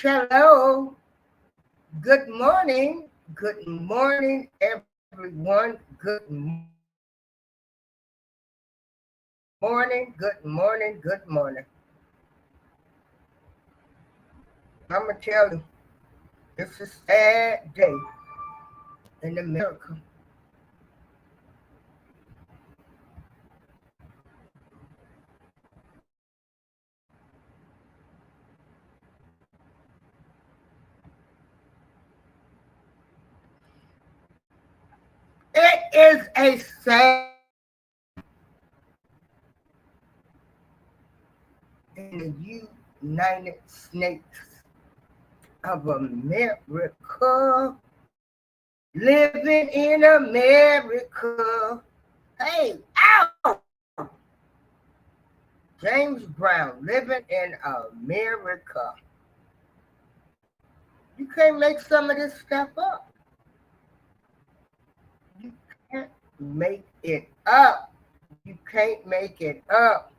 Hello. Good morning. Good morning, everyone. Good morning. Good morning. Good morning. I'm going to tell you, it's a sad day in America. It is a sad in the United States of America. Living in America. Hey, ow! James Brown, living in America. You can't make some of this stuff up. You can't make it up. You can't make it up.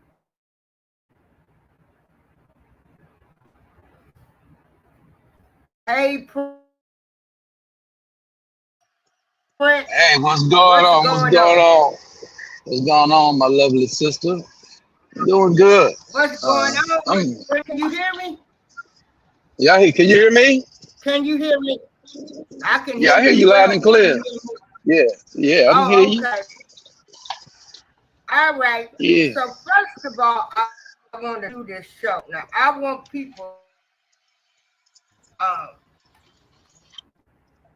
Hey, Prince, Hey, what's going what's on? What's going going on? on? What's going on, my lovely sister? Doing good. What's going on? I'm Prince, can you hear me? yeah. Can you hear me? Can you hear me? I can Yeah, hear I hear you you loud well. and Can you clear. hear me? Yeah, yeah, I can hear Oh, you. okay. All right. Yeah. So first of all, I want to do this show. Now I want people. Um,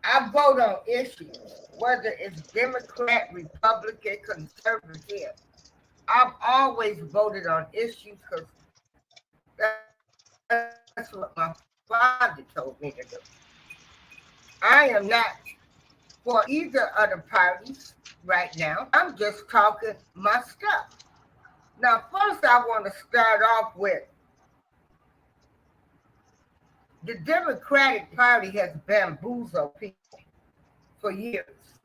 I vote on issues, whether it's Democrat, Republican, conservative. I've always voted on issues because that's what my father told me to do. I am not for either of the parties right now. I'm just talking my stuff. Now, first, I want to start off with the Democratic Party has bamboozled people for years.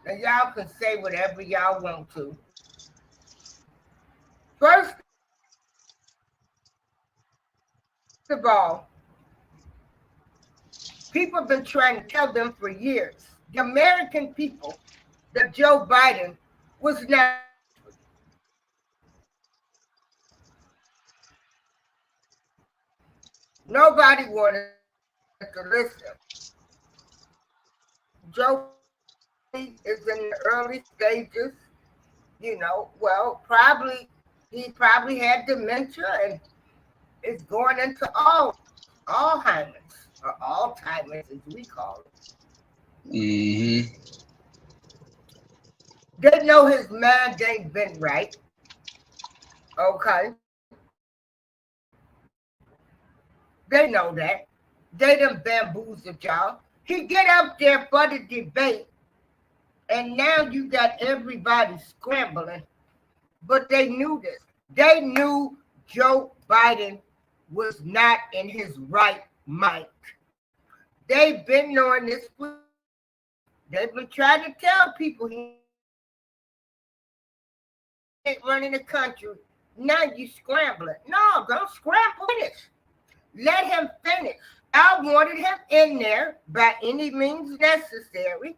Now, y'all can say whatever y'all want to. First of all, people have been trying to tell them for years, the American people, that Joe Biden was not. Nobody wanted to listen. Joe is in the early stages, he probably had dementia and is going into Alzheimer's or Alzheimer's as we call it. Mm-hmm. They know his mind ain't been right. Okay. They know that. They done bamboozled y'all. He get up there for the debate, and now you got everybody scrambling. But they knew this. They knew Joe Biden was not in his right mind. They've been knowing this for years. They've been trying to tell people he ain't running the country. Now you scrambling. No, don't scramble. Finish. Let him finish. I wanted him in there by any means necessary.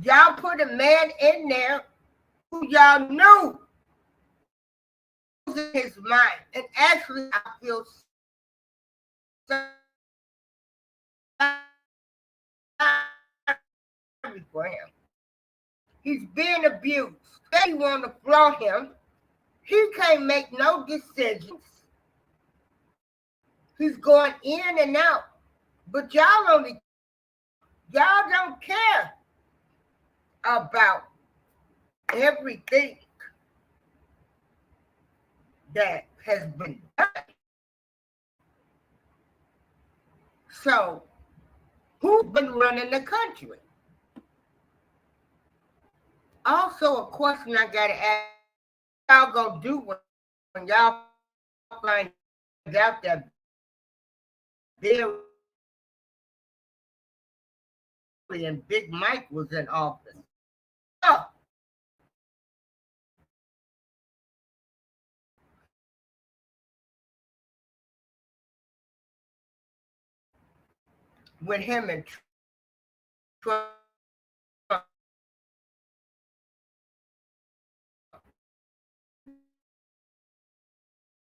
Y'all put a man in there who y'all knew was in his mind. And actually, I feel sorry for him. He's being abused. They want to floor him. He can't make no decisions. He's going in and out. But y'all don't care about everything that has been done. So who's been running the country? Also, a question I gotta ask: y'all gonna do when y'all find out that Billy and Big Mike was in office? Oh, with him and Trump.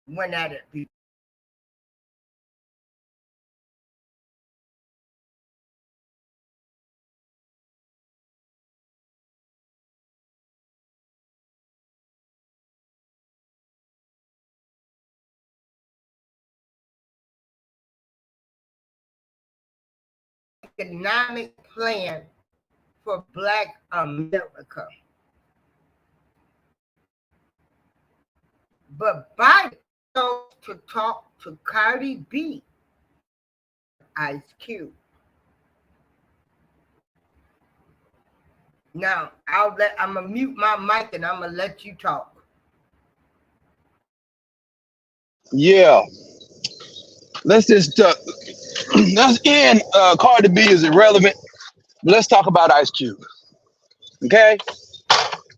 Went at it. Economic plan for Black America. But Biden chose to talk to Cardi B, Ice Cube. Now I'm gonna mute my mic and I'm gonna let you talk. Yeah, let's just let's end. Cardi B is irrelevant. But let's talk about Ice Cube. Okay,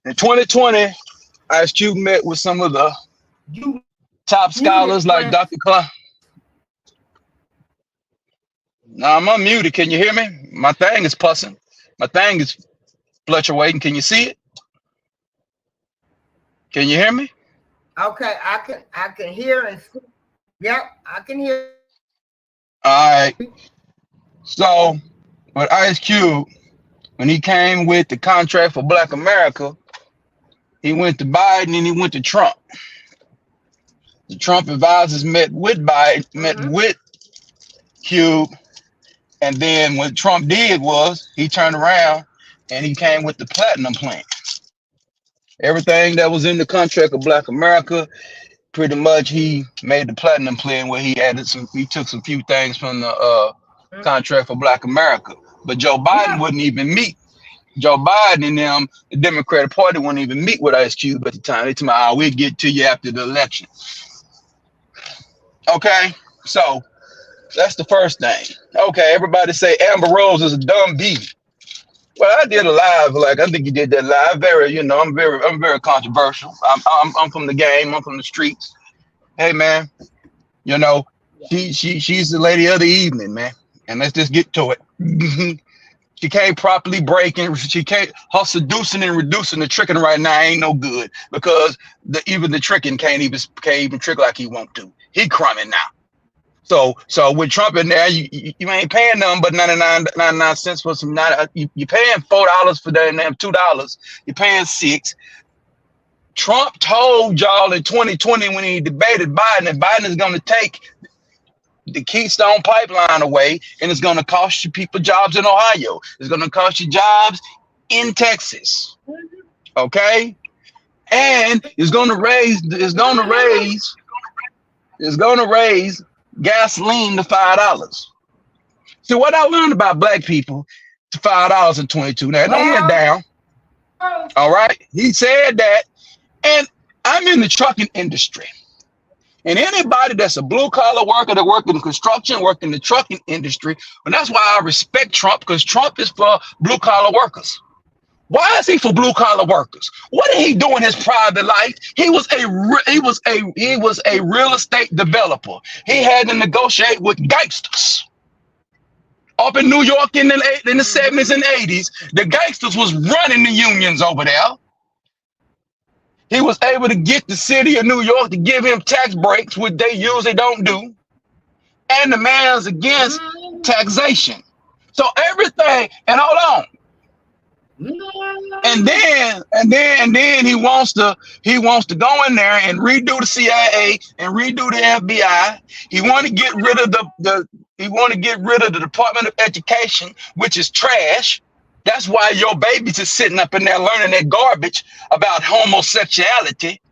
in 2020, Ice Cube met with some of the You top scholars muted, like Prince. Dr. Klein. Now I'm unmuted. Can you hear me? My thing is pussing. My thing is fluctuating. Can you see it? Can you hear me? Okay, I can hear and see. Yep, I can hear. All right. So with Ice Cube, when he came with the contract for Black America, he went to Biden and he went to Trump. The Trump advisors met with Biden, met with Cube, and then what Trump did was he turned around and he came with the platinum plan. Everything that was in the contract of Black America, pretty much he made the platinum plan where he took some few things from the contract for Black America. But Joe Biden wouldn't even meet. Joe Biden and them, the Democratic Party, wouldn't even meet with Ice Cube at the time. They told me, "Oh, we'll get to you after the election." Okay, so that's the first thing. Okay, everybody say Amber Rose is a dumb bee. Well, I did a live, like I think you did that live. I'm very controversial. I'm from the game. I'm from the streets. Hey, man, you know, she's the lady of the evening, man. And let's just get to it. She can't properly break, and she can't. Her seducing and reducing the tricking right now ain't no good because even the tricking can't even trick like he want to. He crumbing now. So with Trump in there, you ain't paying nothing but 99 cents for some. You paying $4 for that, and them $2. You're paying $6. Trump told y'all in 2020 when he debated Biden that Biden is going to take the Keystone Pipeline away, and it's going to cost you people jobs in Ohio. It's going to cost you jobs in Texas. Okay, and it's going to raise gasoline to $5. So what I learned about black people to $5 in 22. Now don't went down. All right, he said that, and I'm in the trucking industry. And anybody that's a blue collar worker that work in construction, work in the trucking industry, and that's why I respect Trump, because Trump is for blue collar workers. Why is he for blue collar workers? What did he do in his private life? He was a real estate developer. He had to negotiate with gangsters. Up in New York in the 70s and 80s, the gangsters was running the unions over there. He was able to get the city of New York to give him tax breaks, which they usually don't do. And the man's against taxation. So everything, and hold on. And then he wants to go in there and redo the CIA and redo the FBI. He want to get rid of the Department of Education, which is trash. That's why your babies is sitting up in there learning that garbage about homosexuality.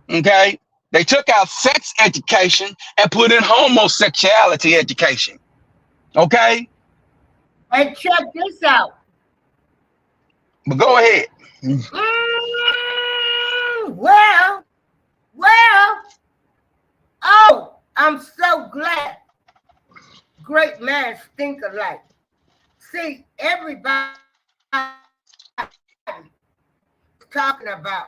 Okay, they took out sex education and put in homosexuality education. Okay, and check this out. But go ahead. Well. Oh, I'm so glad. Great man think alike. See, everybody talking about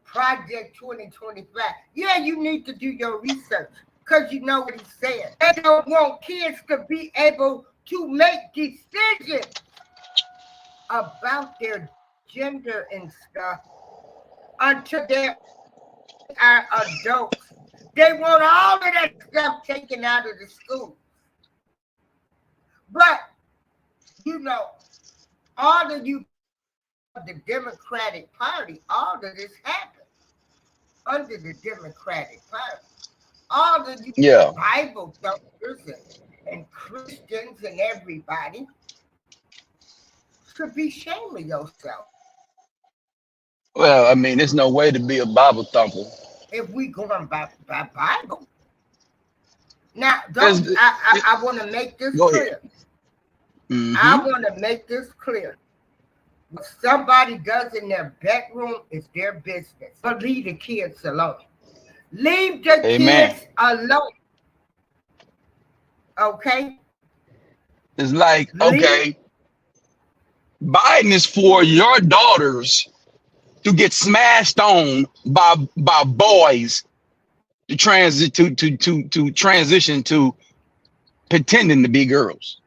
Project 2025. Yeah, you need to do your research because you know what he's saying. They don't want kids to be able to make decisions about their gender and stuff until they are adults. They want all of that stuff taken out of the school. But, you know, all of you, the Democratic Party, all of this happened under the Democratic Party. All of you Bible thumpers and Christians and everybody should be ashamed of yourself. Well, I mean, there's no way to be a Bible thumper. If we going by Bible. Now, I want to make this clear. I want to make this clear. What somebody does in their bedroom is their business. But leave the kids alone. Leave the kids alone. Okay? It's like, okay, Biden is for your daughters to get smashed on by boys to transition to pretending to be girls.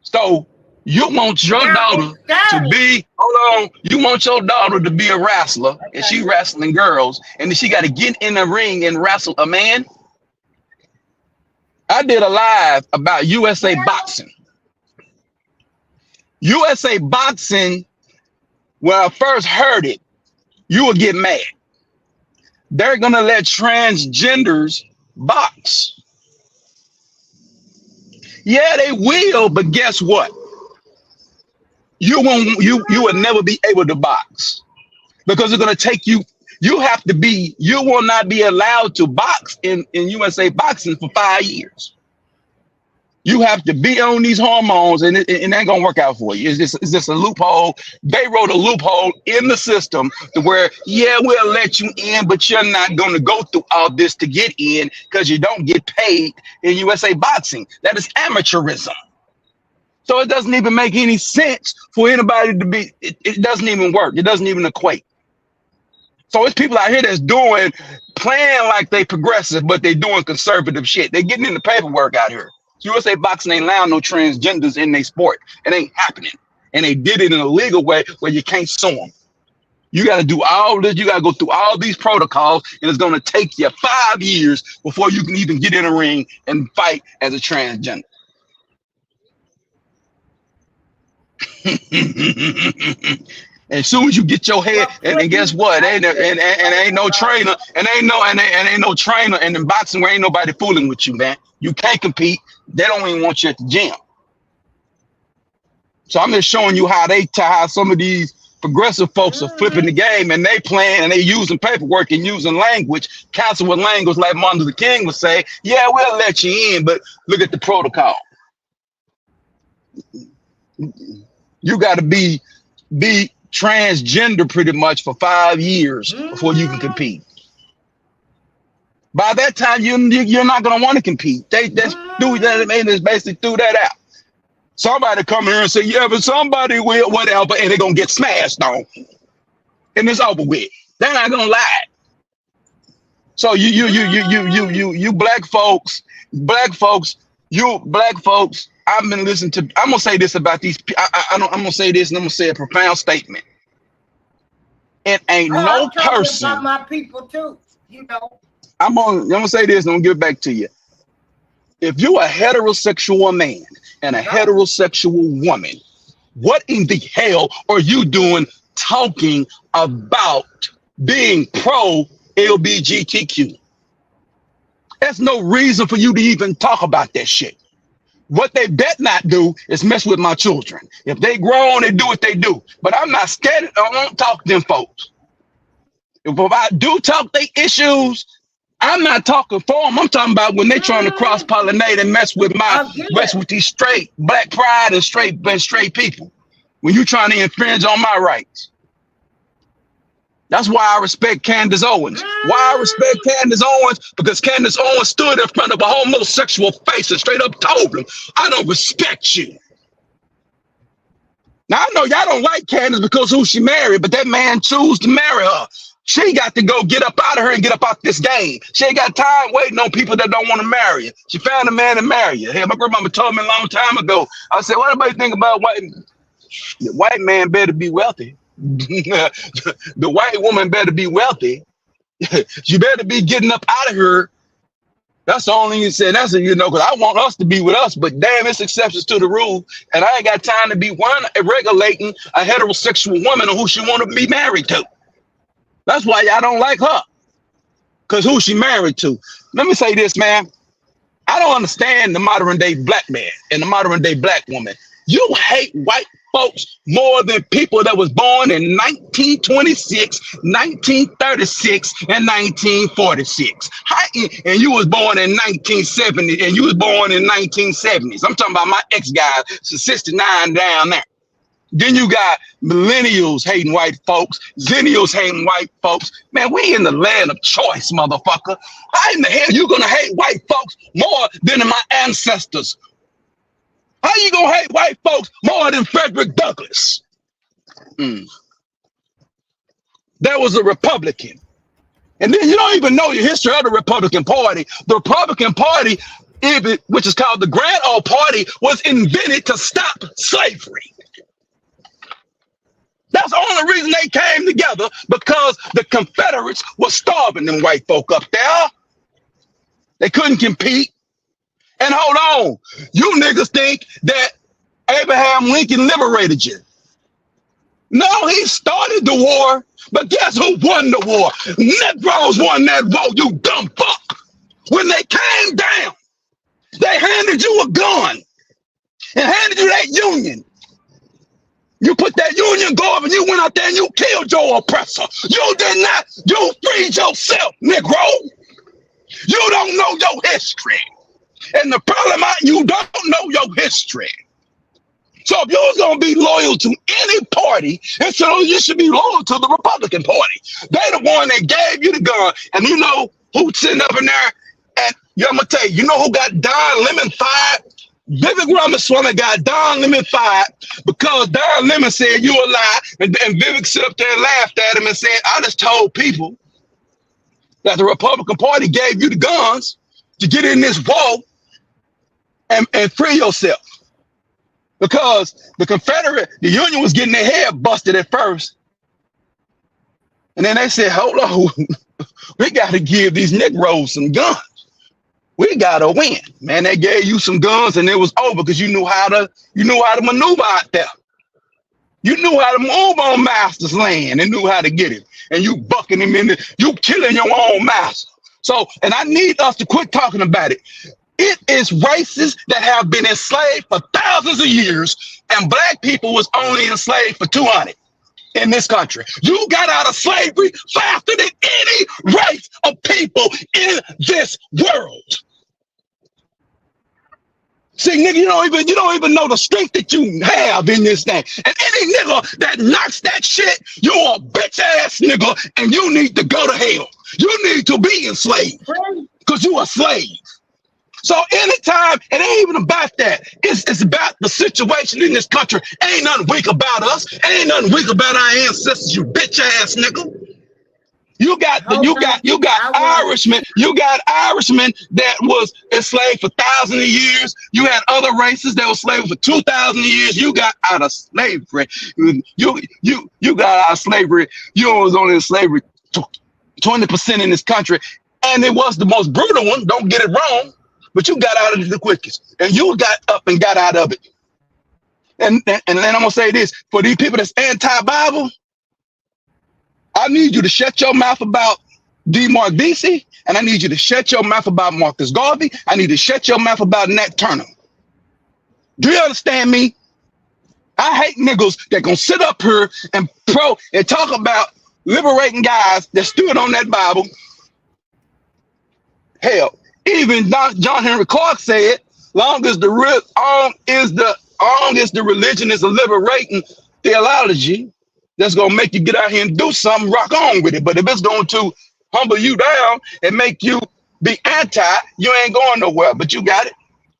So you want your daughter to be, you want your daughter to be a wrestler, and she wrestling girls, and then she got to get in the ring and wrestle a man. I did a live about USA Boxing. USA Boxing, when I first heard it, you would get mad. They're gonna let transgenders box. Yeah, they will, but guess what? You will never be able to box because it's gonna take you. You will not be allowed to box in USA Boxing for 5 years. You have to be on these hormones, and it ain't gonna work out for you. It's just a loophole. They wrote a loophole in the system to where, yeah, we'll let you in, but you're not gonna go through all this to get in because you don't get paid in USA Boxing. That is amateurism. So it doesn't even make any sense for anybody to be. It doesn't even work. It doesn't even equate. So it's people out here that's playing like they progressive, but they doing conservative shit. They getting in the paperwork out here. USA Boxing ain't allowing no transgenders in their sport. It ain't happening. And they did it in a legal way where you can't sue them. You got to do all this. You got to go through all these protocols, and it's going to take you 5 years before you can even get in a ring and fight as a transgender. As soon as you get your head, and guess what? Ain't no trainer, and ain't no trainer, and in boxing where ain't nobody fooling with you, man. You can't compete. They don't even want you at the gym. So I'm just showing you how some of these progressive folks are flipping the game, and they playing and they using paperwork and using language, counsel with language like Martin Luther King would say. Yeah, we'll let you in, but look at the protocol. You got to be transgender pretty much for 5 years before you can compete. By that time, you're not gonna want to compete. They just basically threw that out. Somebody come here and say, yeah, but somebody will, whatever, and they're gonna get smashed on, and it's over with. They're not gonna lie. So you black folks, I've been listening to. I'm gonna say this about these. I'm gonna say this, and I'm gonna say a profound statement. It ain't no person. About my people too, you know. I'm gonna say this, and I'm gonna give it back to you. If you're a heterosexual man and a heterosexual woman, what in the hell are you doing talking about being pro LGBTQ? There's no reason for you to even talk about that shit. What they bet not do is mess with my children. If they grow on, they do what they do. But I'm not scared. I won't talk to them folks. If I do talk their issues, I'm not talking for them. I'm talking about when they trying to cross-pollinate and mess with these straight black pride and straight people. When you trying to infringe on my rights. That's why I respect Candace Owens. Why I respect Candace Owens? Because Candace Owens stood in front of a homosexual face and straight up told him, I don't respect you. Now, I know y'all don't like Candace because who she married, but that man chose to marry her. She got to go get up out of her and get up out this game. She ain't got time waiting on people that don't want to marry her. She found a man to marry her. Hey, my grandmama told me a long time ago. I said, what anybody think about white? The white man better be wealthy. The white woman better be wealthy. You better be getting up out of her. That's the only thing you said. That's because I want us to be with us, but damn, it's exceptions to the rule. And I ain't got time to be regulating a heterosexual woman on who she want to be married to. That's why y'all don't like her. Because who she married to. Let me say this, man. I don't understand the modern day black man and the modern day black woman. You hate white folks more than people that was born in 1926, 1936, and 1946. And you was born in 1970, and you was born in 1970s. I'm talking about my ex-guys, 69 down there. Then you got millennials hating white folks, zennials hating white folks. Man, we in the land of choice, motherfucker. How in the hell you gonna hate white folks more than my ancestors? How you gonna hate white folks more than Frederick Douglass? That was a Republican. And then you don't even know the history of the Republican Party. The Republican Party, which is called the Grand Old Party, was invented to stop slavery. That's the only reason they came together, because the Confederates were starving them white folk up there. They couldn't compete. And hold on, you niggas think that Abraham Lincoln liberated you. No, he started the war, but guess who won the war? Negroes won that war, you dumb fuck. When they came down, they handed you a gun and handed you that union. You put that union glove and you went out there and you killed your oppressor. You did not. You freed yourself, Negro. You don't know your history. And the problem is you don't know your history. So if you was going to be loyal to any party, and so you should be loyal to the Republican Party. They the one that gave you the gun. And you know who's sitting up in there? And I'm going to tell you, you know who got Don Lemon fired? Vivek Ramaswamy got Don Lemon fired because Don Lemon said you a lie, and Vivek sit up there and laughed at him and said, I just told people that the Republican Party gave you the guns to get in this war and free yourself. Because the Union was getting their head busted at first. And then they said, hold on, we got to give these Negroes some guns. We gotta win, man. They gave you some guns and it was over because you knew how to maneuver out there. You knew how to move on master's land and knew how to get him. And you bucking him you killing your own master. So, and I need us to quit talking about it. It is races that have been enslaved for thousands of years, and black people was only enslaved for 200 in this country. You got out of slavery faster than any race of people in this world. See, nigga, you don't even know the strength that you have in this thing. And any nigga that knocks that shit, you a bitch ass nigga, and you need to go to hell. You need to be enslaved because you a slave. So anytime, it ain't even about that. It's about the situation in this country. Ain't nothing weak about us. Ain't nothing weak about our ancestors, you bitch ass nigga. You got Irishmen. You got Irishmen that was enslaved for thousands of years. You had other races that were slaves for 2,000 years. You got out of slavery. You got out of slavery. You was only in slavery 20% in this country, and it was the most brutal one. Don't get it wrong, but you got out of it the quickest, and you got up and got out of it. And then I'm gonna say this for these people that's anti-Bible. I need you to shut your mouth about D. Mark Vesey, and I need you to shut your mouth about Marcus Garvey. I need to shut your mouth about Nat Turner. Do you understand me? I hate niggas that gonna sit up here and talk about liberating guys that stood on that Bible. Hell, even John Henry Clark said, long as the religion is a liberating theology, that's gonna make you get out here and do something, rock on with it. But if it's going to humble you down and make you be anti, you ain't going nowhere. But you got it.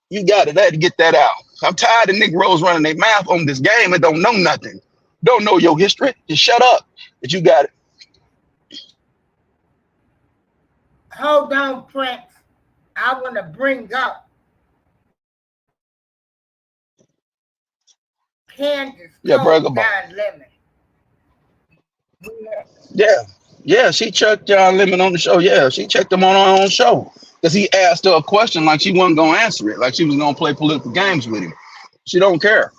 You got it. I had to get that out. I'm tired of Negroes running their mouth on this game and don't know nothing. Don't know your history. Just shut up. But you got it. Hold on, Prince. I want to bring up Candace Yeah, told Burger Don Lemon. Yeah, yeah, she checked John Lemon on the show. Yeah, she checked him on her own show because he asked her a question like she wasn't gonna answer it, like she was gonna play political games with him. She don't care.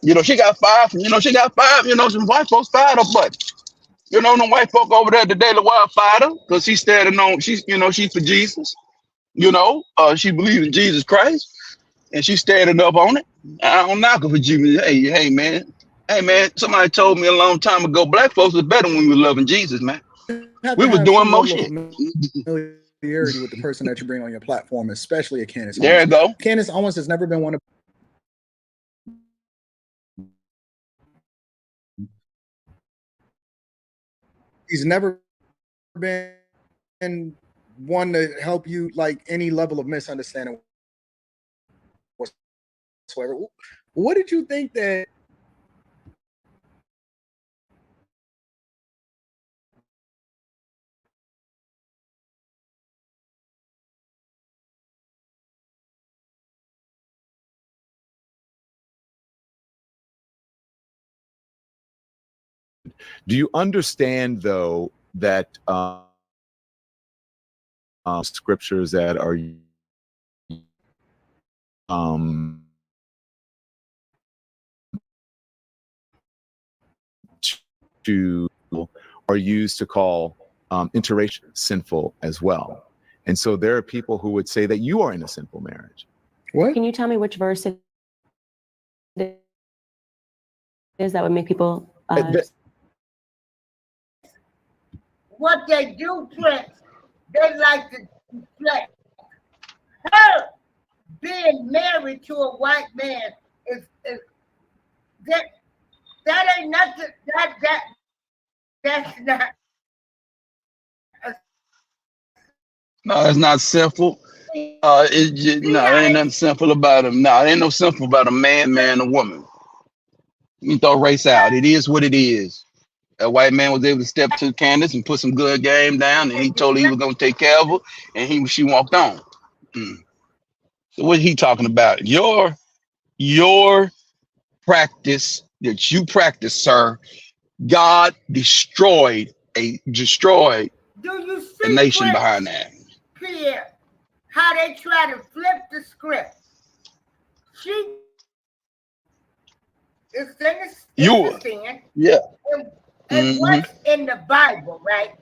You know, she got five. You know, she got five. You know, some white folks fired her, but you know, them white folk over there today, the wild fighter, because she's standing on. She's, you know, she's for Jesus. You know, she believes in Jesus Christ, and she's standing up on it. I don't knock her for Jesus. Hey, man. Hey, man. Somebody told me a long time ago, black folks was better when we were loving Jesus, man. Have We to was have doing some more level of shit. familiarity with the person that you bring on your platform, especially a Candace There Owens. you go. Candace Owens has never been one of. He's never been one to help you like any level of misunderstanding whatsoever. What did you think that? Do you understand, though, that scriptures that are um, to are used to call interracial sinful as well? And so there are people who would say that you are in a sinful marriage. What? Can you tell me which verse it is that would make people What they do, Prince, they like to deflect. Her being married to a white man is that ain't nothing. That's not. No, it's not simple. It just, no, there ain't nothing simple about him. No, there ain't no simple about a man, a woman. You throw race out. It is what it is. A white man was able to step to Candace and put some good game down, and he told her he was gonna take care of her, and she walked on. So what he talking about? Your practice that you practice, sir. God destroyed a Do you see, nation Prince, behind that. Pierre, how they try to flip the script? She is in the sin, Yeah. and what's in the Bible, right?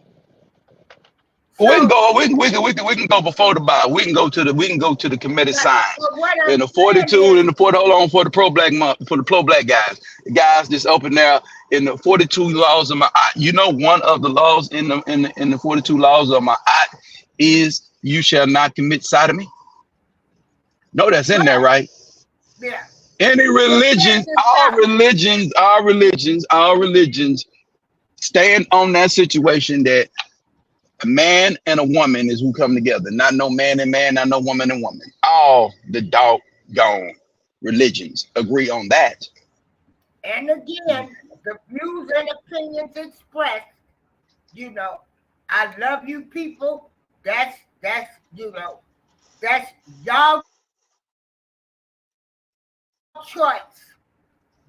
We can go. We can go before the Bible. We can go to the committed signs in the 42 and the 40. Hold on for the pro black guys. The guys just open there in the 42 laws of my. You know, one of the laws in the 42 laws of my is you shall not commit sodomy. No, that's in there, right? Yeah. Any religion, all religions stand on that situation that a man and a woman is who come together, not no man and man, not no woman and woman. All the doggone religions agree on that. And again, the views and opinions expressed, you know, I love you people. That's you know, that's y'all choice.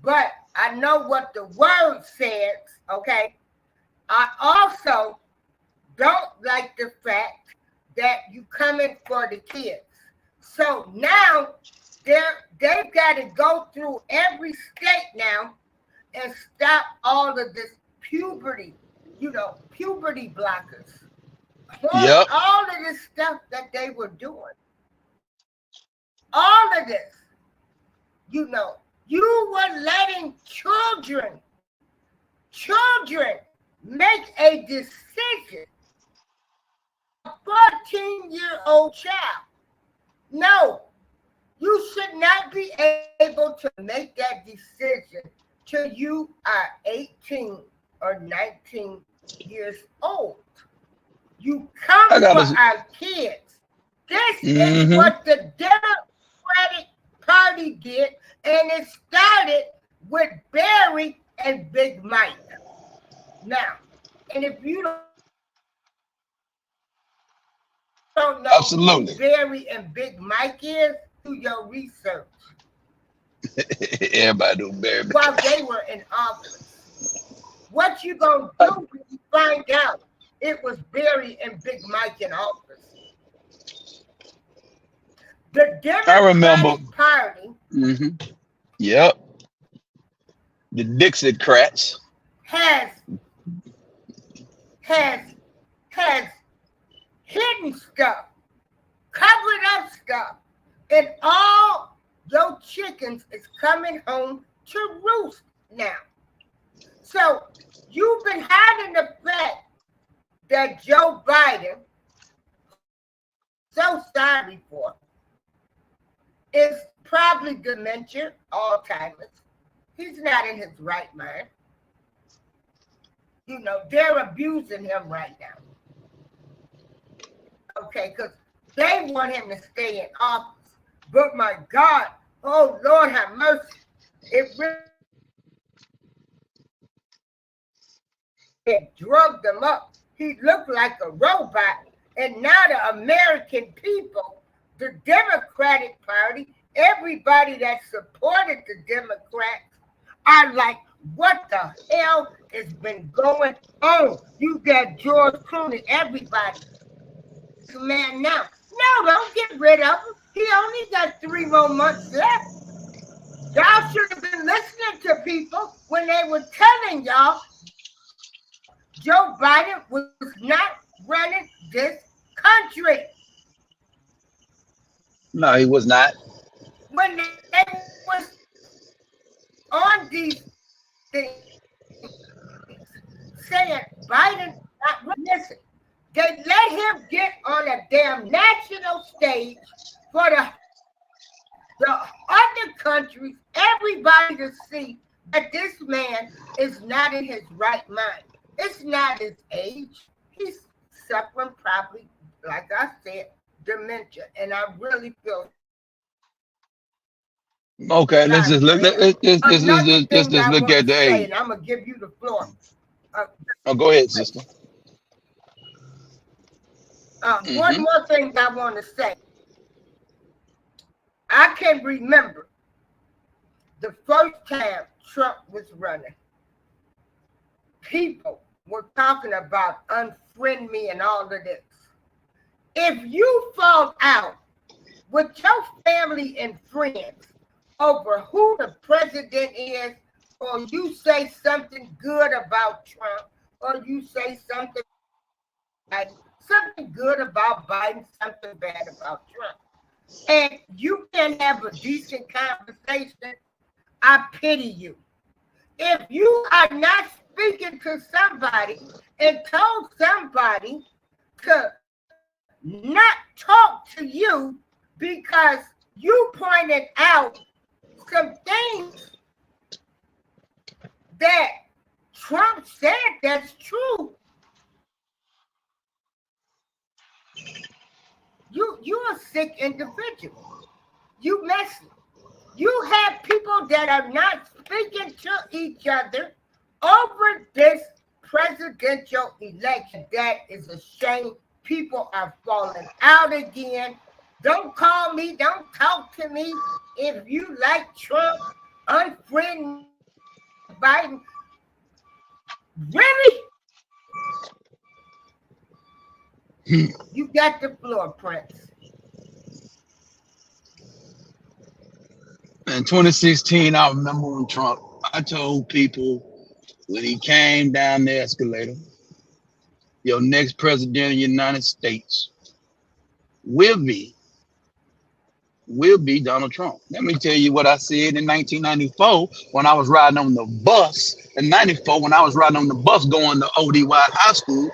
But I know what the word says, okay? I also don't like the fact that you coming for the kids. So now they've got to go through every state now and stop all of this puberty, puberty blockers. Yep. All of this stuff that they were doing. All of this, you were letting children make a decision. A 14-year-old child. No, you should not be able to make that decision till you are 18 or 19 years old. You come for our kids. This is what the Democratic Party did, and it started with Barry and Big Mike. Now, and if you don't know Absolutely. who Barry and Big Mike is, do your research. Everybody do Barry. While they were in office. What you gonna do when you find out it was Barry and Big Mike in office? The Democratic Party. Yep. The Dixiecrats has hidden stuff, covered up stuff, and all your chickens is coming home to roost now. So you've been hiding the fact that Joe Biden, so sorry for, is probably dementia, Alzheimer's. He's not in his right mind. You know, they're abusing him right now. Okay, because they want him to stay in office. But my God, oh Lord have mercy. It really drugged him up. He looked like a robot. And now the American people, the Democratic Party, everybody that supported the Democrats are like, what the hell has been going on? You got George Clooney, everybody. Man, now. No, don't get rid of him. He only got 3 more months left. Y'all should have been listening to people when they were telling y'all Joe Biden was not running this country. No, he was not. When they was on these things saying Biden not running this, they let him get on a damn national stage for the other countries, everybody to see that this man is not in his right mind. It's not his age. He's suffering probably, like I said, dementia. And I really feel okay. Let's just look. Let's just look at the age. And I'm gonna give you the floor. Oh, go ahead, sister. One more thing I want to say. I can remember the first time Trump was running. People were talking about unfriend me and all of this. If you fall out with your family and friends over who the president is, or you say something good about Trump, or you say something good about Biden, something bad about Trump, and you can have a decent conversation, I pity you. If you are not speaking to somebody and told somebody to not talk to you because you pointed out some things that Trump said that's true, you're a sick individual. You messy. You have people that are not speaking to each other over this presidential election. That is a shame. People are falling out again. Don't call me. Don't talk to me. If you like Trump, unfriend Biden. Really? You got the floor, Prince. In 2016, I remember when Trump, I told people when he came down the escalator, your next president of the United States will be Donald Trump. Let me tell you what I said in 1994 when I was riding on the bus. In 94, when I was riding on the bus going to ODY High School,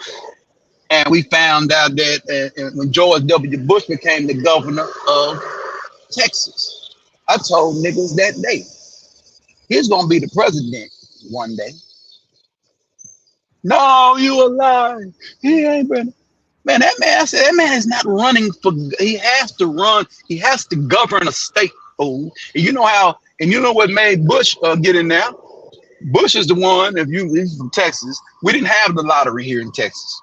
and we found out that when George W. Bush became the governor of Texas, I told niggas that day, he's going to be the president one day. No, you a lie. He ain't been. Man, that man, I said, that man is not running for, he has to run. He has to govern a state. Oh, and you know how, and you know what made Bush get in there? Bush is the one, he's from Texas. We didn't have the lottery here in Texas.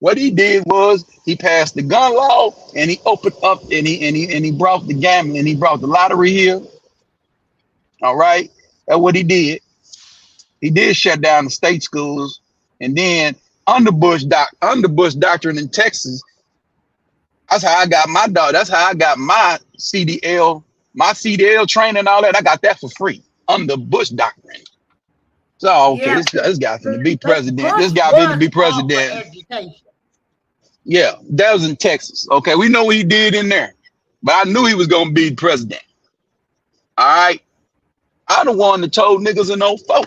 What he did was he passed the gun law and he opened up and he brought the gambling, he brought the lottery here. All right. That's what he did. He did shut down the state schools, and then under Bush doctrine in Texas, that's how I got my dog. That's how I got my CDL training and all that. I got that for free under Bush doctrine. So okay, Yeah, this guy finna be but president. This Bush guy finna be was all for president. education. Yeah, that was in Texas. Okay, we know what he did in there, but I knew he was gonna be president. All right, I the one that told niggas in 04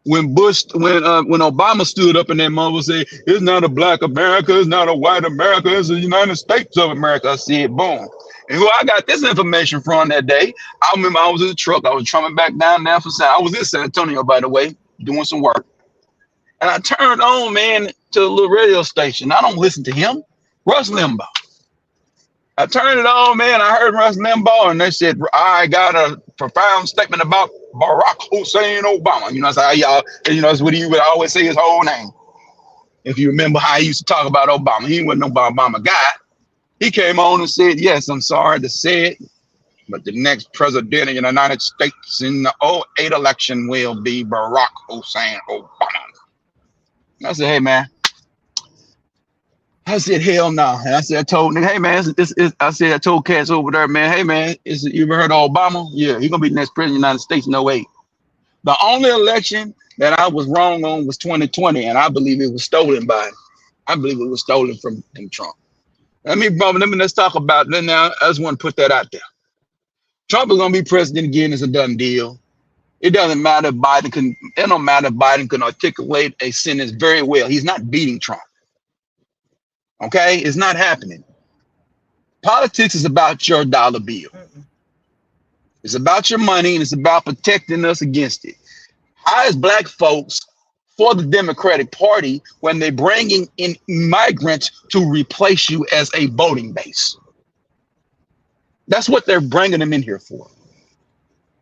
when Obama stood up and that mother said, "It's not a black America, it's not a white America, it's the United States of America." I said, boom. And who I got this information from that day, I remember I was in the truck. I was trumping back down there for I was in San Antonio, by the way, doing some work. And I turned on, man, to a little radio station. I don't listen to him. Rush Limbaugh. I turned it on, man. I heard Rush Limbaugh, and they said, I got a profound statement about Barack Hussein Obama. You know, that's how y'all, you know, that's what he would always say his whole name. If you remember how he used to talk about Obama, he wasn't no Obama guy. He came on and said, yes, I'm sorry to say it, but the next president of the United States in the 2008 election will be Barack Hussein Obama. I said, hey, man. I said, hell no. And I said, I told nigga, hey, man, I said, I told cats over there, man, hey, man, you ever heard of Obama? Yeah, he's going to be the next president of the United States in 2008. The only election that I was wrong on was 2020, and I believe it was stolen from Trump. Let's talk about it now. I just want to put that out there. Trump is going to be president again. It's a done deal. It doesn't matter if Biden can articulate a sentence very well. He's not beating Trump. Okay? It's not happening. Politics is about your dollar bill. It's about your money, and it's about protecting us against it. How is black folks for the Democratic Party when they're bringing in migrants to replace you as a voting base? That's what they're bringing them in here for.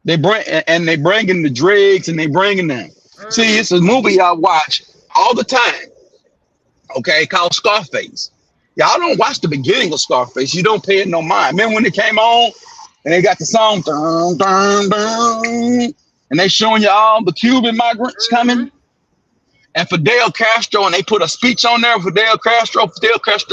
They bring the dregs and they bringing them. See, it's a movie I watch all the time. Okay, called Scarface. Y'all don't watch the beginning of Scarface. You don't pay it no mind. Remember when it came on and they got the song, dun, dun, dun, and they showing you all the Cuban migrants coming? And Fidel Castro, and they put a speech on there. Fidel Castro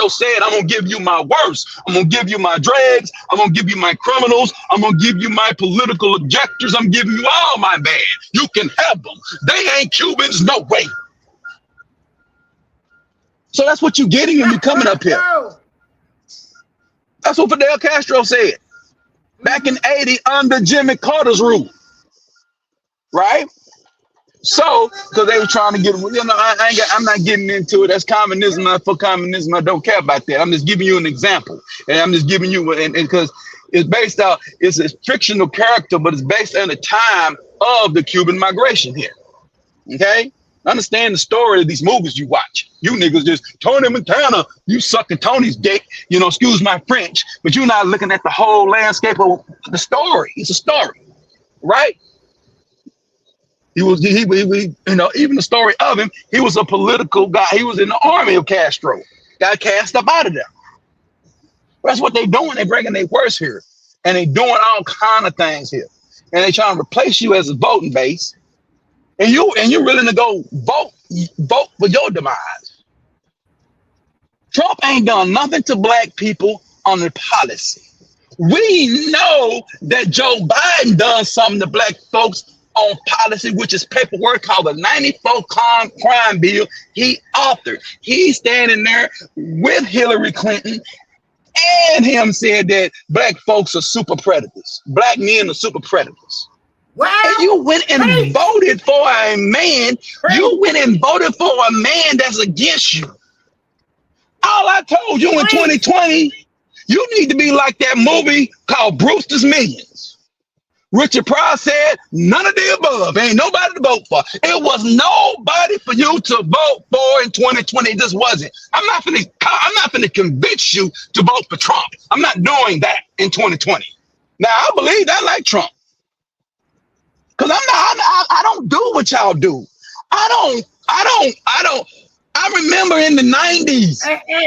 said, I'm going to give you my worst. I'm going to give you my dregs. I'm going to give you my criminals. I'm going to give you my political objectors. I'm giving you all my bad. You can have them. They ain't Cubans, no way. So that's what you're getting when you're coming up here. That's what Fidel Castro said back in 80 under Jimmy Carter's rule. Right? So, because they were trying to get, I'm not getting into it. That's communism. Not for communism. I don't care about that. I'm just giving you an example, and I'm just giving you, and because it's based out, it's a fictional character, but it's based on the time of the Cuban migration here. Okay, understand the story of these movies you watch. You niggas just Tony Montana, you sucking Tony's dick. You know, excuse my French, but you're not looking at the whole landscape of the story. It's a story, right? He you know, even the story of him, he was a political guy. He was in the army of Castro. Got cast up out of there. That's what they're doing. They're bringing their worst here. And they're doing all kind of things here. And they're trying to replace you as a voting base. And you're willing to go vote for your demise. Trump ain't done nothing to black people on the policy. We know that Joe Biden done something to black folks on policy, which is paperwork called the 94 crime bill he authored. He's standing there with Hillary Clinton and him said that black folks are super predators. Black men are super predators. Wow. And you went and voted for a man. You went and voted for a man that's against you. All I told you in 2020, you need to be like that movie called Brewster's Millions. Richard Pryor said, none of the above. Ain't nobody to vote for. It was nobody for you to vote for in 2020. It just wasn't. I'm not finna convince you to vote for Trump. I'm not doing that in 2020. Now I believe I like Trump. Cause I don't do what y'all do. I I remember in the 90s,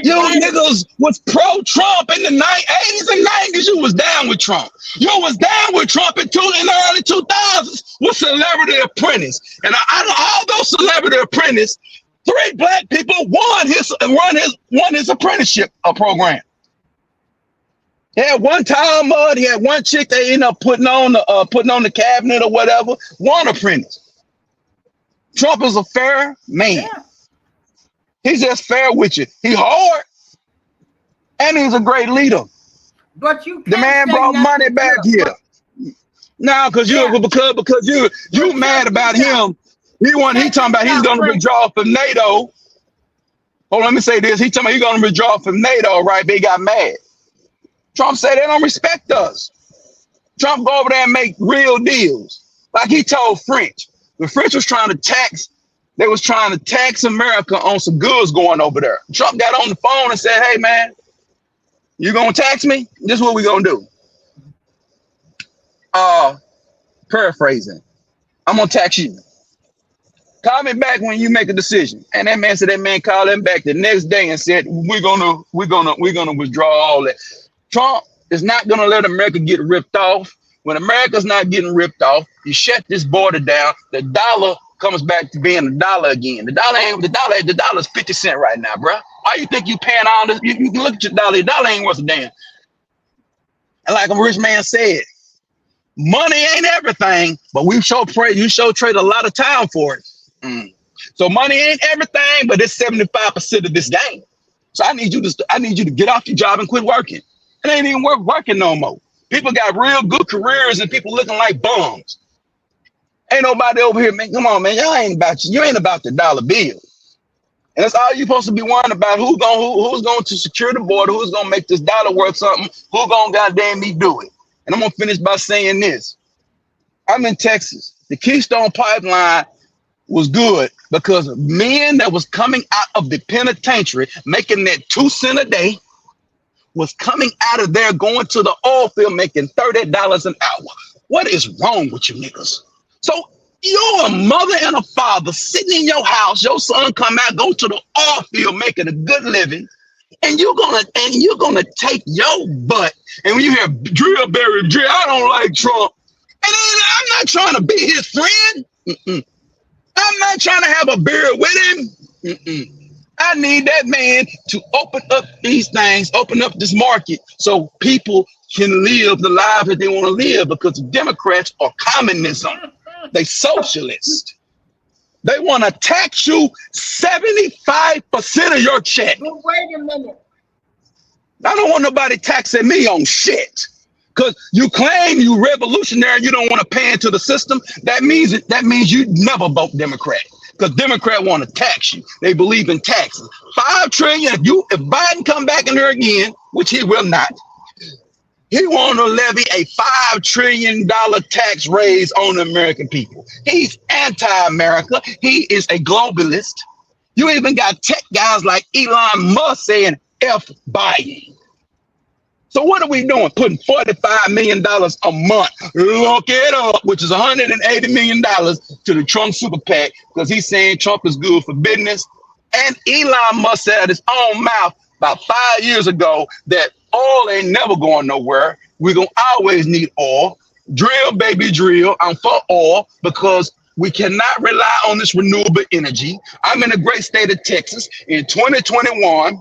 you niggas was pro-Trump in the 80s and 90s. You was down with Trump. You was down with Trump in the early 2000s with Celebrity Apprentice. And out of all those Celebrity Apprentice, 3 black people won his apprenticeship program. He had one tile mud. He had one chick they ended up putting on the cabinet or whatever. One apprentice. Trump is a fair man. Yeah. He's just fair with you. He hard, and he's a great leader. But you The man brought money back here. Now, because you mad about him. He talking about he's gonna withdraw from NATO. Oh, let me say this. He talking about he's gonna withdraw from NATO, right? But he got mad. Trump said they don't respect us. Trump go over there and make real deals. Like he told French. The French was trying to tax. They was trying to tax America on some goods going over there. Trump got on the phone and said, hey, man, you gonna tax me? This is what we gonna do. Paraphrasing. I'm gonna tax you. Call me back when you make a decision. And that man said that man called him back the next day and said, we're gonna withdraw all that. Trump is not gonna let America get ripped off. When America's not getting ripped off, you shut this border down, the dollar comes back to being a dollar again. The dollar is 50 cents right now, bro. Why you think you paying all this? You can look at your dollar ain't worth a damn. And like a rich man said, money ain't everything, but you show trade a lot of time for it. So money ain't everything, but it's 75% of this game. So I need you to get off your job and quit working. It ain't even worth working no more. People got real good careers and people looking like bums. Ain't nobody over here, man. Come on, man. You ain't about the dollar bill. And that's all you're supposed to be worrying about. Who's going to secure the border? Who's going to make this dollar worth something? Who's going to goddamn me do it? And I'm going to finish by saying this. I'm in Texas. The Keystone Pipeline was good because men that was coming out of the penitentiary, making that 2 cents a day, was coming out of there, going to the oil field, making $30 an hour. What is wrong with you niggas? So you're a mother and a father sitting in your house. Your son come out, go to the oil field, making a good living, and you're gonna take your butt. And when you hear drill, I don't like Trump. And I'm not trying to be his friend. I'm not trying to have a beer with him. I need that man to open up these things, open up this market so people can live the lives that they want to live, because the Democrats are communism. They socialist. They want to tax you 75% of your check. But wait a minute. I don't want nobody taxing me on shit. Because you claim you revolutionary, you don't want to pay into the system. That means you never vote Democrat. Because Democrats want to tax you. They believe in taxes. $5 trillion. If Biden come back in here again, which he will not, he want to levy a $5 trillion tax raise on the American people. He's anti-America. He is a globalist. You even got tech guys like Elon Musk saying F buying. So what are we doing? Putting $45 million a month, look it up, which is $180 million to the Trump super PAC, because he's saying Trump is good for business. And Elon Musk said out his own mouth about 5 years ago that oil ain't never going nowhere. We're going to always need oil. Drill, baby, drill. I'm for oil because we cannot rely on this renewable energy. I'm in the great state of Texas. In 2021,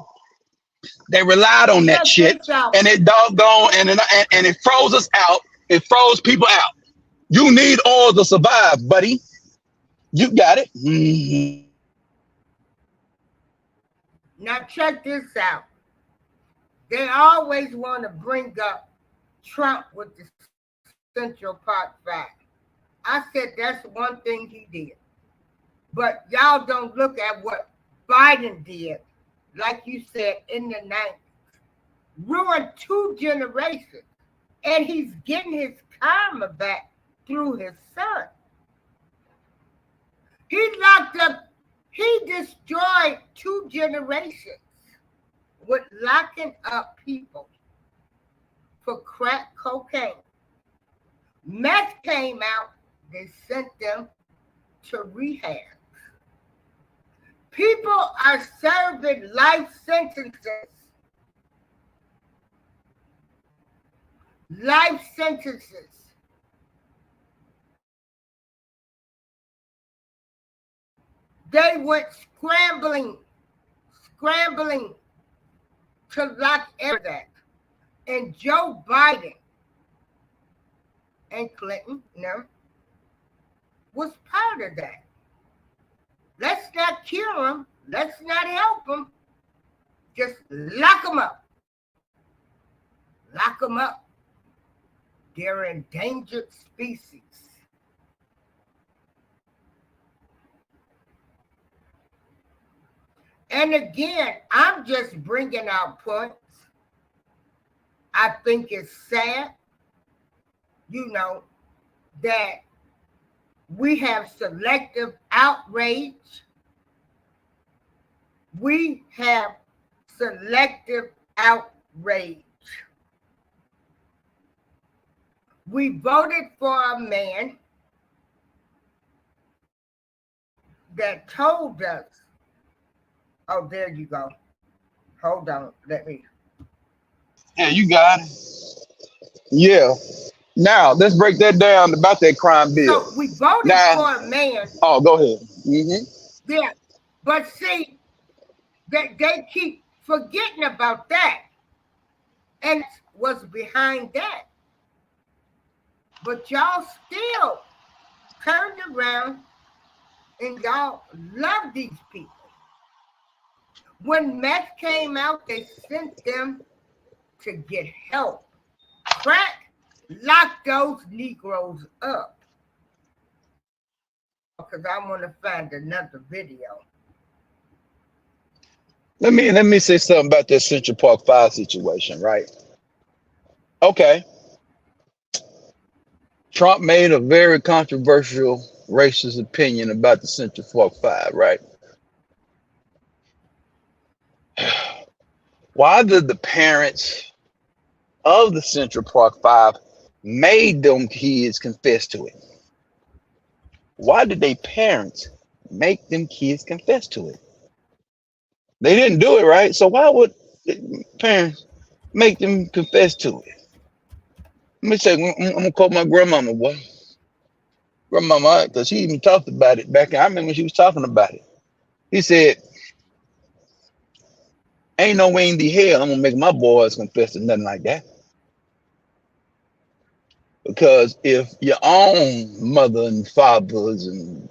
they relied on that shit, and it doggone, and it froze us out. It froze people out. You need oil to survive, buddy. You got it. Now check this out. They always want to bring up Trump with the Central Park 5. I said that's one thing he did. But y'all don't look at what Biden did, like you said, in the 90s. Ruined 2 generations. And he's getting his karma back through his son. He locked up, he destroyed 2 generations with locking up people for crack cocaine. Meth came out, they sent them to rehab. People are serving life sentences. Life sentences. They went scrambling to lock everything. And Joe Biden and Clinton, was part of that. Let's not kill them. Let's not help them. Just lock them up. Lock them up. They're endangered species. And again, I'm just bringing out points. I think it's sad, that we have selective outrage. We have selective outrage. We voted for a man that told us, oh, there you go. Hold on, let me. Yeah, you got it. Yeah. Now, let's break that down about that crime bill. So we voted for a man. Oh, go ahead. Mm-hmm. Yeah, but see, that they keep forgetting about that. And what's behind that. But y'all still turned around and y'all love these people. When meth came out, they sent them to get help. Crack locked those Negroes up. Because I want to find another video. Let me say something about this Central Park 5 situation, right? Okay. Trump made a very controversial racist opinion about the Central Park 5, right? Why did the parents of the Central Park 5 made them kids confess to it? Why did they parents make them kids confess to it? They didn't do it, right? So why would parents make them confess to it? Let me say, I'm gonna quote my grandmama, boy. Grandmama, because she even talked about it back. I remember she was talking about it. He said, ain't no way in the hell I'm gonna make my boys confess to nothing like that. Because if your own mother and fathers and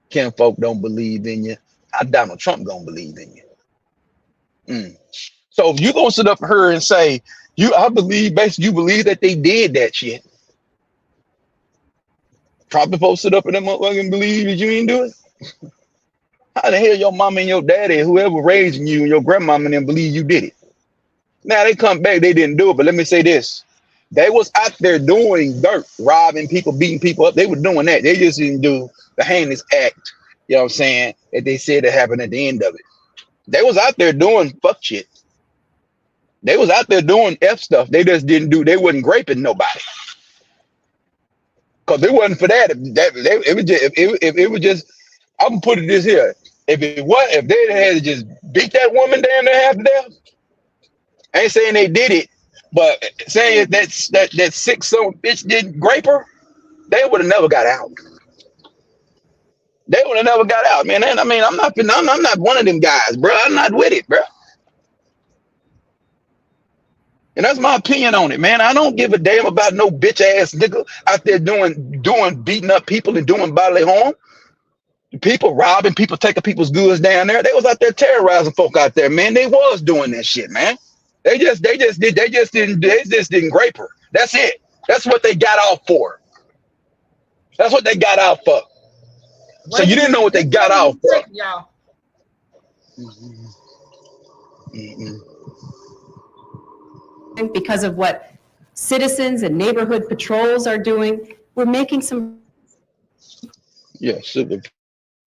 kinfolk don't believe in you, how Donald Trump gonna believe in you? So if you gonna sit up here and say, I believe, basically you believe that they did that shit. Trump supposed to sit up in that motherfucker and believe that you ain't do it? How the hell your mama and your daddy, whoever raising you and your grandmama and them believe you did it? Now they come back, they didn't do it, but let me say this. They was out there doing dirt, robbing people, beating people up. They were doing that. They just didn't do the heinous act, you know what I'm saying, that they said that happened at the end of it. They was out there doing fuck shit. They was out there doing F stuff. They just didn't do, they wasn't graping nobody. Because it wasn't for that. If it was just, I'm gonna put it this here. If they had just beat that woman down there half to death, I ain't saying they did it, but saying that sick son of a bitch didn't grape her, they would have never got out. They would have never got out, man. I mean, I'm not one of them guys, bro. I'm not with it, bro. And that's my opinion on it, man. I don't give a damn about no bitch ass nigga out there doing beating up people and doing bodily harm. People robbing people, taking people's goods down there. They was out there terrorizing folk out there, man. They was doing that shit, man. They just didn't grape her. That's it. That's what they got out for. That's what they got out for. So you didn't know what they got out for. Y'all. Because of what citizens and neighborhood patrols are doing, we're making some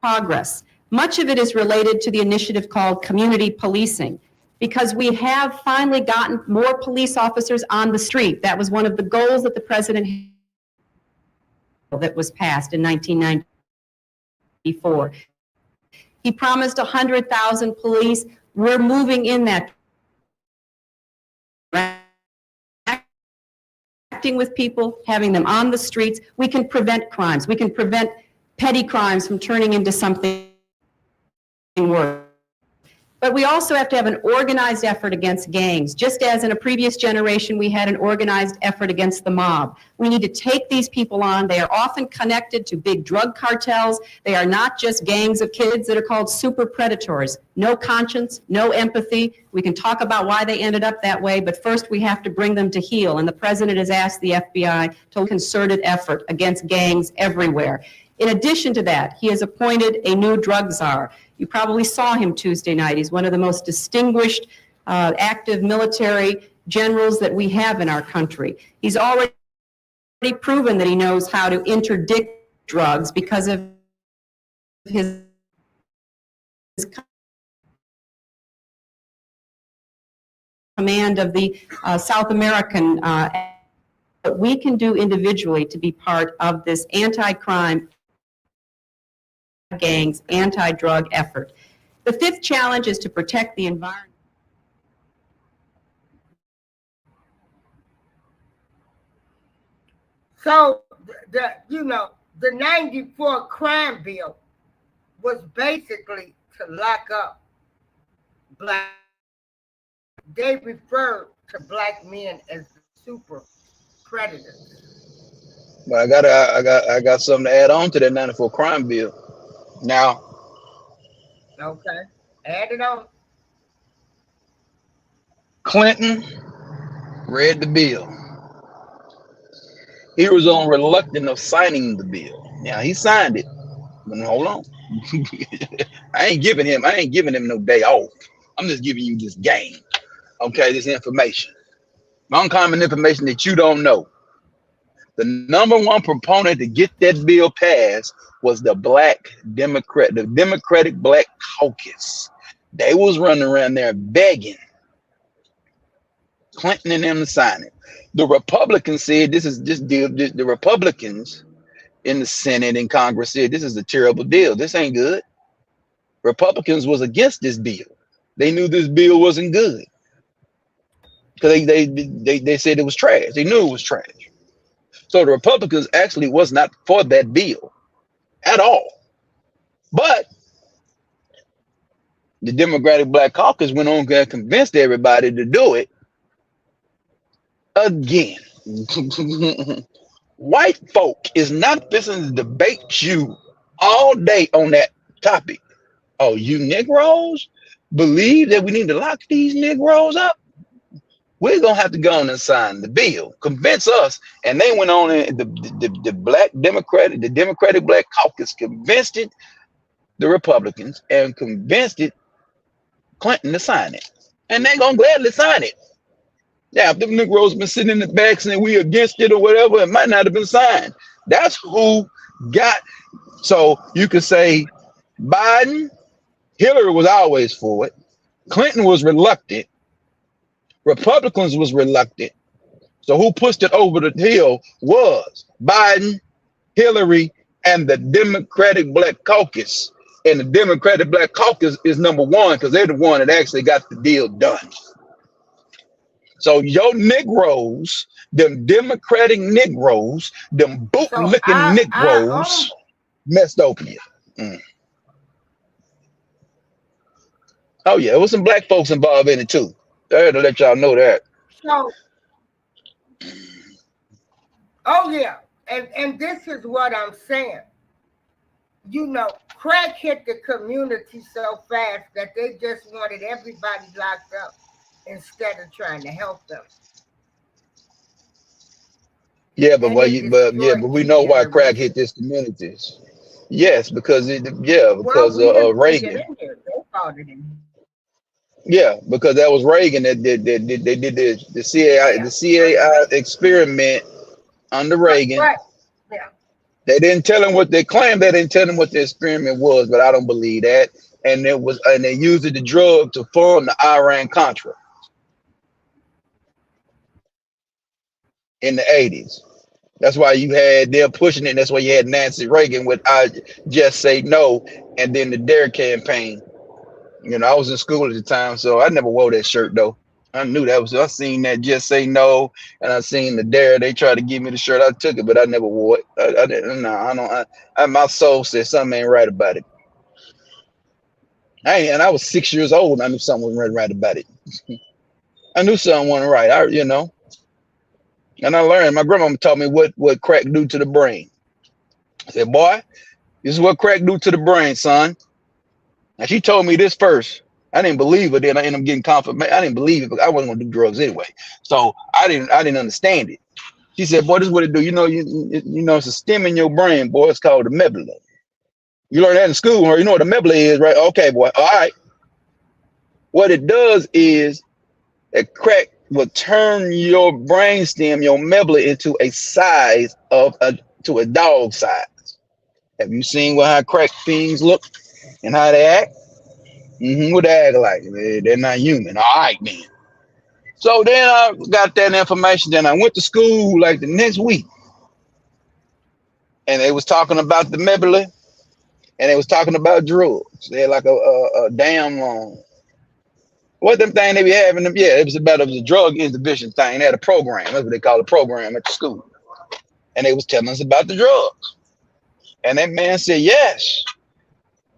progress. Much of it is related to the initiative called community policing, because we have finally gotten more police officers on the street. That was one of the goals that the president that was passed in 1994. He promised 100,000 police. We're moving in that. Acting with people, having them on the streets, we can prevent crimes. We can prevent petty crimes from turning into something worse. But we also have to have an organized effort against gangs. Just as in a previous generation, we had an organized effort against the mob. We need to take these people on. They are often connected to big drug cartels. They are not just gangs of kids that are called super predators. No conscience, no empathy. We can talk about why they ended up that way, but first we have to bring them to heel. And the president has asked the FBI to a concerted effort against gangs everywhere. In addition to that, he has appointed a new drug czar. You probably saw him Tuesday night. He's one of the most distinguished active military generals that we have in our country. He's already proven that he knows how to interdict drugs because of his command of the South American what we can do individually to be part of this anti-crime, gangs, anti-drug effort. The fifth challenge is to protect the environment. So the 94 crime bill was basically to lock up black. They referred to black men as super predators. But I got something to add on to that 94 crime bill. Now, Okay, add it on. Clinton read the bill. He was on reluctant of signing the bill. Now he signed it. But hold on. I ain't giving him no day off. I'm just giving you this game. Okay, this information. Uncommon information that you don't know. The number one proponent to get that bill passed was the Democratic Black Caucus. They was running around there begging Clinton and them to sign it. The Republicans said the Republicans in the Senate and Congress said this is a terrible deal. This ain't good. Republicans was against this bill. They knew this bill wasn't good because they said it was trash. They knew it was trash. So the Republicans actually was not for that bill at all. But the Democratic Black Caucus went on and convinced everybody to do it again. White folk is not listening to debate you all day on that topic. Oh, you Negroes believe that we need to lock these Negroes up? We're gonna have to go on and sign the bill, convince us. And they went on and the Democratic Black Caucus convinced it, the Republicans, and convinced it Clinton to sign it. And they're gonna gladly sign it. Yeah, if them Negroes been sitting in the back saying we against it or whatever, it might not have been signed. That's who got. So you could say Biden, Hillary was always for it. Clinton was reluctant. Republicans was reluctant. So who pushed it over the hill was Biden, Hillary, and the Democratic Black Caucus. And the Democratic Black Caucus is number one because they're the one that actually got the deal done. So your Negroes, them Democratic Negroes, them bootlicking Negroes messed over you. Oh yeah, there was some black folks involved in it too. I had to let y'all know that. So, oh yeah, and this is what I'm saying. Crack hit the community so fast that they just wanted everybody locked up instead of trying to help them. Yeah, but we know why crack hit these communities. Yes, because Reagan. Yeah, because that was Reagan that did the CAI experiment under Reagan. Right. Yeah. They didn't tell him what they claimed. They didn't tell him what the experiment was, but I don't believe that. And they used the drug to fund the That's why you had them pushing it. And that's why you had Nancy Reagan with "I Just Say No," and then the Dare campaign. You know, I was in school at the time, so I never wore that shirt though. I knew that was. I seen that "Just Say No," and I seen the Dare. They tried to give me the shirt. I took it, but I never wore it. I didn't. No, I don't. My soul said something ain't right about it. And I was 6 years old. And I knew something wasn't right about it. I knew something wasn't right. And I learned. My grandmama taught me what crack do to the brain. I said, boy, this is what crack do to the brain, son. And she told me this first. I didn't believe it. Then I ended up getting confirmation. I didn't believe it, but I wasn't gonna do drugs anyway. So I didn't understand it. She said, boy, this is what it do. You know, it's a stem in your brain, boy. It's called the medulla. You learn that in school, or you know what the medulla is, right? Okay, boy. All right. What it does is that crack will turn your brain stem, your medulla, into a size of a dog size. Have you seen how crack things look and how they act? What they act like? They're not human. All right, then. So then I got that information. Then I went to school like the next week, and they was talking about the medulla, and they was talking about drugs. They had like a damn what them thing they be having them? Yeah, it was a drug intervention thing. They had a program. That's what they call a program at the school. And they was telling us about the drugs. And that man said, yes.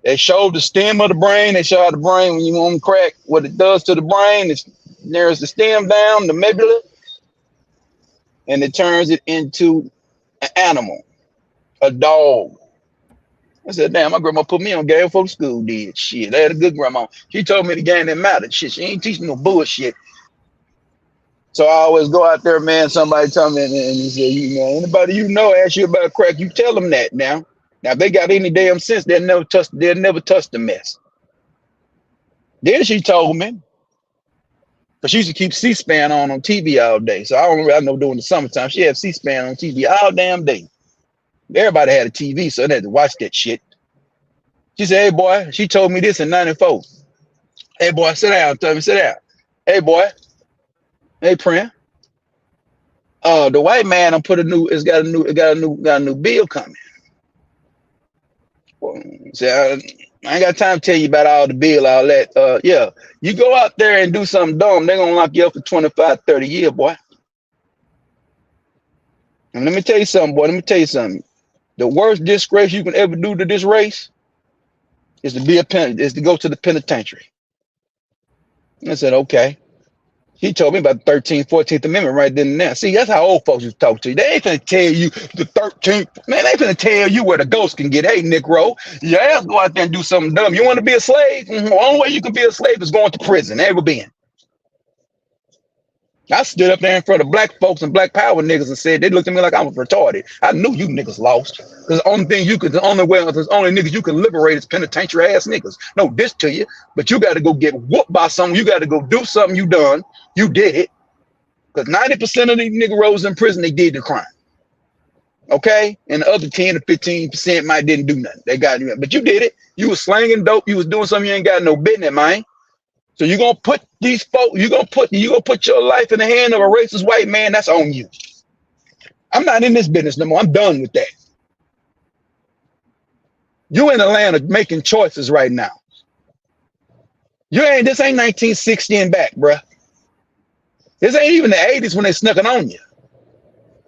They showed the stem of the brain. They showed the brain when you want crack, what it does to the brain. It narrows the stem down, the medulla, and it turns it into an animal, a dog. I said, damn, my grandma put me on game before the school did. Shit, I had a good grandma. She told me the game that mattered. Shit, she ain't teaching no bullshit. So I always go out there, man. Somebody tell me, and he said, anybody you know ask you about crack, you tell them that now. Now, if they got any damn sense, they'll never touch the mess. Then she told me, but she used to keep C-SPAN on TV all day. So I know during the summertime, she had C-SPAN on TV all damn day. Everybody had a TV, so they had to watch that shit. She said, hey, boy, she told me this in 94. Hey, boy, sit down. Tell me, sit down. Hey, boy. Hey, Prim. The white man got a new bill coming. So I ain't got time to tell you about all the bill, all that. Yeah, you go out there and do something dumb, they're going to lock you up for 25, 30 years, boy. And let me tell you something, boy. Let me tell you something. The worst disgrace you can ever do to this race is to go to the penitentiary. I said, okay. He told me about the 13th, 14th Amendment right then and there. See, that's how old folks used to talk to you. They ain't finna tell you the 13th. Man, they ain't finna tell you where the ghost can get. Hey, Negro, your ass go out there and do something dumb. You want to be a slave? The only way you can be a slave is going to prison. Ever been. I stood up there in front of black folks and black power niggas and said, they looked at me like I was retarded. I knew you niggas lost. Because the only niggas you can liberate is penitentiary ass niggas. No diss to you, but you got to go get whooped by someone. You got to go do something you done. You did it. Because 90% of these niggeros in prison, they did the crime. Okay? And the other 10 to 15% didn't do nothing. They got you, but you did it. You was slanging dope. You was doing something you ain't got no business, man. So you're gonna put these folks, you're gonna put your life in the hand of a racist white man, that's on you. I'm not in this business no more. I'm done with that. You in the land of making choices right now. This ain't 1960 and back, bruh. This ain't even the 80s when they snuck it on you.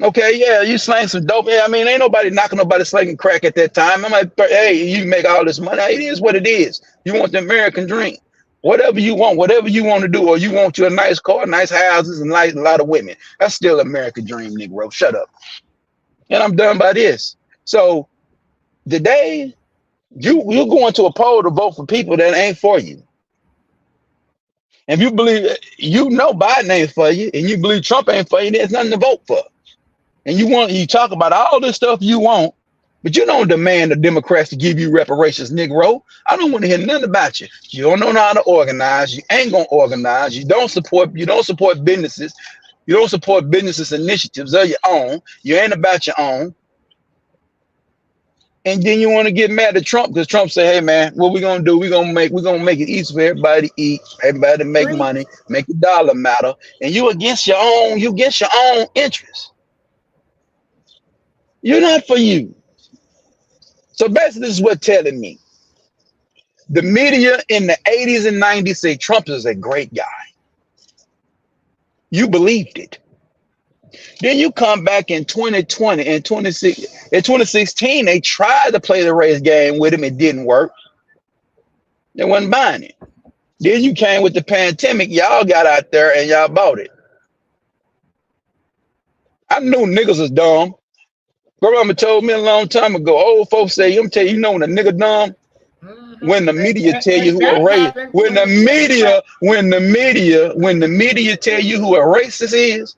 Okay, yeah, you slang some dope. Yeah, I mean, ain't nobody knocking nobody slanging crack at that time. I'm like, hey, you make all this money. Hey, it is what it is. You want the American dream. Whatever you want to do, or you want you a nice car, nice houses, and a lot of women. That's still American dream, Negro. Shut up. And I'm done by this. So today, you're going to a poll to vote for people that ain't for you. If you believe, Biden ain't for you, and you believe Trump ain't for you, there's nothing to vote for. And you talk about all this stuff you want, but you don't demand the Democrats to give you reparations, Negro. I don't want to hear nothing about you. You don't know how to organize. You ain't gonna organize. You don't support businesses. You don't support businesses' initiatives of your own. You ain't about your own. And then you want to get mad at Trump because Trump say, hey man, what we gonna do? We're gonna make it easy for everybody to eat, everybody to make money, make the dollar matter. And you against your own interests. You're not for you. So basically, this is what telling me. The media in the 80s and 90s say Trump is a great guy. You believed it. Then you come back in 2020 and 2016, they tried to play the race game with him. It didn't work. They wasn't buying it. Then you came with the pandemic. Y'all got out there and y'all bought it. I knew niggas was dumb. Grandma told me a long time ago, old folks say, I'm tell you, you know when a nigga dumb? When the media tell you who a racist, when the media tell you who a racist is,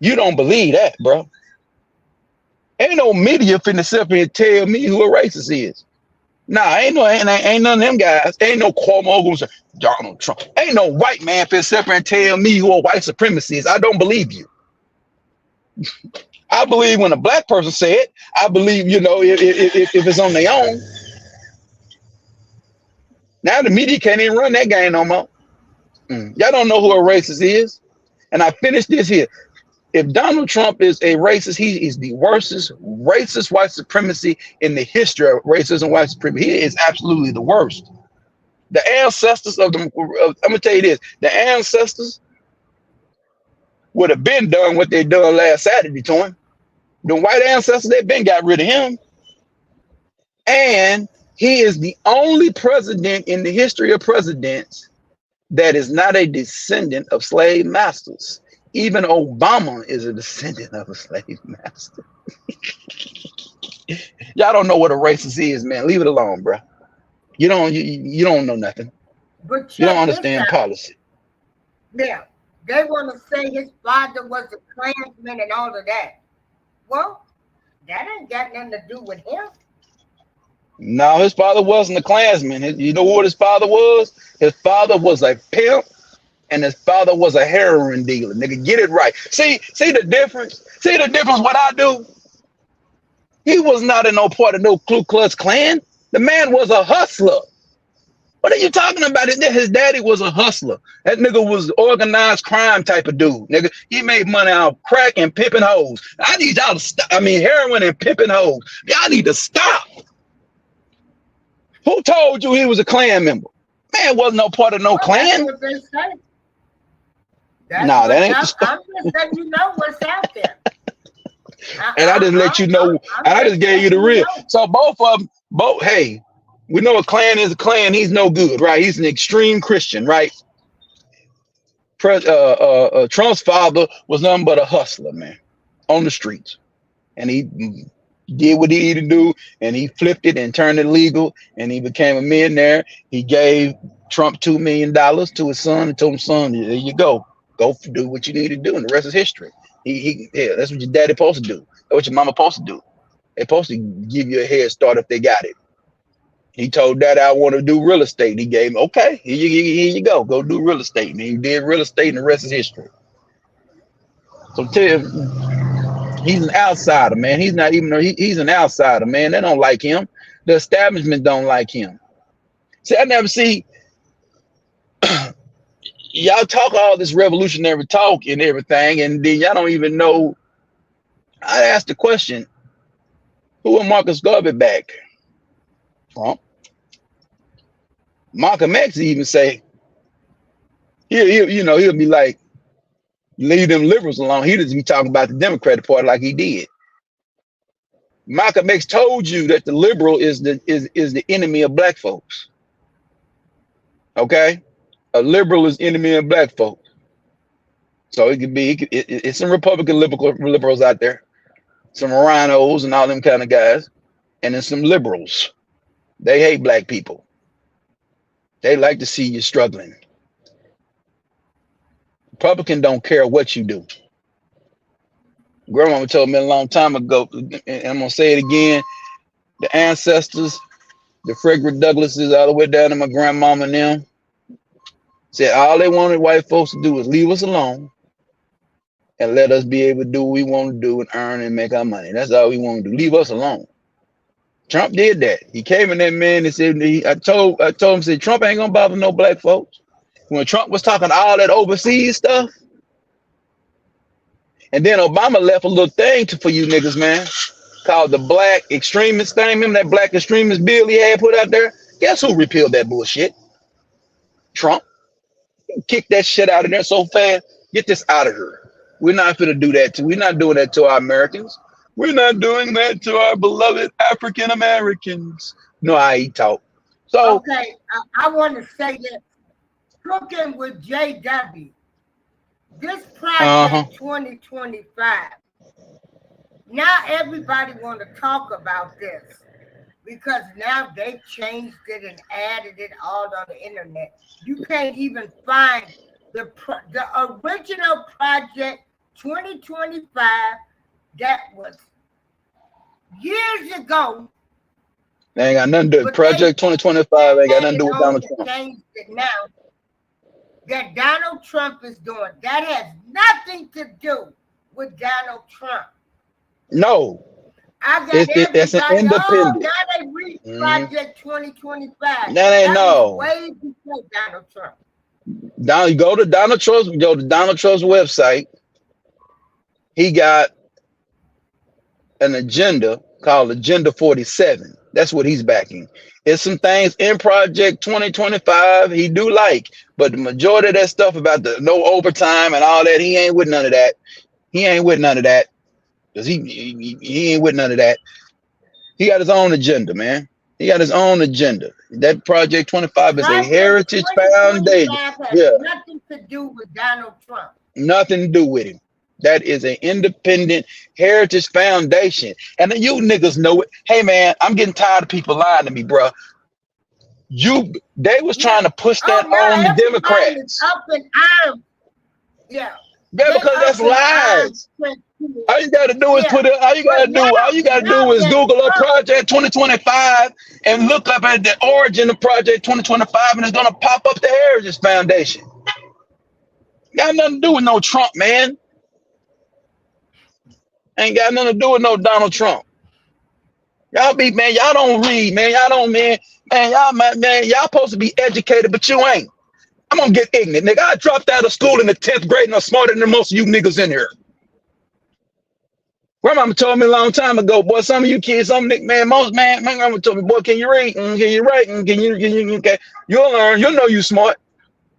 you don't believe that, bro. Ain't no media finna sit up here and tell me who a racist is. Nah, ain't none of them guys. Ain't no Cuomo who's Donald Trump. Ain't no white man finna sit up here and tell me who a white supremacist is. I don't believe you. I believe when a black person say it. I believe, you know, if it's on their own. Now the media can't even run that game no more. Y'all don't know who a racist is. And I finished this here. If Donald Trump is a racist, he is the worst racist white supremacy in the history of racism and white supremacy. He is absolutely the worst. The ancestors of them, I'm gonna tell you this, the ancestors would have been done what they done last Saturday to him. The white ancestors, they been got rid of him. And he is the only president in the history of presidents that is not a descendant of slave masters. Even Obama is a descendant of a slave master. Y'all don't know what a racist is, man. Leave it alone, bro. You don't know nothing. But you don't understand policy. Now, they want to say his father was a Klansman and all of that. Well, that ain't got nothing to do with him. No, his father wasn't a Klansman. You know what his father was? His father was a pimp, and his father was a heroin dealer. Nigga, get it right. See the difference? See the difference what I do? He was not in no part of no Ku Klux Klan. The man was a hustler. What are you talking about? His daddy was a hustler. That nigga was organized crime type of dude. Nigga, he made money out crack and pimping hoes. I need y'all to stop. I mean, heroin and pimping hoes. Y'all need to stop. Who told you he was a Klan member? Man wasn't no part of no Klan. That's what they say. Nah, that ain't the story. I'm just letting you know what's out there. And I just let you know, and I just gave you the real. So both of them, hey, we know a Klan is a Klan. He's no good, right? He's an extreme Christian, right? Trump's father was nothing but a hustler, man, on the streets. And he did what he needed to do, and he flipped it and turned it legal, and he became a millionaire. He gave Trump $2 million to his son and told him, son, there you go. Go do what you need to do, and the rest is history. Yeah, that's what your daddy supposed to do. That's what your mama supposed to do. They're supposed to give you a head start if they got it. He told Daddy, I want to do real estate. He gave him, okay, here you go. Go do real estate. And he did real estate, and the rest is history. So tell him, he's an outsider, man. He's not even, he's an outsider, man. They don't like him. The establishment don't like him. See, I never see, y'all talk all this revolutionary talk and everything, and then y'all don't even know. I asked the question, who will Marcus Garvey back? Trump. Malcolm X even say, he'll be like, leave them liberals alone. He doesn't be talking about the Democratic Party like he did. Malcolm X told you that the liberal is the enemy of black folks. Okay? A liberal is enemy of black folks. So it could be, it's some Republican liberals out there, some rhinos and all them kind of guys, and then some liberals. They hate black people. They like to see you struggling. Republican don't care what you do. Grandma told me a long time ago, and I'm gonna say it again, the ancestors, the Frederick Douglasses, all the way down to my grandmama and them, said all they wanted white folks to do was leave us alone and let us be able to do what we want to do and earn and make our money. That's all we want to do. Leave us alone. Trump did that. He came in there, man, and said, I told him, said, Trump ain't gonna bother no black folks. When Trump was talking all that overseas stuff, and then Obama left a little thing for you niggas, man. called the Black Extremist thing. Remember that Black Extremist bill he had put out there? Guess who repealed that bullshit? Trump. He kicked that shit out of there so fast. Get this out of here. We're not going to do that to. We're not doing that to our Americans. We're not doing that to our beloved African Americans. No, I ain't talk. So okay, I want to say that Cooking with JW, this project 2025. Now everybody want to talk about this because now they've changed it and added it all on the internet. You can't even find the original project 2025 that was years ago. they ain't got nothing to do. But Project 2025 ain't got nothing to do with Donald Trump. Changed it now that Donald Trump is doing. That has nothing to do with Donald Trump. No, I got it's an independent. Oh, now they read Project 2025. That ain't no. Way before Donald Trump. Now you go to Donald Trump's website. He got an agenda called Agenda 47. That's what he's backing. There's some things in Project 2025 he do like, but the majority of that stuff about the no overtime and all that, he ain't with none of that. He ain't with none of that. Because he ain't with none of that. He got his own agenda, man. He got his own agenda. That Project 25 is a heritage foundation. Yeah. Nothing to do with Donald Trump. Nothing to do with him. That is an independent heritage foundation. And you niggas know it. Hey man, I'm getting tired of people lying to me, bro. They was trying to push that on the Democrats. Up in arms. Yeah. Yeah, because that's lies. All you gotta do is all you gotta do is Google up Project 2025 and look up at the origin of Project 2025, and it's gonna pop up the Heritage Foundation. Got nothing to do with no Trump, man. Ain't got nothing to do with no Donald Trump. Y'all don't read, man. Y'all supposed to be educated, but you ain't. I'm gonna get ignorant, nigga. I dropped out of school in the 10th grade and I'm smarter than most of you niggas in here. Grandmama told me a long time ago, boy, some of you kids, my grandma told me, boy, can you read? Can you write? Okay. You'll learn. You'll know you smart.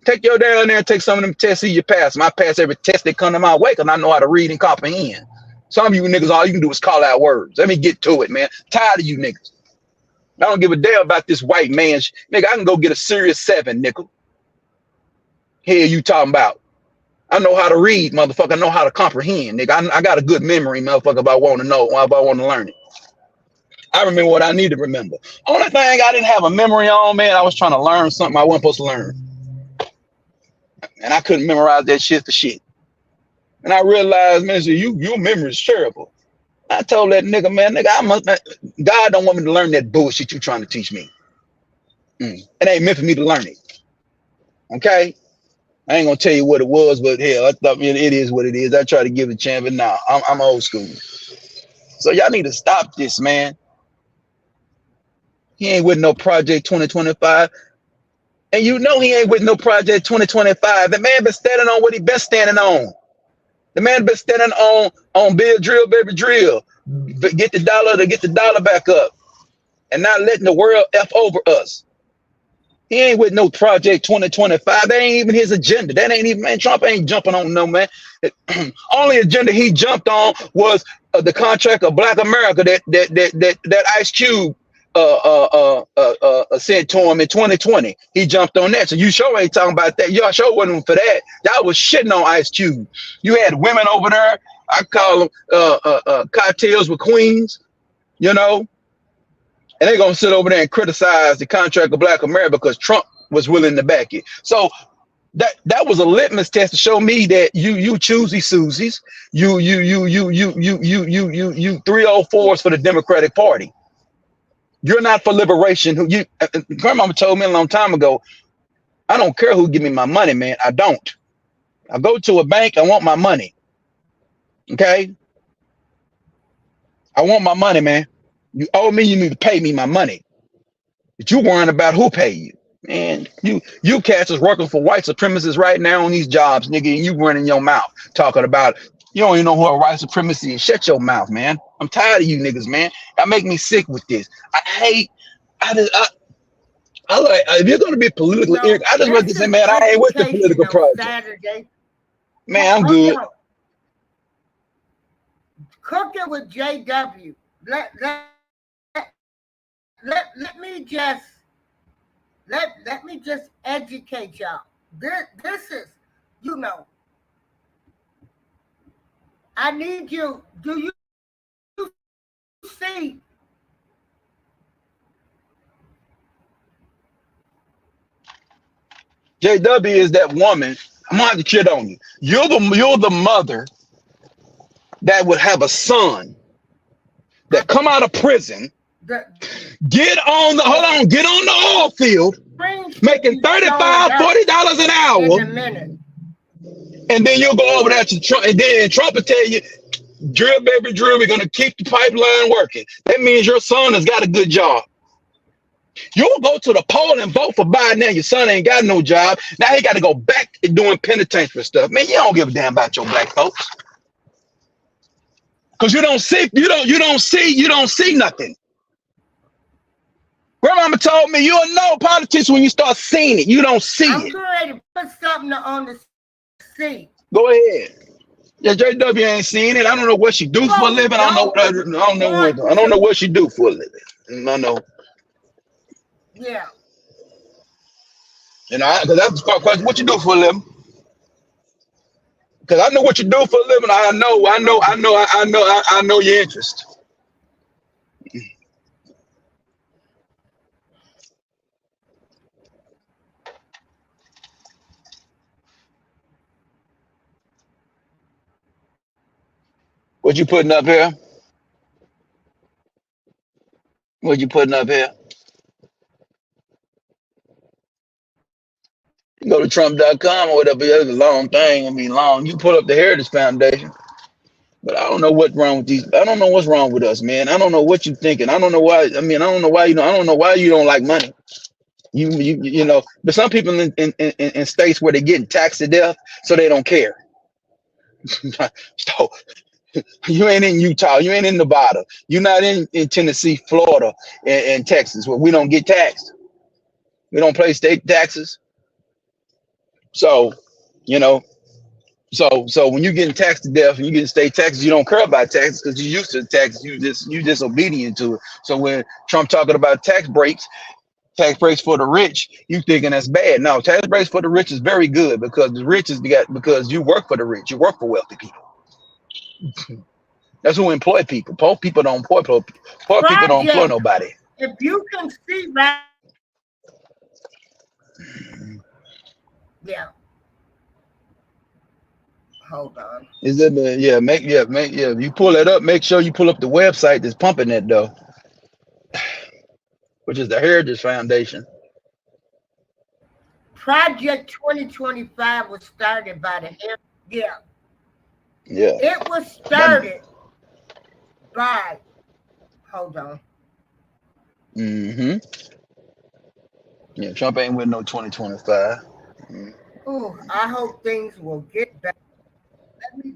Take your down there and take some of them tests, see you pass. I pass every test that come to my way because I know how to read and comprehend. Some of you niggas, all you can do is call out words. Let me get to it, man. Tired of you niggas. I don't give a damn about this white man. Nigga, I can go get a Serious 7, nickel. Hell you talking about? I know how to read, motherfucker. I know how to comprehend, nigga. I got a good memory, motherfucker, if I want to know, if I want to learn it. I remember what I need to remember. Only thing I didn't have a memory on, man, I was trying to learn something I wasn't supposed to learn. And I couldn't memorize that shit for shit. And I realized, man, so your memory is terrible. I told that nigga, man, God don't want me to learn that bullshit you trying to teach me. It ain't meant for me to learn it. Okay? I ain't gonna tell you what it was, but hell, I thought it is what it is. I try to give it a chance, but now I'm old school. So y'all need to stop this, man. He ain't with no Project 2025. And you know he ain't with no Project 2025. The man been standing on what he been standing on. The man been standing on Bill Drill, Baby Drill. Get the dollar back up. And not letting the world F over us. He ain't with no Project 2025. That ain't even his agenda. That ain't even, man, Trump ain't jumping on no, man. Only agenda he jumped on was the contract of Black America that Ice Cube sent to him in 2020. He jumped on that. So you sure ain't talking about that. Y'all sure wasn't for that. Y'all was shitting on Ice Cube. You had women over there. I call them cocktails with queens, you know. And they're gonna sit over there and criticize the contract of Black America because Trump was willing to back it. So that was a litmus test to show me that you choosy Susies, you 304s for the Democratic Party. You're not for liberation. Grandmama told me a long time ago, I don't care who give me my money, man. I don't. I go to a bank, I want my money. Okay? I want my money, man. You owe me, you need to pay me my money. But you worrying about who pay you. Man, you cats is working for white supremacists right now on these jobs, nigga, and you running your mouth talking about you don't even know who a white supremacy is. Shut your mouth, man. I'm tired of you niggas, man. That make me sick with this. I hate. I just. I like. If you're gonna be You politically know, ignorant, I just want to this say, is man, I ain't with the education political on project. Saturday. Man, I'm Hold good. on. Cooking with JW. Let me just let me just educate y'all. This is, you know, I need you. Do you see? JW is that woman. I'm gonna have to shit on you. You're the mother that would have a son I, that come out of prison, the get on the oil field, screen should making be showing $35, up $40 an in hour, a minute. and then you'll go over there to Trump, and then Trump will tell you, drill, baby, drill, we're gonna keep the pipeline working. That means your son has got a good job. You'll go to the poll and vote for Biden now. Your son ain't got no job. Now he got to go back to doing penitentiary stuff. Man, you don't give a damn about your black folks. Because you don't see nothing. Grandmama told me you'll know politics when you start seeing it. You don't see I'm it. going to put something on the seat. Go ahead. Yeah, JW ain't seen it. I don't know what she do for a Folks living. don't I want don't know to. what she do for a living. I know. Yeah. And because that's the question, what you do for a living? Because I know what you do for a living. I know your interest. What you putting up here? What you putting up here? You go to Trump.com or whatever. It's a long thing. I mean, long. You pull up the Heritage Foundation. But I don't know what's wrong with these. I don't know what's wrong with us, man. I don't know what you're thinking. I don't know why. I mean, I don't know why you know. I don't know why you don't like money. You know. But some people in states where they're getting taxed to death, so they don't care. So you ain't in Utah. You ain't in Nevada. You're not in Tennessee, Florida, and Texas, where we don't get taxed. We don't pay state taxes. So, you know. So when you're getting taxed to death and you getting state taxes, you don't care about taxes because you're used to the taxes. You just obedient to it. So when Trump talking about tax breaks for the rich, you thinking that's bad. No, tax breaks for the rich is very good because the rich is because you work for the rich. You work for wealthy people. That's who employ people. Poor people don't employ poor people don't employ Project. nobody. If you can see right, yeah. Hold on. Is it the If you pull it up, make sure you pull up the website that's pumping that though, which is the Heritage Foundation. Project 2025 was started by the yeah. Yeah. It was That, started by hold on. mm-hmm. Yeah, Trump ain't with no 2025. Ooh, I hope things will get better. Let me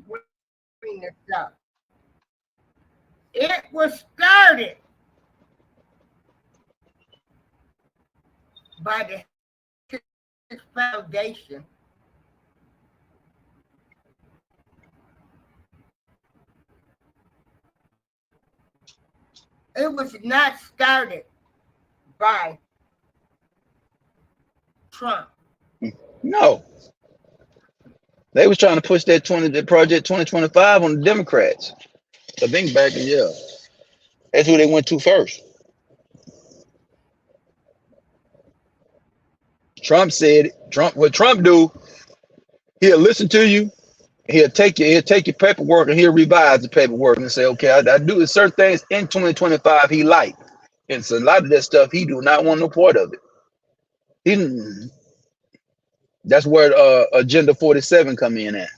bring this up. It was started by the Foundation. It was not started by Trump. No, they was trying to push the project 2025 on the Democrats. I think back in that's who they went to first. Trump said what Trump do, he'll listen to you, he'll take your paperwork and he'll revise the paperwork and say, okay, I do certain things in 2025 he liked. And so a lot of that stuff he do not want no part of it. He, that's where Agenda 47 come in at.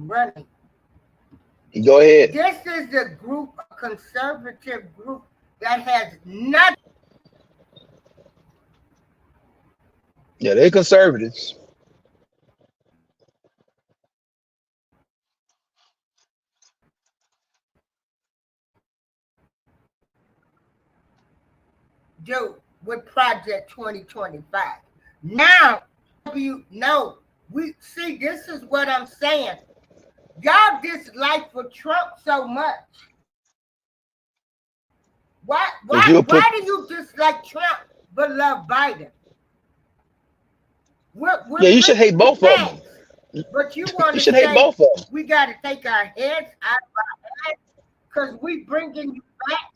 running. Go ahead. This is a group, a conservative group that has nothing. Yeah, they're conservatives. Do with Project 2025. Now, you know, we see this is what I'm saying. Y'all dislike for Trump so much. Why do you dislike Trump but love Biden? Yeah, you should hate both of them. But you want You to should hate say both of them. we got to take our heads out of our heads because we bringing you back.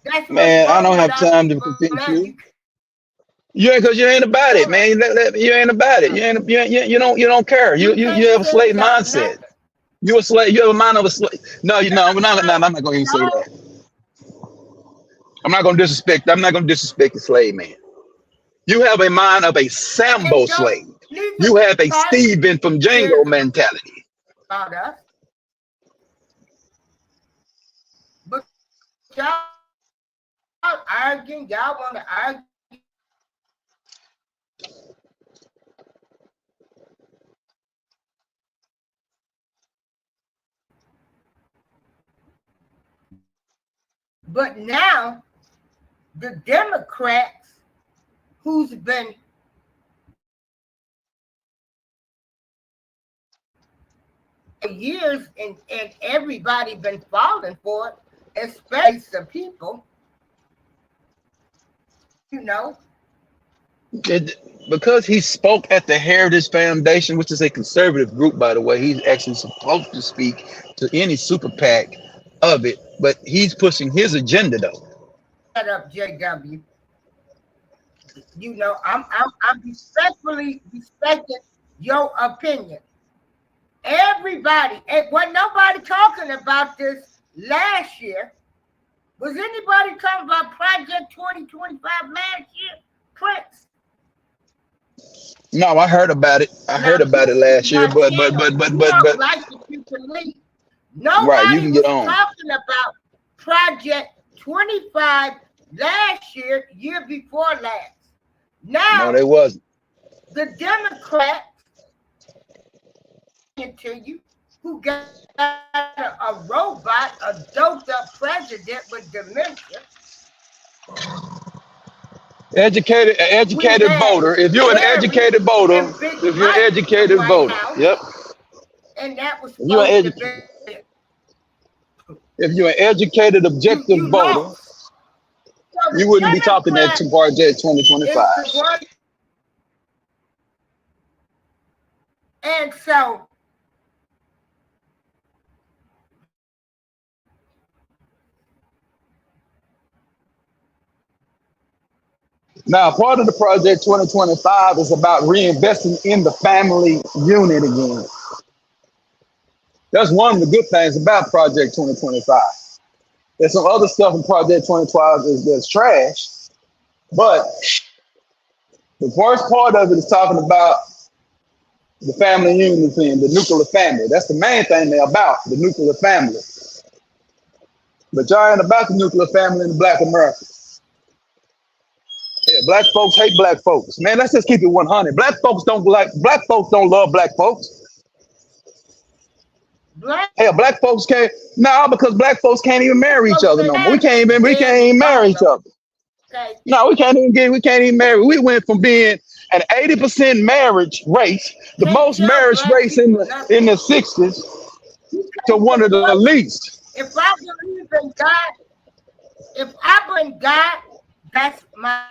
That's Man, I don't have what's wrong time to with our convince people, man. you. You ain't, because you ain't about it, man. You ain't about it. You don't care. You have a slave mindset. You a slave. You have a mind of a slave. No, I'm not going to even say that. I'm not going to disrespect. I'm not going to disrespect the slave man. You have a mind of a Sambo slave. You have a Steven from Django mentality. About us. But y'all arguing, y'all want to argue. But now, the Democrats, who's been years and everybody been falling for it, especially the people, you know. Because he spoke at the Heritage Foundation, which is a conservative group, by the way. He's actually supposed to speak to any super PAC of it, but he's pushing his agenda though. Shut up, JW. You know, I'm respectfully respecting your opinion. Everybody, and wasn't nobody talking about this last year. Was anybody talking about Project 2025 last year, Prince? No, I heard about it. I heard about it last year, but like it, you can leave. Nobody right, you can was get on. talking about Project 25 last year, year before last. Now, No, they wasn't. The Democrats to you who got a robot, a doped up president with dementia. Educated voter. If you're an educated voter, yep. And that was if you're an educated, objective voter, so you wouldn't be talking that to Project 2025. And so now, part of the Project 2025 is about reinvesting in the family unit again. That's one of the good things about Project 2025. There's some other stuff in Project 2025 that's trash, but the first part of it is talking about the family unit thing, the nuclear family. That's the main thing they're about, the nuclear family. But y'all ain't about the nuclear family in Black America. Yeah, Black folks hate Black folks. Man, let's just keep it 100. Black folks don't love Black folks. Hell, Black folks can't because Black folks can't even marry each other no more. We can't even marry each other. No, we can't even marry. We went from being an 80% marriage race, the most marriage race in the 60s, to one of the least. If I believe in God, that's my.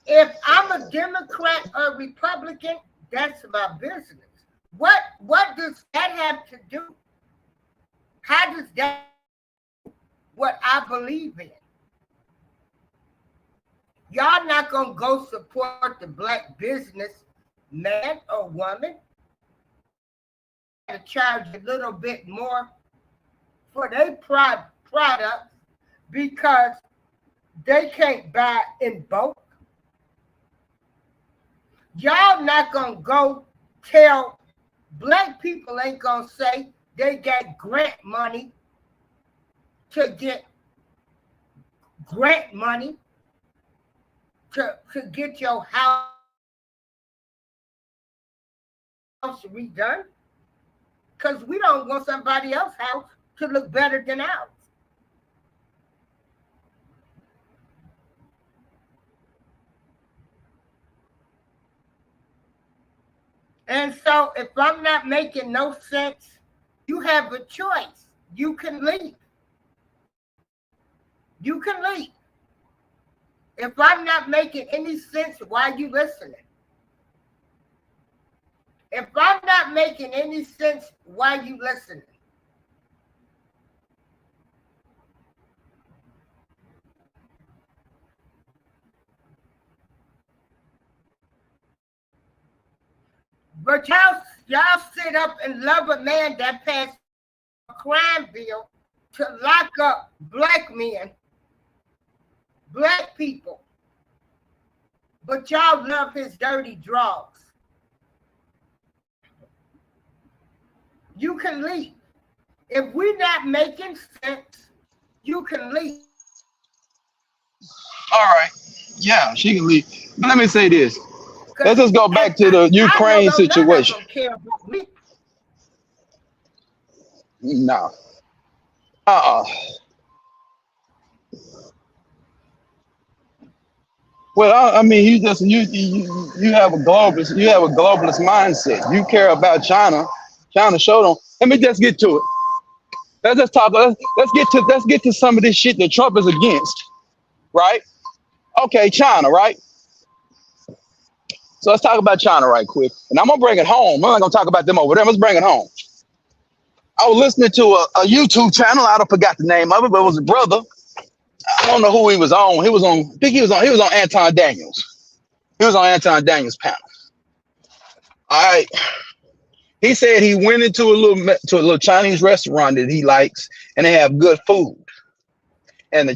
If I'm a Democrat or Republican, that's my business. What does that have to do? How does that what I believe in? Y'all not gonna go support the Black business man or woman to charge a little bit more for their products because they can't buy in bulk. Y'all not gonna go tell black people ain't gonna say they got grant money to get grant money to get your house redone, because we don't want somebody else's house to look better than ours. And so if I'm not making no sense, you have a choice. You can leave. You can leave. If I'm not making any sense, why are you listening? If I'm not making any sense, why are you listening? But y'all sit up and love a man that passed a crime bill to lock up black men, black people. But y'all love his dirty drugs. You can leave. If we're not making sense, you can leave. All right. Yeah, she can leave. But let me say this. Let's just go back to the Ukraine situation. No. Well, I mean, you have a globalist mindset. You care about China. China showed them. Let me just get to it. Let's just talk. Let's get to some of this shit that Trump is against, right? Okay, China, right? So let's talk about China right quick. And I'm gonna bring it home. I'm not gonna talk about them over there. Let's bring it home. I was listening to a YouTube channel. I don't forgot the name of it, but it was a brother. I don't know who he was on. I think he was on Anton Daniels. He was on Anton Daniels' panel. All right. He said he went into a little Chinese restaurant that he likes, and they have good food. And he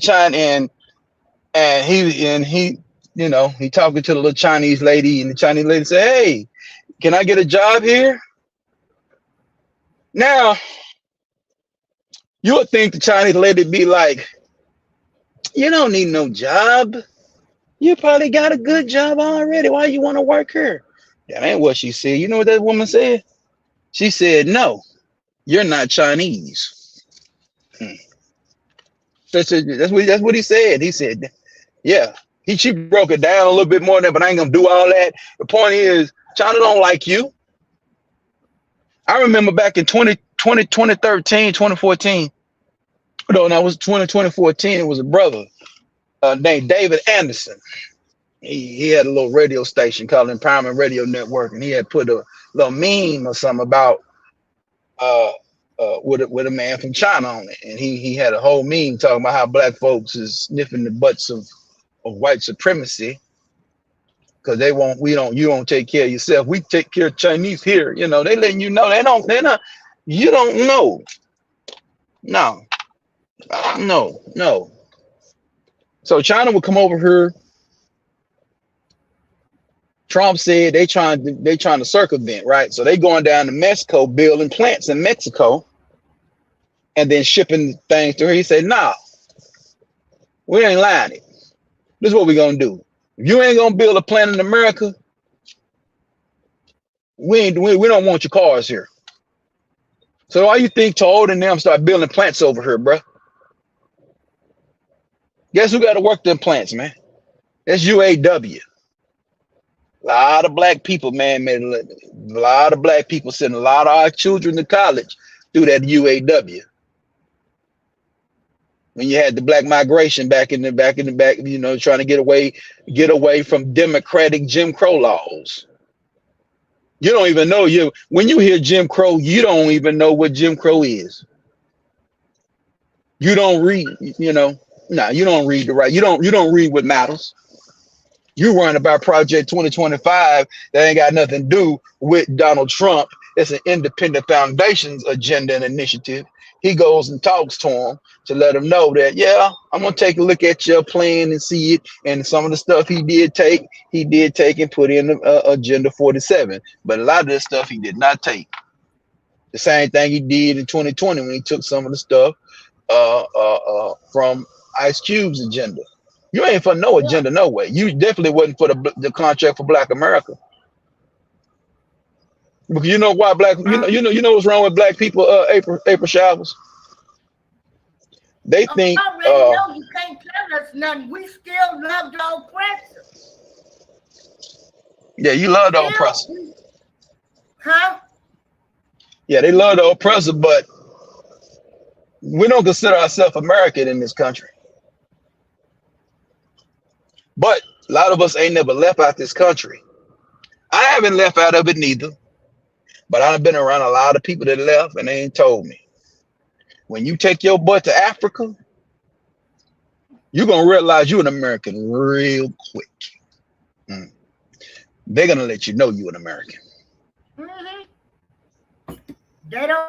he talking to the little Chinese lady, and the Chinese lady said, "Hey, can I get a job here?" Now, you would think the Chinese lady be like, "You don't need no job. You probably got a good job already. Why you want to work here?" That ain't what she said. You know what that woman said? She said, "No, you're not Chinese." That's what he said. He said, "Yeah." She broke it down a little bit more than that, but I ain't gonna do all that. The point is, China don't like you. I remember back in 2013, 2014. No, that was 2014. It was a brother named David Anderson. He had a little radio station called Empowerment Radio Network, and he had put a little meme or something about with a man from China on it, and he had a whole meme talking about how black folks is sniffing the butts of white supremacy because you don't take care of yourself. We take care of Chinese here. You know, they letting you know they're not. You don't know. No. So China would come over here. Trump said they trying to circumvent, right? So they going down to Mexico, building plants in Mexico, and then shipping things to her. He said, "Nah, we ain't lying it. This is what we're gonna do. If you ain't gonna build a plant in America, we don't want your cars here." So why you think Toyota and them start building plants over here, bro? Guess who got to work them plants, man? That's UAW. A lot of black people, man, a lot of black people sending a lot of our children to college through that UAW. When you had the black migration back in the back, you know, trying to get away from democratic Jim Crow laws. You don't even know when you hear Jim Crow, you don't even know what Jim Crow is. You don't read, you know. No, you don't read you don't read what matters. You worrying about Project 2025 that ain't got nothing to do with Donald Trump. It's an independent foundation's agenda and initiative. he goes and talks to him to let him know that, yeah, I'm gonna take a look at your plan and see it. And some of the stuff he did take and put in Agenda 47. But a lot of this stuff he did not take. The same thing he did in 2020 when he took some of the stuff from Ice Cube's agenda. You ain't for no agenda, no way. You definitely wasn't for the contract for Black America. Because you know why you know what's wrong with black people, April Showers? They think I already know you can't tell us nothing. We still love the oppressor. yeah, you love the oppressor. Huh? Yeah, they love the oppressor, but we don't consider ourselves American in this country. But a lot of us ain't never left out this country. I haven't left out of it neither. But I've been around a lot of people that left and they ain't told me. When you take your butt to Africa, you're gonna realize you're an American real quick. They're gonna let you know you're an American. They don't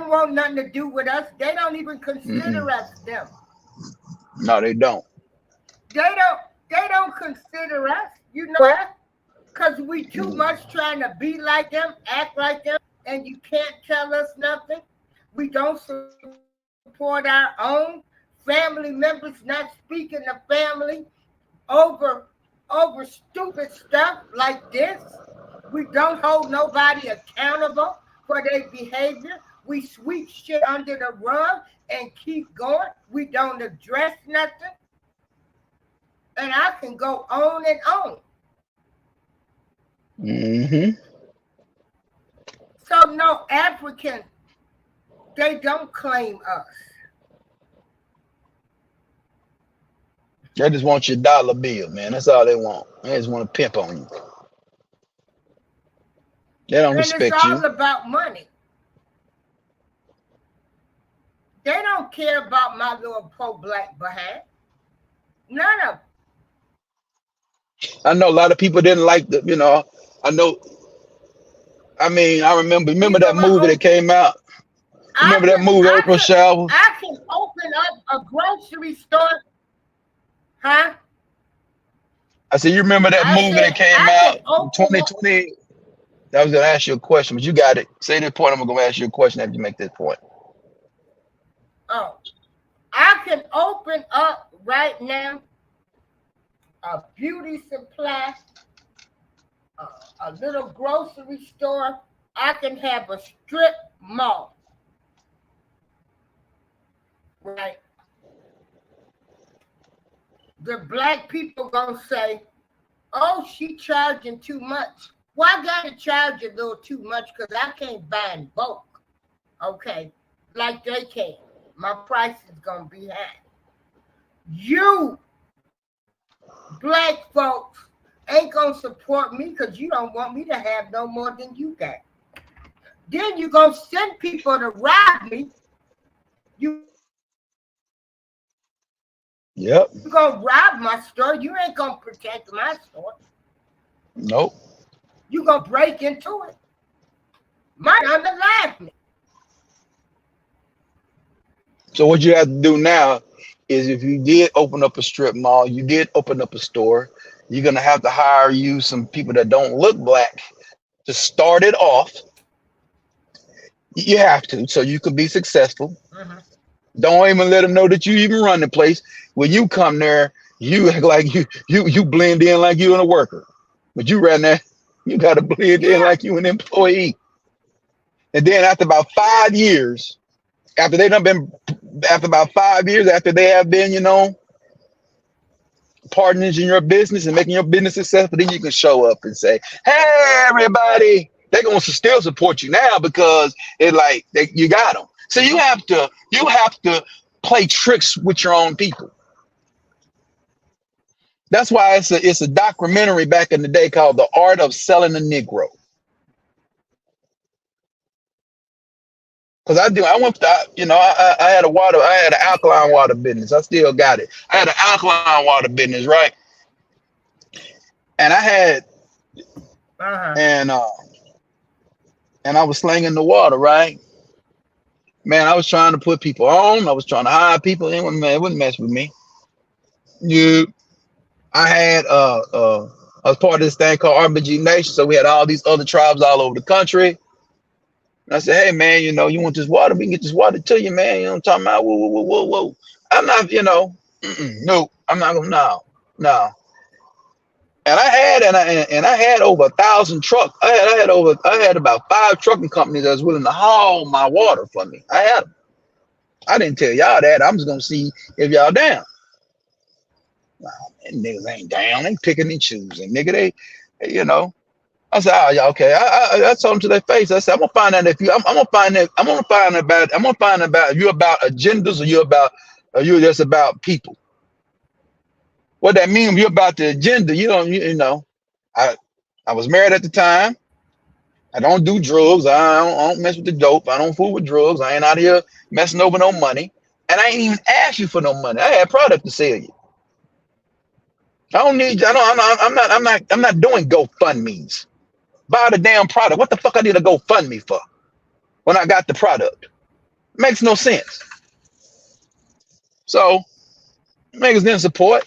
want nothing to do with us. They don't even consider us them. No, they don't. They don't consider us. You know what? Because we too much trying to be like them, act like them, and you can't tell us nothing. We don't support our own family members, not speaking to family over stupid stuff like this. We don't hold nobody accountable for their behavior. We sweep shit under the rug and keep going. We don't address nothing. And I can go on and on. So no African, they don't claim us. They just want your dollar bill, man. That's all they want. They just want to pimp on you. They don't respect you. And it's all about money. They don't care about my little pro-black behind. None of them. I know a lot of people didn't like the, I remember that movie that came out. Remember that movie, April Showers? I can open up a grocery store. Huh? I said, you remember that movie that came out in 2020? I was going to ask you a question, but you got it. Say that point. I'm going to ask you a question after you make that point. Oh, I can open up right now a beauty supply, a little grocery store. I can have a strip mall. Right. The black people gonna say, oh, she charging too much. Well, I gotta charge a little too much because I can't buy in bulk. Okay, like they can. My price is gonna be high. You black folks ain't gonna support me because you don't want me to have no more than you got. Then you gonna send people to rob me. Yep. You gonna rob my store. You ain't gonna protect my store. Nope. You gonna break into it. Might underlaugh me. So what you have to do now is if you did open up a strip mall, you did open up a store, you're gonna have to hire you some people that don't look black to start it off. You have to, so you can be successful. Don't even let them know that you even run the place. When you come there, you act like you blend in like you a worker. But you ran there, you gotta blend in like you an employee. And then after about 5 years, after they have been partners in your business and making your business successful, then you can show up and say, hey, everybody. They're gonna still support you now because you got them. So you have to play tricks with your own people. That's why it's a documentary back in the day called The Art of Selling a Negro. Because I had an alkaline water business. I still got it. I had an alkaline water business, right? And I had and and I was slinging the water, right? Man, I was trying to put people on. I was trying to hire people. It wouldn't mess with me. You, I had I was part of this thing called RBG Nation, so we had all these other tribes all over the country. And I said, hey man, you know, you want this water? We can get this water to you, man. You know what I'm talking about? Whoa, whoa, whoa, whoa, whoa. I'm not, you know, no, I'm not gonna, no. And I had over 1,000 trucks. I had about 5 trucking companies that was willing to haul my water for me. I had them. I didn't tell y'all that. I'm just gonna see if y'all down. Wow, man, niggas ain't down. They picking and choosing, nigga. They, you know. I said, oh, yeah, okay. I told them to their face. I said, I'm gonna find out if you. I'm gonna find out if you about agendas or you just about people. What that means? If you're about the agenda, you know. I was married at the time. I don't do drugs. I don't mess with the dope. I don't fool with drugs. I ain't out here messing over no money. And I ain't even asked you for no money. I had product to sell you. I don't need. I'm not doing GoFundMe's. Buy the damn product. What the fuck I need a GoFundMe for when I got the product? Makes no sense. So niggas didn't support.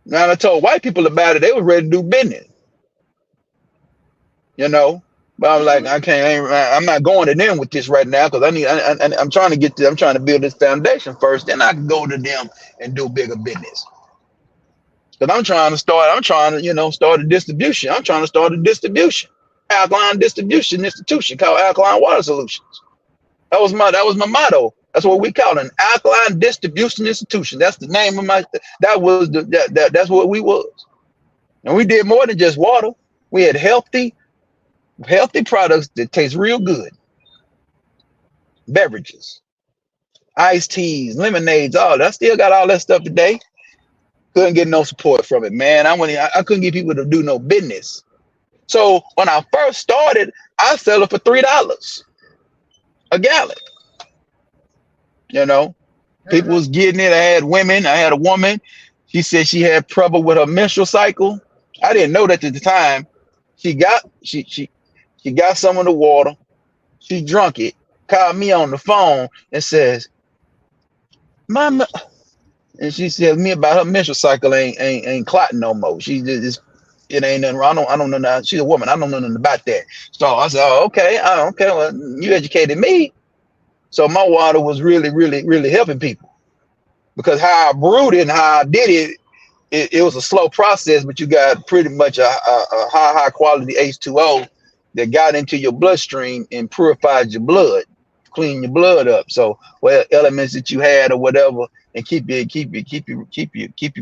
Now I told white people about it. They was ready to do business. You know, but I was like, I'm not going to them with this right now because I'm trying to build this foundation first. Then I can go to them and do bigger business. Because I'm trying to start a distribution. I'm trying to start a distribution, alkaline distribution institution called Alkaline Water Solutions. That was my motto. That's what we call it, an alkaline distribution institution. That's the name of that's what we was. And we did more than just water. We had healthy products that taste real good. Beverages, iced teas, lemonades, all that. I still got all that stuff today. Couldn't get no support from it, man. I couldn't get people to do no business. So when I first started, I sell it for $3 a gallon. You know, people was getting it. I had a woman. She said she had trouble with her menstrual cycle. I didn't know that at the time. She got some of the water. She drunk it, called me on the phone and says, Mama, and she said me about her menstrual cycle ain't clotting no more. She just it ain't nothing wrong. I don't know nothing. She's a woman. I don't know nothing about that. So I said, oh, okay. Well, you educated me. So my water was really, really, really helping people because how I brewed it and how I did it was a slow process, but you got pretty much a high quality H2O that got into your bloodstream and purified your blood, clean your blood up. So whatever elements that you had or whatever, and keep your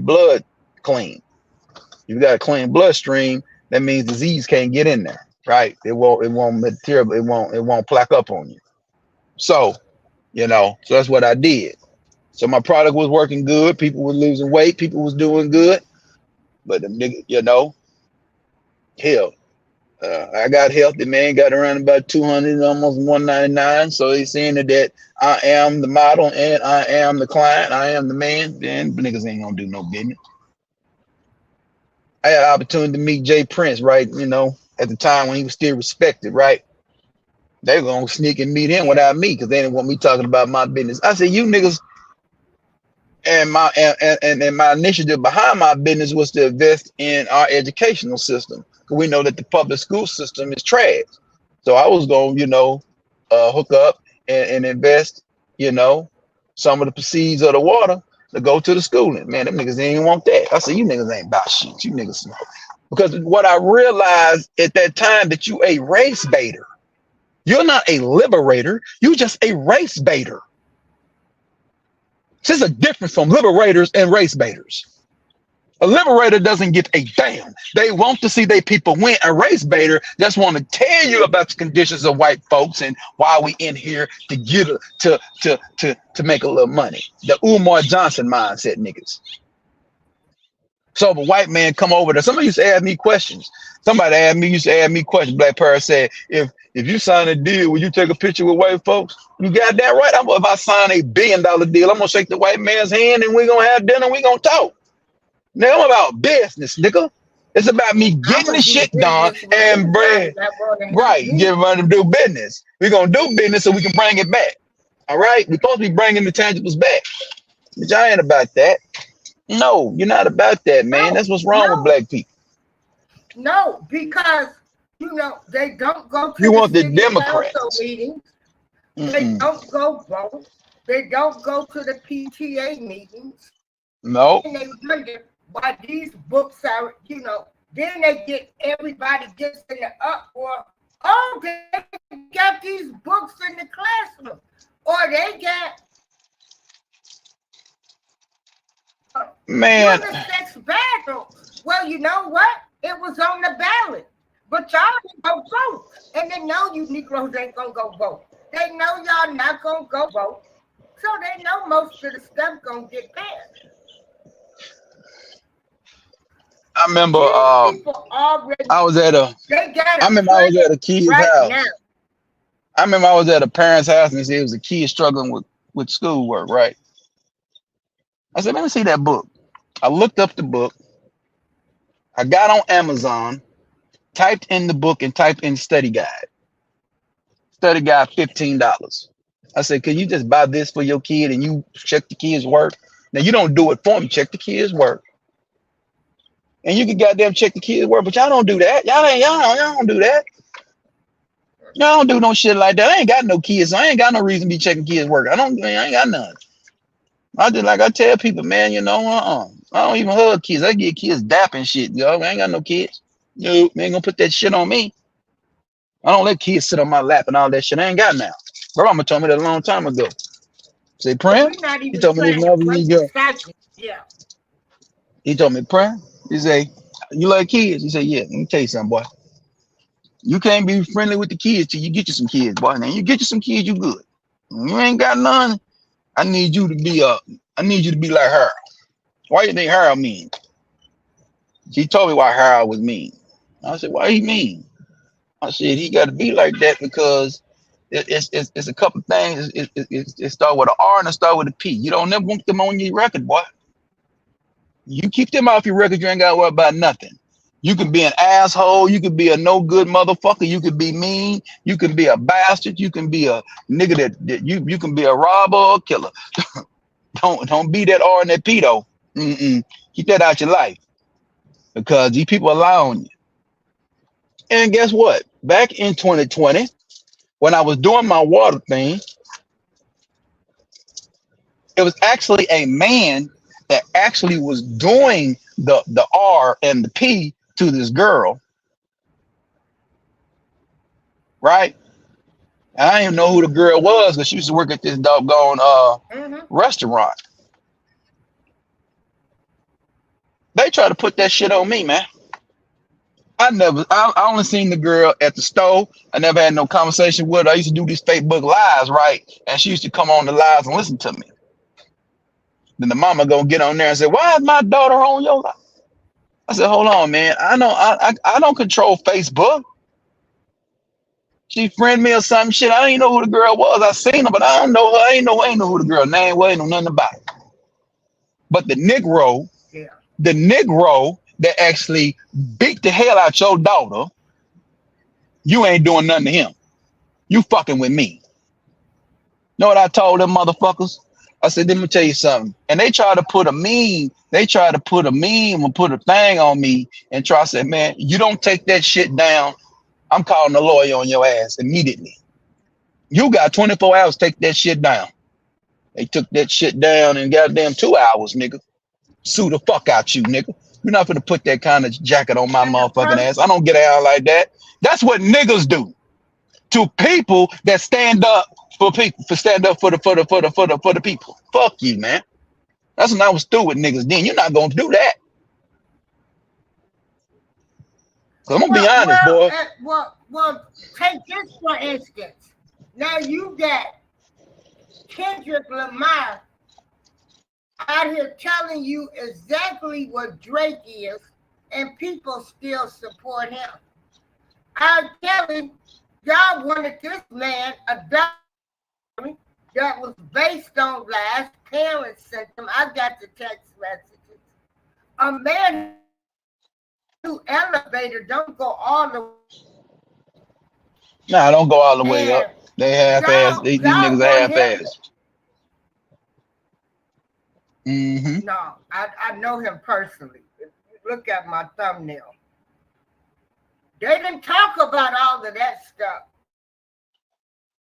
blood clean. You got a clean bloodstream. That means disease can't get in there, right? It won't plaque up on you. So, so that's what I did. So my product was working good. People were losing weight. People was doing good. But the nigga, hell, I got healthy, man. Got around about 200, almost 199. So he's saying that I am the model and I am the client. I am the man. Then niggas ain't gonna do no business. I had an opportunity to meet Jay Prince, right? At the time when he was still respected, right? They were gonna sneak and meet him without me because they didn't want me talking about my business. I said, you niggas, and my initiative behind my business was to invest in our educational system. We know that the public school system is trash. So I was going, hook up and invest, some of the proceeds of the water to go to the schooling. Man, them niggas didn't even want that. I said, you niggas ain't about shit. You niggas know. Because what I realized at that time that you a race baiter. You're not a liberator. You just a race baiter. There's a difference from liberators and race baiters. A liberator doesn't give a damn. They want to see their people win. A race baiter just want to tell you about the conditions of white folks and why we in here to get to make a little money. The Umar Johnson mindset niggas. So if a white man come over there, somebody used to ask me questions. Somebody used to ask me questions. Black Pearl said, if you sign a deal, will you take a picture with white folks? You got that right. If I sign $1 billion deal, I'm gonna shake the white man's hand and we're gonna have dinner and we're gonna talk. Now I'm about business, nigga. It's about me I'm getting gonna the do shit done business with and anybody bread. that wanna help Right, me. get ready to do business. We're gonna do business so we can bring it back. All right, we're supposed to be bringing the tangibles back. But y'all ain't about that. No, you're not about that, man. No, That's what's wrong with no, black people. no, because they don't go to You the want the city council Democrats. meetings. They Mm-mm. don't go vote. They don't go to the PTA meetings. No. And they wonder why these books are, then they get everybody gets in the uproar. Oh, they got these books in the classroom. Or they got Man, unisex bathrooms. Well, you know what? It was on the ballot. But y'all didn't go vote. And they know you Negroes ain't gonna go vote. They know y'all not gonna go vote. So they know most of the stuff gonna get passed. I remember These people already I was at a they got I a remember I was plan at a kid's right now. house. I remember I was at a parent's house and it was a kid struggling with schoolwork, right? I said, let me see that book. I looked up the book. I got on Amazon, typed in the book and typed in study guide. Study guide, $15. I said, can you just buy this for your kid and you check the kid's work? Now you don't do it for me, check the kid's work. And you can goddamn check the kid's work, but y'all don't do that. Y'all don't do that. Y'all don't do no shit like that. I ain't got no kids, so I ain't got no reason to be checking kids' work. I ain't got none. I tell people, man, I don't even hug kids. I get kids dap and shit, yo. I ain't got no kids. No, man, gonna put that shit on me. I don't let kids sit on my lap and all that shit. I ain't got now. Bro, Mama told me that a long time ago. Say, So Prim? we're not He even told me this trying to whenever break you the go. cycle. Yeah. He told me, Prim, he say, you like kids? He said, yeah, let me tell you something, boy. You can't be friendly with the kids till you get you some kids, boy. Now you get you some kids, you good. You ain't got none. I need you to be like her. Why you think Harold mean? She told me why Harold was mean. I said, why he mean? I said, he got to be like that because it's a couple things. It start with an R and it start with a P. You don't never want them on your record, boy. You keep them off your record, you ain't got to worry about nothing. You can be an asshole. You can be a no good motherfucker. You can be mean. You can be a bastard. You can be a nigga that you can be a robber or killer. Don't be that R and that P though. Keep that out your life because these people lie on you. And guess what? Back in 2020, when I was doing my water thing, it was actually a man that actually was doing the R and the P to this girl, right? And I didn't even know who the girl was because she used to work at this doggone restaurant. They tried to put that shit on me, man. I only seen the girl at the store. I never had no conversation with her. I used to do these Facebook lives, right? And she used to come on the lives and listen to me. Then the mama gonna get on there and say, "Why is my daughter on your live?" I said, "Hold on, man. I don't control Facebook. She friend me or some shit. I didn't know who the girl was. I seen her, but I don't know her. I ain't know who the girl name was. Ain't know nothing about it. But Yeah. the Negro that actually beat the hell out your daughter, you ain't doing nothing to him. You fucking with me." Know what I told them motherfuckers? I said, let me tell you something. And they try to put a meme. They try to put a meme and put a thing on me and try to say, man, you don't take that shit down. I'm calling the lawyer on your ass immediately. You got 24 hours to take that shit down. They took that shit down in goddamn 2 hours, nigga. Sue the fuck out you, nigga. You're not gonna put that kind of jacket on my And the motherfucking person, ass. I don't get out like that. That's what niggas do to people that stand up for people, for stand up for the people. Fuck you, man. That's when I was through with niggas. Then you're not gonna do that. Cause I'm gonna be honest, boy. take this for instance. Now you got Kendrick Lamar out here telling you exactly what Drake is, and people still support him. I'm telling y'all wanted this man a documentary that was based on lies. Parents sent them. I got the text messages. A man new elevator don't go all the way. Nah, don't go all the way And up. They half-ass. These y'all niggas are want him? half-ass. Mm-hmm. No, I know him personally. If you look at my thumbnail, they didn't talk about all of that stuff.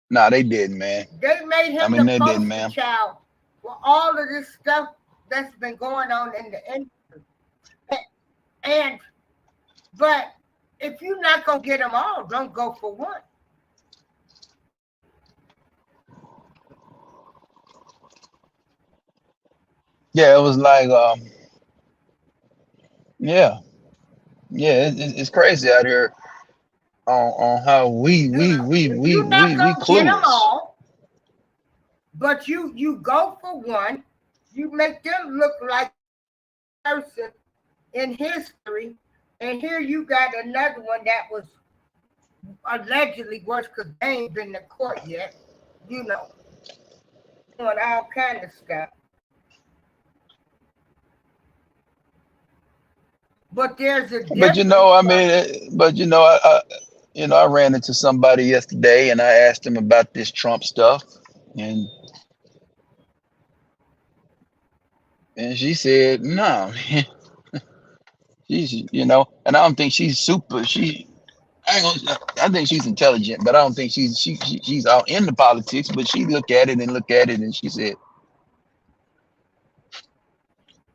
Nah, they didn't, man. They made him they the didn't, poster man. child for all of this stuff that's been going on in the industry. But if you're not gonna get them all, don't go for one. Yeah, it was like, yeah, it's crazy out here on how we If you're not gonna get them clueless. all, but you go for one, you make them look like a person in history, and here you got another one that was allegedly worse because they ain't been to court yet, doing all kind of stuff. But there's a difference. But I ran into somebody yesterday and I asked him about this Trump stuff, and she said no. She's and I don't think she's super. I think she's intelligent, but I don't think she's out in the politics. But she looked at it and she said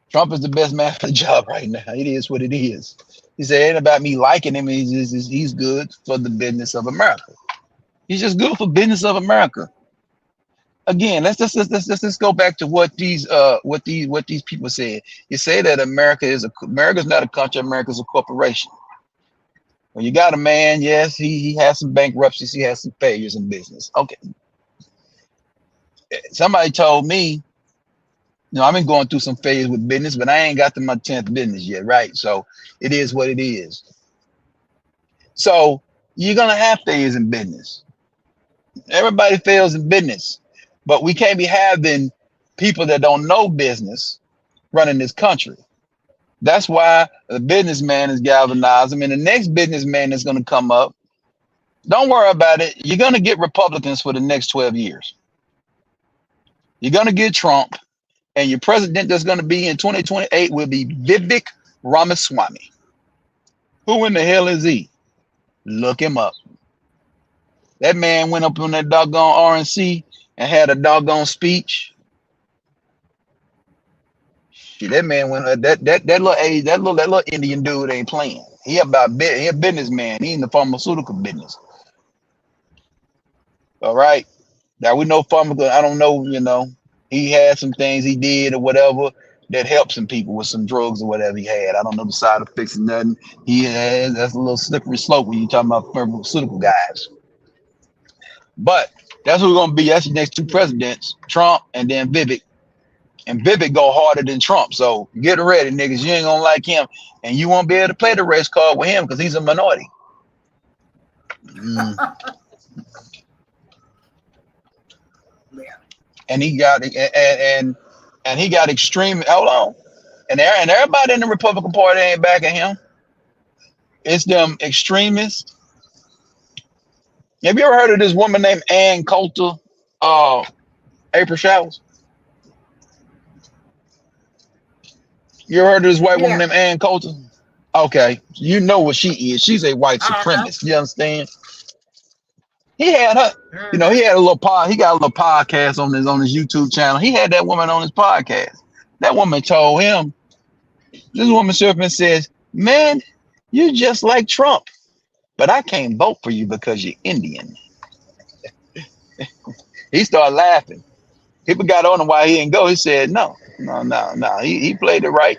Trump is the best man for the job right now. It is what it is. He said, it ain't about me liking him. He's good for the business of America. He's just good for business of America. Again, let's just go back to what these people said. You say that America's not a country, America's a corporation. When you got a man, yes, he has some bankruptcies, he has some failures in business. Okay. Somebody told me, I've been going through some failures with business, but I ain't got to my 10th business yet, right? So it is what it is. So you're gonna have failures in business. Everybody fails in business, but we can't be having people that don't know business running this country. That's why the businessman is galvanizing, and the next businessman that's going to come up, don't worry about it. You're going to get Republicans for the next 12 years. You're going to get Trump, and your president that's going to be in 2028 will be Vivek Ramaswamy. Who in the hell is he? Look him up. That man went up on that doggone RNC and had a doggone speech. Shit, that man went that little Indian dude ain't playing. He a businessman. He in the pharmaceutical business. All right. Now we know pharmaceutical. I don't know. He had some things he did or whatever that helped some people with some drugs or whatever he had. I don't know the side effects or nothing. That's a little slippery slope when you're talking about pharmaceutical guys. But that's who's gonna be. That's the next two presidents, Trump and then Vivek. And Vivek go harder than Trump. So get ready, niggas. You ain't gonna like him, and you won't be able to play the race card with him because he's a minority. And he got and he got extreme. Hold on, and everybody in the Republican Party ain't backing him. It's them extremists. Have you ever heard of this woman named Ann Coulter? April Showers. You ever heard of this white woman named Ann Coulter? Okay, you know what she is. She's a white supremacist. You understand? He had her. He had a little he got a little podcast on his YouTube channel. He had that woman on his podcast. That woman told him, this woman serpent says, man, you just like Trump, but I can't vote for you because you're Indian. He started laughing. People got on him why he didn't go. He said, no. He played it right.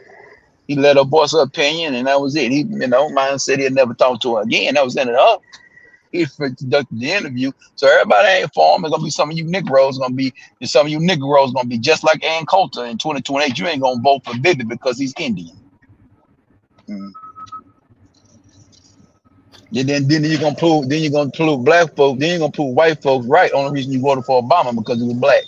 He let her voice her opinion, and that was it. He, mine said he'd never talk to her again. That was in it up. He conducted the interview. So everybody ain't for him. It's gonna be some of you Negroes gonna be just like Ann Coulter in 2028. You ain't gonna vote for Vivek because he's Indian. And then you're gonna prove black folks, then you're gonna prove white folks right. Only reason you voted for Obama because he was black.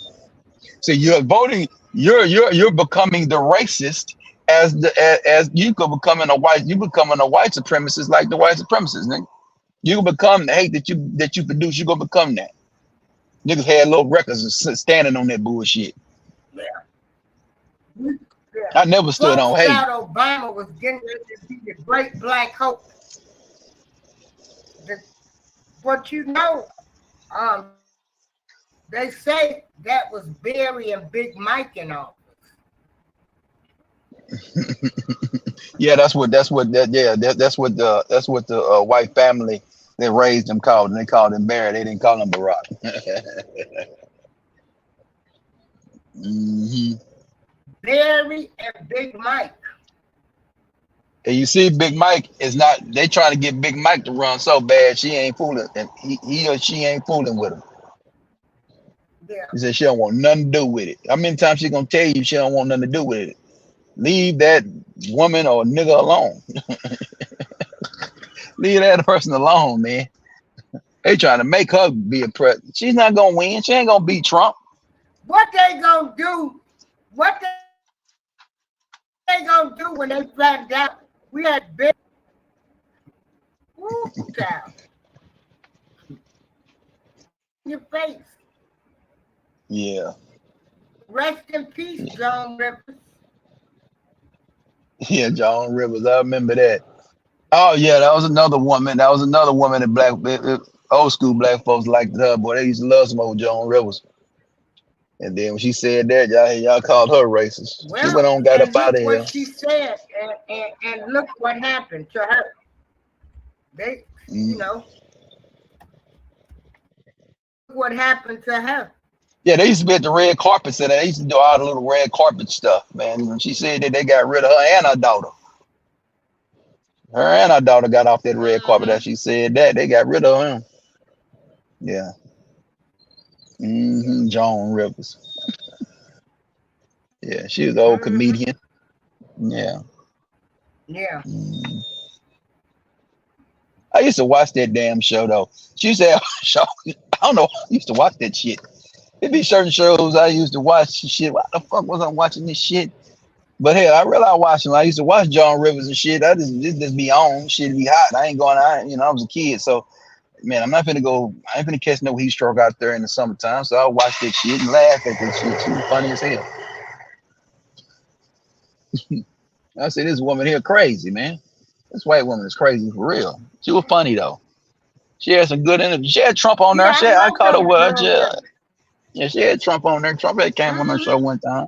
So you're voting, you're becoming the racist as you could becoming a white supremacist like the white supremacists, nigga. You can become the hate that you produce. You gonna become that. Niggas had little records and standing on that bullshit. Yeah. Yeah. I never stood on Folks hate. thought Obama was getting ready to be the great black hope. But you know, they say that was Barry and Big Mike and all. Yeah, that's what the white family that raised him called, and they called him Barry. They didn't call him Barack. hmm Barry and Big Mike. And you see, Big Mike is not. They trying to get Big Mike to run so bad. She ain't fooling, and he or she ain't fooling with him. Yeah. He said she don't want nothing to do with it. How many times she gonna tell you she don't want nothing to do with it? Leave that woman or nigga alone. Leave that person alone, man. They trying to make her be a president. She's not gonna win. She ain't gonna beat Trump. What they gonna do? What they gonna do when they find out we had big child? Your face. Yeah. Rest in peace, Joan Rivers. Yeah, Joan Rivers. I remember that. Oh yeah, that was another woman. That old school black folks liked her. Boy, they used to love some old Joan Rivers. And then when she said that, y'all called her racist. Well, She went on, got up out of look here. what she said, and look what happened to her. They, you know, look what happened to her. Yeah, they used to be at the red carpet center. They used to do all the little red carpet stuff, man. When she said that, they got rid of her and her daughter. Her and her daughter got off that red carpet as she said that. They got rid of him. Yeah. Joan Rivers. Yeah, she was an old comedian. Yeah. Yeah. I used to watch that damn show though. She used to have a show. I don't know. I used to watch that shit. It'd be certain shows I used to watch shit. Why the fuck was I watching this shit? But hell, I realized watching. I used to watch Joan Rivers and shit. This just be on. Shit be hot. I ain't going out. You know, I was a kid, so man, I'm not finna go. I ain't finna catch no heat stroke out there in the summertime. So I watch that shit and laugh at that shit. She was funny as hell. I said, this woman here crazy, man. This white woman is crazy for real. She was funny though. She had some good energy. She had Trump on there. I caught her with her. Yeah, she had Trump on there. Trump had came on her show one time.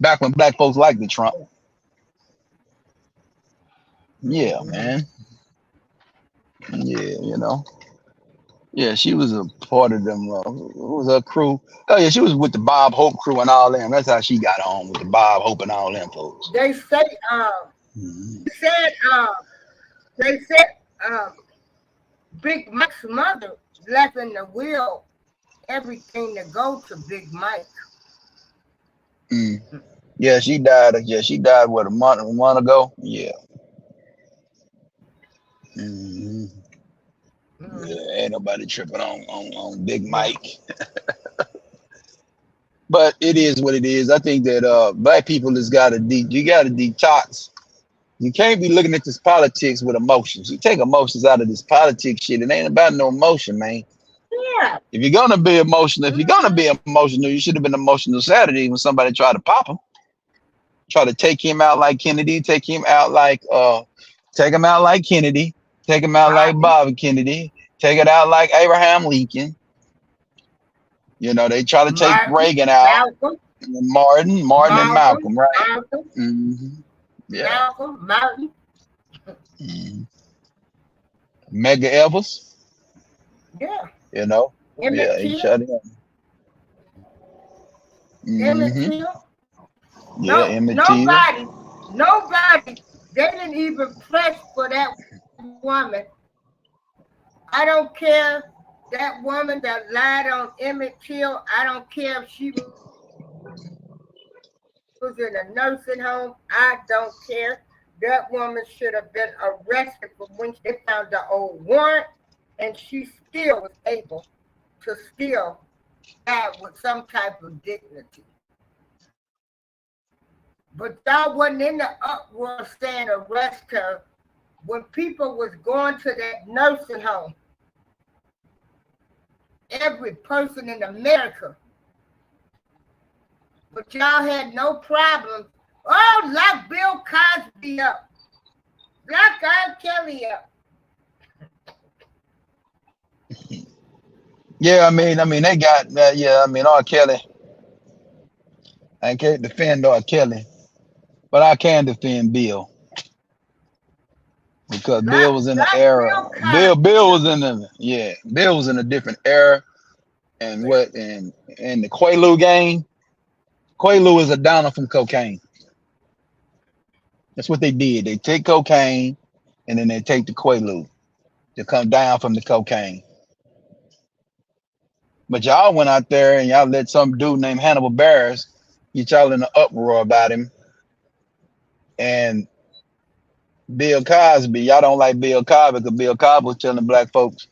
Back when black folks liked the Trump. Yeah, man. Yeah, you know. Yeah, she was a part of them. Who was her crew? Oh yeah, she was with the Bob Hope crew and all them. That's how she got on with the Bob Hope and all them folks. They say, they said, Big Mike's mother left in the will everything to go to Big Mike. Yeah, she died. Yeah, she died what, a month ago. Yeah. Yeah, ain't nobody tripping on Big Mike. But it is what it is. I think that black people you gotta detox. You can't be looking at this politics with emotions. You take emotions out of this politics shit. It ain't about no emotion, man. Yeah. If you're gonna be emotional, you should have been emotional Saturday when somebody tried to pop him. Try to take him out like Kennedy, take him out like Kennedy, take him out like Bobby Kennedy, take it out like Abraham Lincoln. You know, they try to take Reagan out. Martin and Malcolm, right? Yeah. Malcolm, Martin. Medgar Evers. Yeah. You know? Emmett he shut him. Emmett Till. Yeah, Emmett Till. Nobody, they didn't even press for that woman. I don't care that woman that lied on Emmett Till. I don't care if she was in a nursing home. I don't care. That woman should have been arrested for when they found the old warrant, and she still was able to still have with some type of dignity. But y'all wasn't in the uproar saying arrest her when people was going to that nursing home. Every person in America. But y'all had no problem. Oh, lock Bill Cosby up. Lock R. Kelly up. Yeah, they got yeah. I mean, R. Kelly. I can't defend R. Kelly, but I can defend Bill because Bill was in the Lock era. Bill Bill Cosby was in the Bill was in a different era, and what and the Quaalude game. Quaalude is a downer from cocaine. That's what they did. They take cocaine, and then they take the Quaalude to come down from the cocaine. But y'all went out there and y'all let some dude named Hannibal Barris get y'all in an uproar about him. And Bill Cosby, y'all don't like Bill Cosby because Bill Cosby was telling black folks,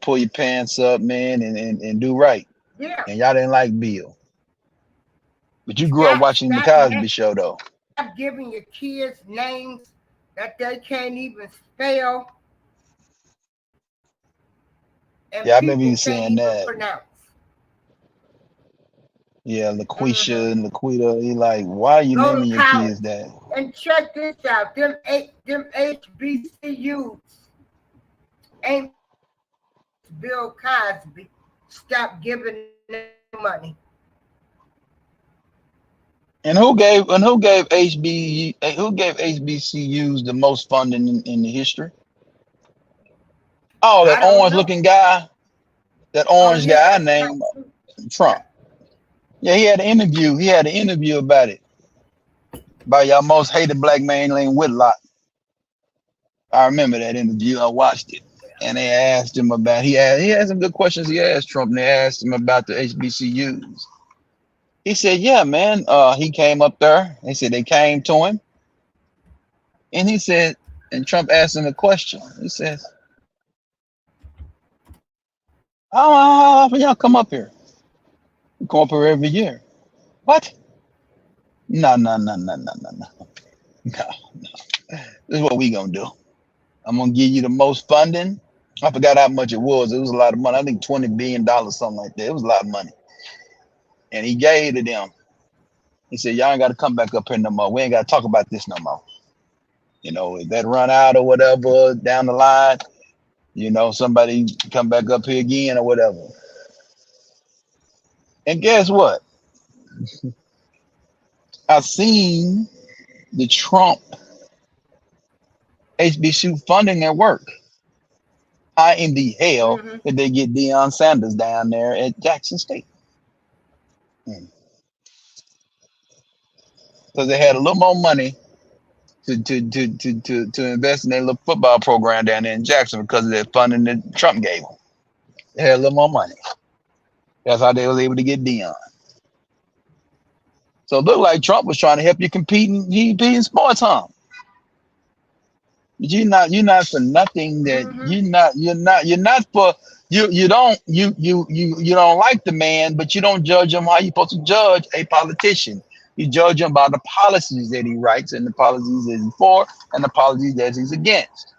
pull your pants up, man, and do right. Yeah. And y'all didn't like Bill. But you grew up watching the Cosby Show, though. Stop giving your kids names that they can't even spell. And Yeah, I remember you people saying can't even that. pronounce. Yeah, LaQuisha and Laquita. He like, why are you Go naming to your college. kids that? And check this out. Them HBCUs ain't Bill Cosby. Stop giving them money. And who gave HBCUs the most funding in the history? Oh, I that don't orange know. looking guy. That Oh orange yeah, guy that's named right. Trump. Yeah, he had an interview. He had an interview about it by y'all most hated black man named Whitlock. I remember that interview. I watched it, and they asked him about. He had some good questions. He asked Trump, and they asked him about the HBCUs. He said, "Yeah, man." He came up there. They said they came to him, and he said, and Trump asked him a question. He says, "How often y'all come up here? You come up here every year? What? No, no, no, no, no, no, no. No. This is what we gonna do. I'm gonna give you the most funding." I forgot how much it was. It was a lot of money. I think $20 billion, something like that. It was a lot of money. And he gave to them. He said, y'all ain't got to come back up here no more. We ain't got to talk about this no more. If that run out or whatever down the line, somebody come back up here again or whatever. And guess what? I've seen the Trump HBCU funding at work. How in the hell did they get Deion Sanders down there at Jackson State? Because they had a little more money to invest in their little football program down there in Jackson because of that funding that Trump gave them. They had a little more money. That's how they was able to get Deion. So it looked like Trump was trying to help you compete in sports, huh? But you're not for nothing that you're not for you don't like the man, but you don't judge him how you supposed to judge a politician. You judge him by the policies that he writes and the policies that he's for and the policies that he's against.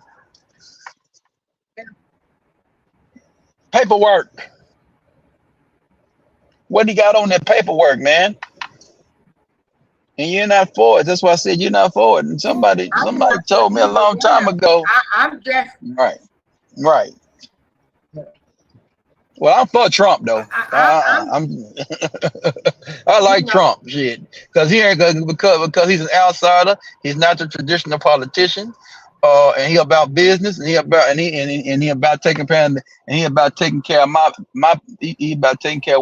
Paperwork. What he got on that paperwork, man? And you're not for it. That's why I said you're not for it. And somebody told me a long time ago. I'm just Right. Well, I'm for Trump though. I like Trump, shit, because he's an outsider. He's not the traditional politician, and he about business, and he about taking care of he about taking care of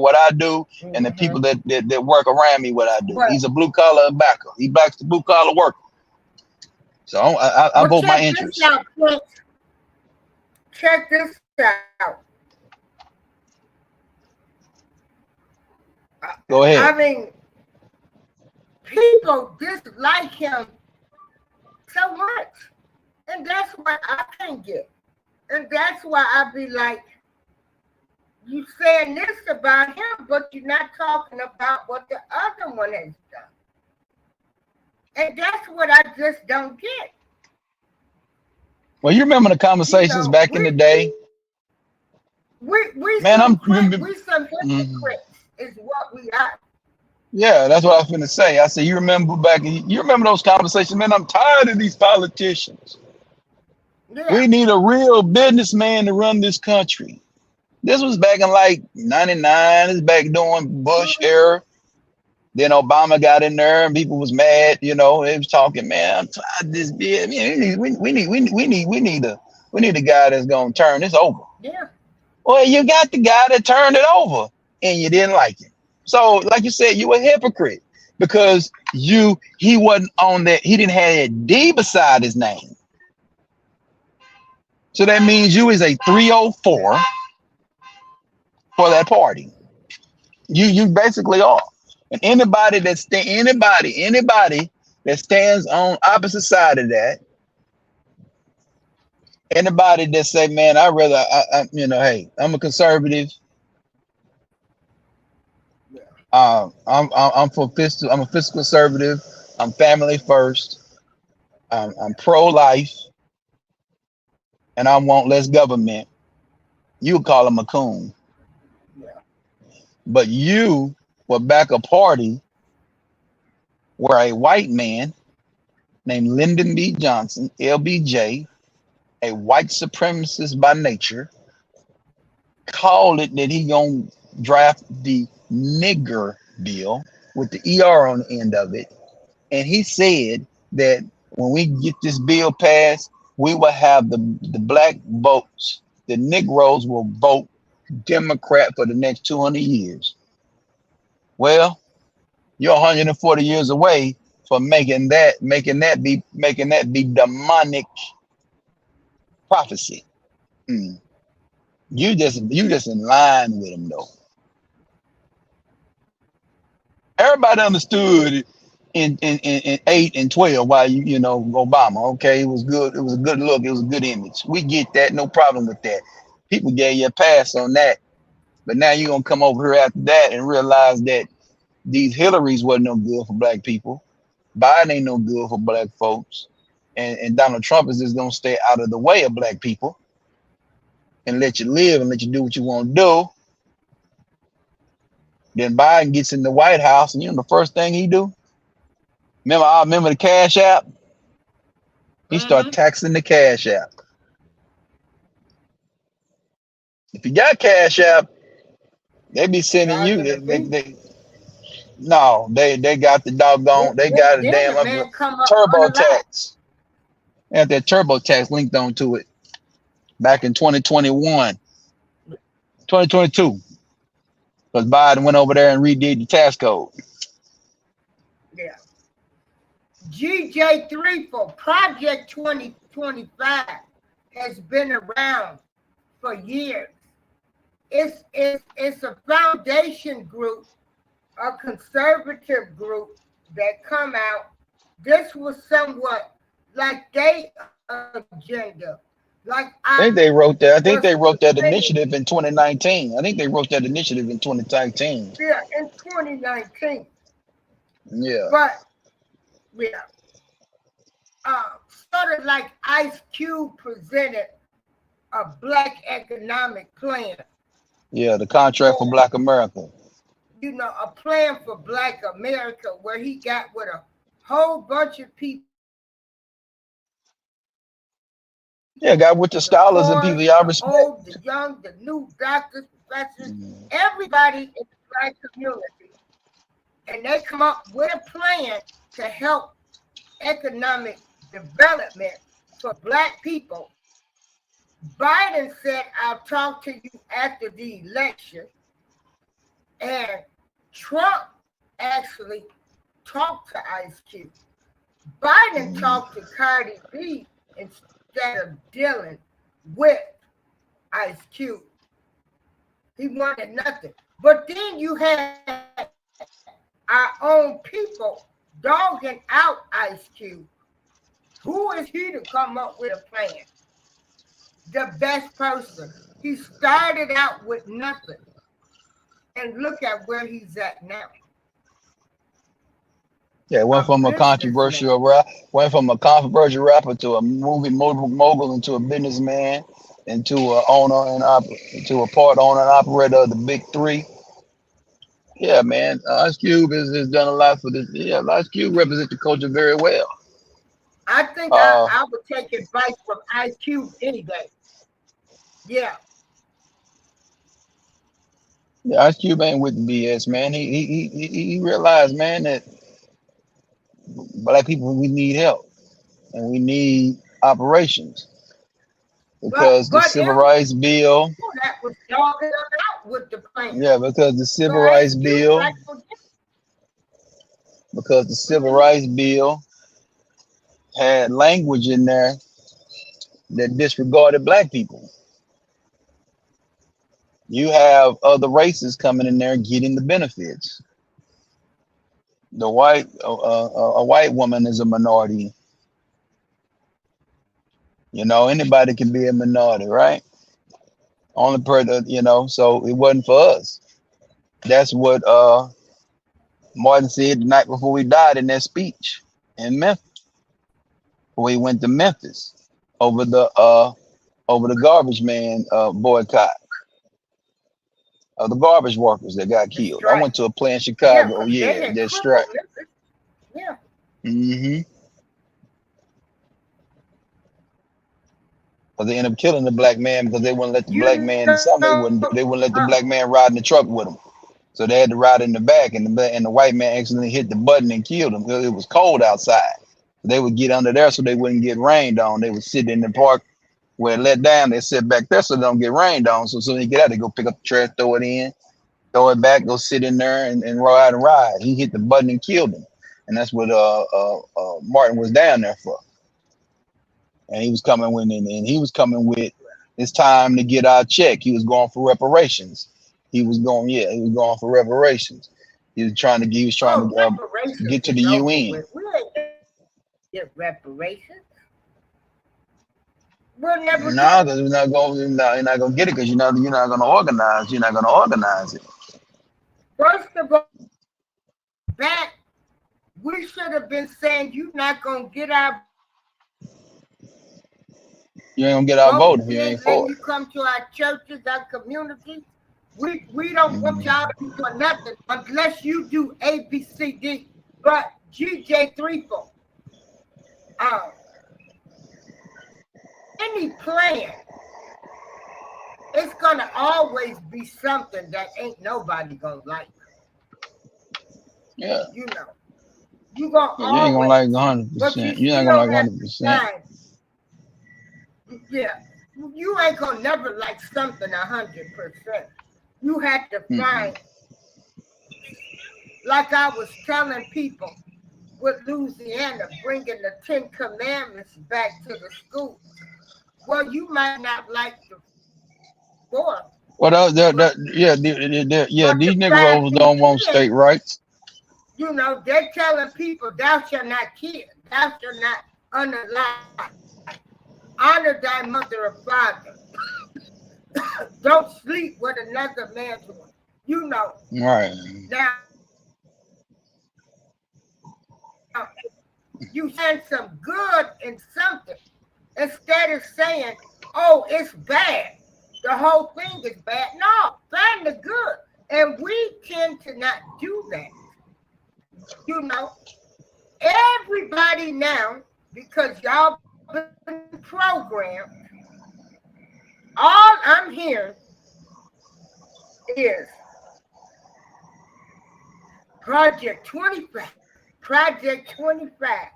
what I do and the people that work around me. What I do. Right. He's a blue collar backer. He backs the blue collar worker. So I vote my interest. Check this out. Go ahead. I mean, people dislike him so much. And that's why I can't get. And that's why I be like, you saying this about him, but you're not talking about what the other one has done. And that's what I just don't get. Well, you remember the conversations back in the day? We Man, some Mhm. hypocrites is what we are. Yeah, that's what I was gonna say. I said, you remember you remember those conversations, man? I'm tired of these politicians. Yeah. We need a real businessman to run this country. This was back in like '99. This is back during Bush era. Then Obama got in there and people was mad. You know, they was talking, man, I'm tired of this bill. We need a guy that's gonna turn this over. Yeah. Well, you got the guy that turned it over and you didn't like it. So, like you said, you a hypocrite because he wasn't on that, he didn't have a D beside his name. So that means you is a 304 for that party. You basically are. And anybody that stands on opposite side of that, anybody that say, man, hey, I'm a conservative. I'm a fiscal conservative. I'm family first. I'm pro-life, and I want less government. You would call him a coon. Yeah. But you will back a party where a white man named Lyndon B. Johnson, LBJ, a white supremacist by nature, called it that he gonna draft the nigger bill with the ER on the end of it. And he said that when we get this bill passed, we will have the black votes. The Negroes will vote Democrat for the next 200 years. Well, you're 140 years away from making that be demonic prophecy. You just in line with him though. Everybody understood in 8 and 12 why you know Obama. Okay, it was good. It was a good look. It was a good image. We get that. No problem with that. People gave you a pass on that. But now you're gonna come over here after that and realize that these Hillarys wasn't no good for black people. Biden ain't no good for black folks. And Donald Trump is just gonna stay out of the way of black people and let you live and let you do what you want to do. Then Biden gets in the White House, and you know the first thing he do? Remember the Cash App? He start taxing the Cash App. If you got Cash App, they be sending you. They got the doggone. They got a damn turbo tax. They had that turbo tax linked onto it back in 2021, 2022. Because Biden went over there and redid the tax code. Yeah. GJ3 for Project 2025 has been around for years. It's a foundation group, a conservative group that come out. This was somewhat like their agenda. Like I think they wrote that. I think they wrote that initiative in 2019. I think they wrote that initiative in 2019. Yeah, in 2019. Yeah. But yeah, sort of like Ice Cube presented a black economic plan. Yeah, the contract for Black America. You know, a plan for Black America where he got with a whole bunch of people. Yeah, got with the scholars and people y'all respect. The old, the young, the new doctors, professors, everybody in the Black community. And they come up with a plan to help economic development for Black people. Biden said, I'll talk to you after the election. And Trump actually talked to Ice Cube. Biden talked to Cardi B instead of dealing with Ice Cube. He wanted nothing. But then you had our own people dogging out Ice Cube. Who is he to come up with a plan? The best person. He started out with nothing. And look at where he's at now. Yeah, went a from a businessman. controversial rap, went from a controversial rapper to a movie mogul, into a businessman, into a owner and to a part owner and operator of the big three. Yeah, man. Ice Cube has done a lot for this. Yeah, Ice Cube represents the culture very well. I think Uh, I would take advice from IQ any day. Yeah. yeah, Ice Cube ain't with the BS, man. He realized, man, that black people, we need help and we need operations because the But civil it was rights bill. that was dogging them out with the plan. Yeah, because the So civil rights IQ bill, like because the what civil you mean? rights bill had language in there that disregarded black people. You have other races coming in there getting the benefits. The white, a white woman is a minority. You know, anybody can be a minority, right? Only per, so it wasn't for us. That's what Martin said the night before he died in that speech in Memphis. Before he went to Memphis over the garbage man boycott of the garbage workers that got The killed. I strike. went to a play in Yeah, Chicago. Oh, because they yeah, had that crippled strike. Memphis. Yeah. Mm-hmm. Because they ended up killing the black man because they wouldn't let the black You man. Something they know, wouldn't. They wouldn't let the black man ride in the truck with them. So they had to ride in the back, and the white man accidentally hit the button and killed him because it was cold outside. They would get under there so they wouldn't get rained on. They would sit in the park where it let down. They sit back there so they don't get rained on. So they get out, they go pick up the trash, throw it in, throw it back, go sit in there and ride and ride. He hit the button and killed him, and that's what Martin was down there for. And he was coming with, and he was coming with, it's time to get our check. He was going for reparations. He was going for reparations. He was trying to reparations get to the is over UN. with. We ain't gonna get reparations. We'll never No, get it. because you're not gonna get it because you're not gonna organize. You're not gonna organize it. First of all, back, we should have been saying you're not gonna get our You ain't gonna get our vote. vote if We you ain't ain't letting for you it. come to our churches, our communities. We don't want Mhm. y'all to be doing nothing unless you do A, B, C, D. But GJ34, any plan, it's gonna always be something that ain't nobody gonna like. Yeah. You know, you gonna Yeah, you ain't gonna like always, but you 100%. You're not gonna still like have 100%. to find. Yeah, you ain't gonna never like something 100%. You have to find, like I was telling people with Louisiana, bringing the 10 Commandments back to the school. Well, you might not like the fourth, Well, but these the fact Negroes don't want is, state rights. they're telling people, thou shalt not kill, thou shalt not unalive, honor thy mother and father, don't sleep with another man's wife. Right. Now, you find some good in something instead of saying, oh, it's bad. The whole thing is bad. No, find the good. And we tend to not do that. Everybody now, because y'all been programmed, all I'm hearing is Project 25. Project 25.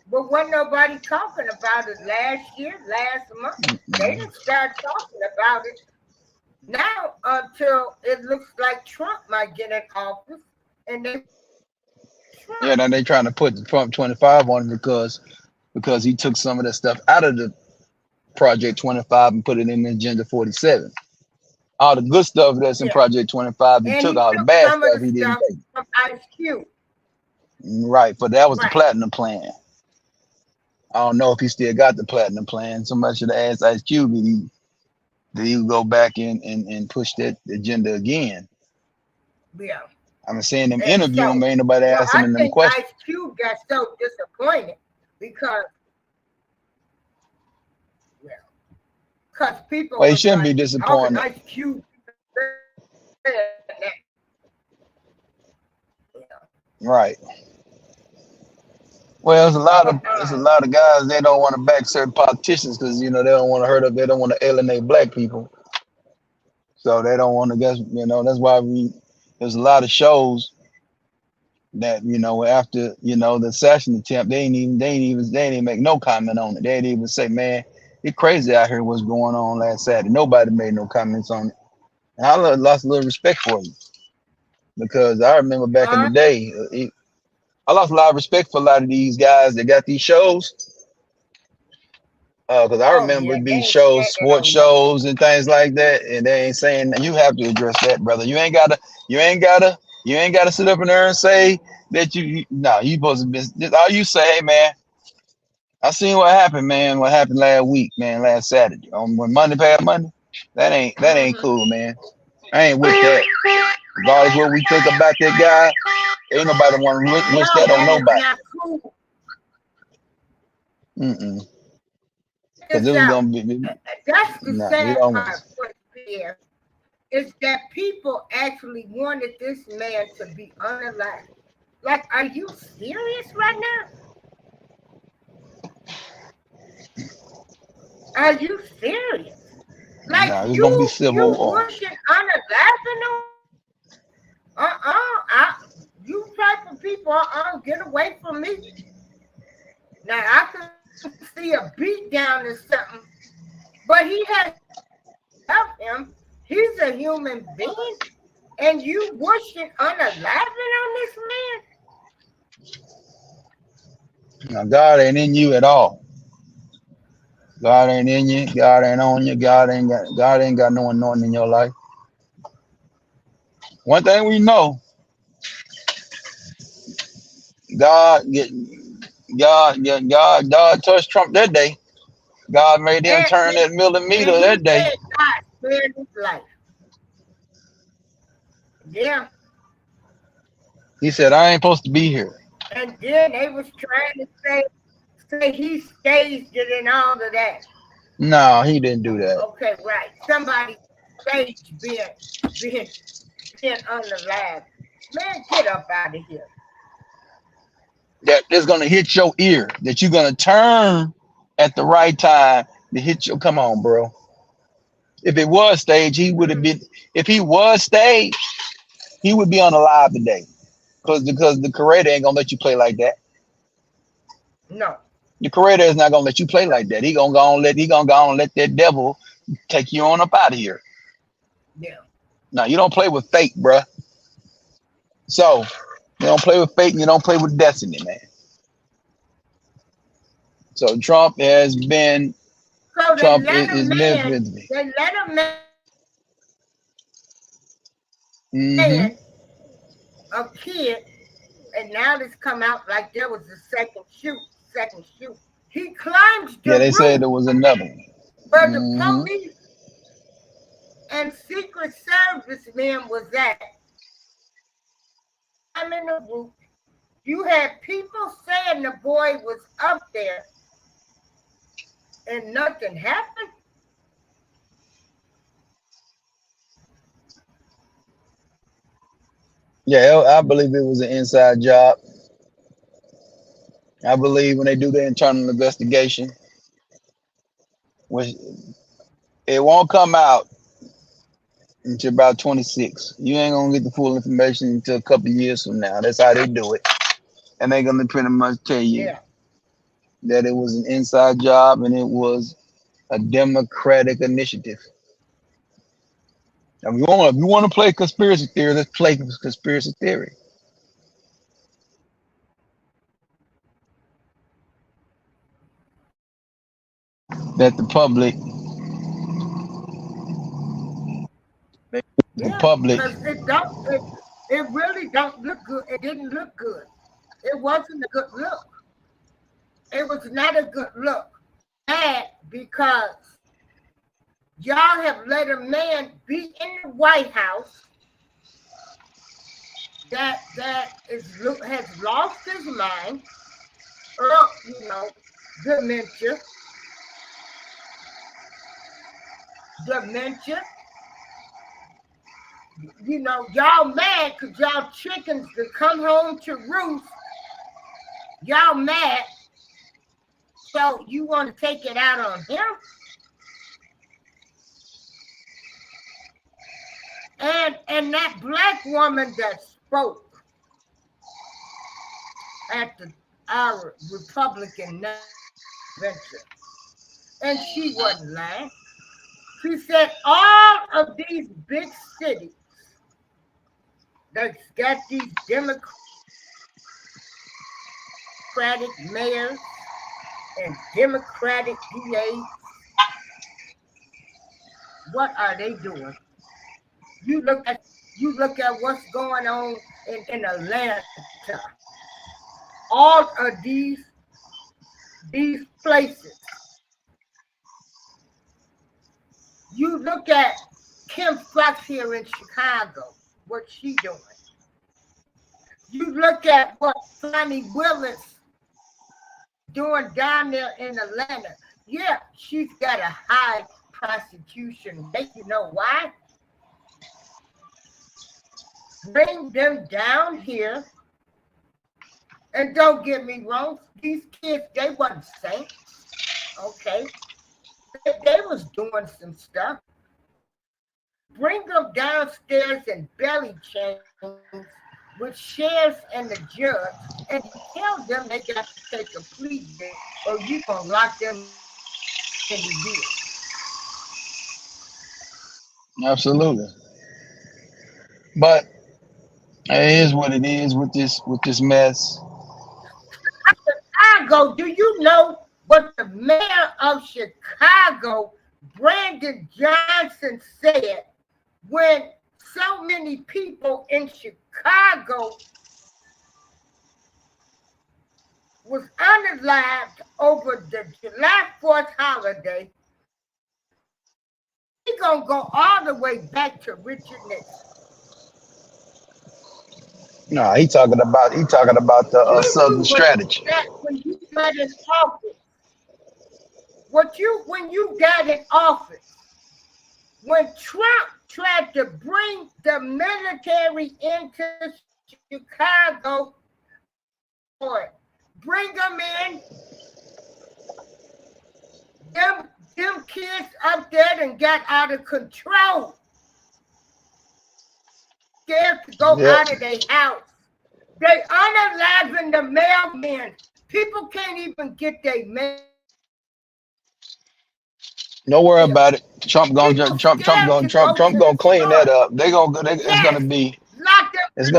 But wasn't nobody talking about it last year, last month. They didn't start talking about it now until it looks like Trump might get in office. And they Yeah, now they trying to put the Trump 25 on it because he took some of that stuff out of the Project 25 and put it in Agenda 47. All the good stuff that's in Project 25, he and took. he All the took bad some of stuff the he didn't stuff take. from Ice Cube. Right, but that was the Right. platinum plan. I don't know if he still got the platinum plan. Somebody should have asked Ice Cube did he go back and push that agenda again. Yeah. I'm seeing them And interview him, so, ain't nobody well, asking I him them think questions. Ice Cube got so disappointed because, well, because people Well, he was shouldn't be like, how can disappointed. Ice Cube say that? Right. Well, But there's a lot of guys they don't want to back certain politicians because they don't want to hurt up, they don't want to alienate black people. So they don't want to guess, that's why there's a lot of shows that, after, the assassin attempt, they ain't even make no comment on it. They didn't even say, man, it's crazy out here what's going on last Saturday. Nobody made no comments on it. And I lost a little respect for you because I remember back in the day, I lost a lot of respect for a lot of these guys that got these shows. Because I oh remember yeah, they these ain't shows, standing sports on nothing. shows and things like that, and they ain't saying that. You have to address that, brother. You ain't gotta sit up in there and say that no, you supposed to be just all you say, hey man, I seen what happened, man. What happened last week, man, last Saturday. When Monday passed Monday. That ain't cool, man. I ain't with that. Regardless what we think about that guy, ain't nobody want to wish No, that on that is nobody. not cool. Because it This was out. gonna be That's the nah, you sad don't want part for here is that people actually wanted this man to be unalive. Like, are you serious right now? Are you serious? Like nah, it's gonna be you civil war. wishing unalive on? You type of people, get away from me. Now I can see a beat down or something, but he has help him. He's a human being, and you wishing unaliving on this man? Now God ain't in you at all. God ain't in you. God ain't on you. God ain't got no anointing in your life. One thing we know, God get God touched Trump that day. God made him turn that millimeter And he that day. said God spared his life. Yeah. He said, I ain't supposed to be here. And then they was trying to say he staged it and all of that. No, he didn't do that. Okay, right. Somebody staged being unalive. Man, get up out of here. That is gonna hit your ear. That you're gonna turn at the right time to hit your. Come on, bro. If it was staged, he would have been. If he was staged, he would be on alive today. Because the creator ain't gonna let you play like that. No. The creator is not gonna let you play like that. He gonna go and let that devil take you on up out of here. Yeah. No, you don't play with fate, bruh. So you don't play with fate and you don't play with destiny, man. So Trump has been So they Trump let a is man, with me. Mm-hmm. a kid, and now this come out like there was a second shoot. He climbs Yeah, the they said roof there was another one. where the Mm-hmm. police and Secret Service men was at. I'm in the roof. You had people saying the boy was up there and nothing happened. Yeah, I believe it was an inside job. I believe when they do the internal investigation, which it won't come out until about 26. You ain't gonna get the full information until a couple of years from now. That's how they do it. And they're gonna pretty much tell you Yeah. that it was an inside job and it was a democratic initiative. Now, if you want to play conspiracy theory, let's play conspiracy theory. That the Yeah, public, because it really don't look good. It didn't look good. It wasn't a good look. It was not a good look. Bad because y'all have let a man be in the White House has lost his mind, you know, dementia, you know, y'all mad because y'all chickens to come home to roost. Y'all mad, so you want to take it out on him? And that black woman that spoke at our Republican venture, and she wasn't lying. She said all of these big cities that's got these Democratic mayors and Democratic DAs, what are they doing? You look at what's going on in Atlanta. All of these places. You look at Kim Fox here in Chicago, what she doing. You look at what Fani Willis doing down there in Atlanta. Yeah, she's got a high prosecution rate. You know why? Bring them down here. And don't get me wrong, these kids, they wasn't saints. Okay. They was doing some stuff. Bring them downstairs in belly chains with sheriff and the judge and tell them they got to take a plea deal or you gonna lock them in the deal. Absolutely. But it is what it is with this mess. Chicago, do you know what the mayor of Chicago, Brandon Johnson, said when so many people in Chicago was unalived over the July 4th holiday? We're gonna go all the way back to Richard Nixon. No, he talking about the Southern strategy. When you got in office, when you got in office, when Trump tried to bring the military into Chicago, bring them in, them kids up there and got out of control. Scared to go out of their house. They unaliving the mailmen. People can't even get their mail. Don't worry about it. Trump gonna clean that up. It's gonna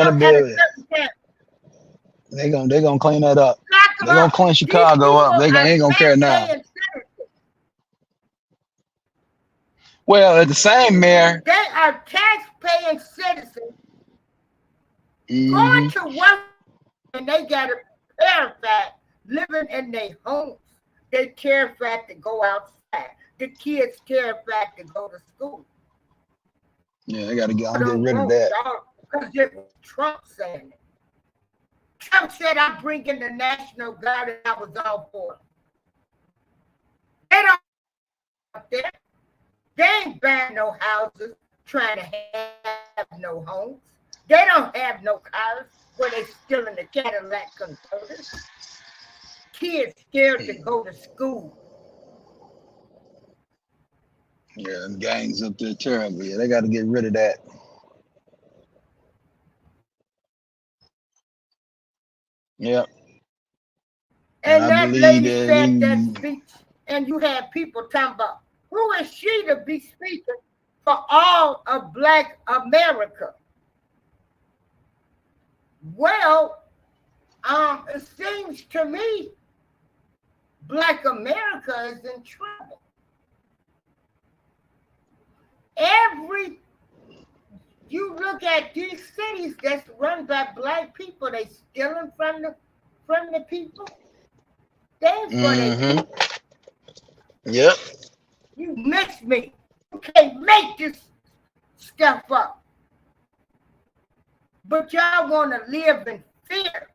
clean that up. They're gonna clean Chicago up. They ain't gonna care now. Well, at the same mayor, they are tax-paying citizens going to work and they got a terrified living in their homes. They terrified to go outside. The kids terrified to go to school. Yeah, they gotta get rid of that. Because it was Trump saying it. Trump said, I'm bringing the National Guard, and I was all for it. They don't up there. They ain't buying no houses, trying to have no homes. They don't have no cars where they still in the Cadillac converters. Kids scared to go to school. Yeah, and gangs up there terrible. Yeah, they got to get rid of that. Yep. And that lady said that speech, and you had people talking about, who is she to be speaking for all of Black America? Well, it seems to me Black America is in trouble. You look at these cities that's run by Black people, they stealing from the people. That's what they do. Yep. You miss me. You can't make this stuff up. But y'all want to live in fear,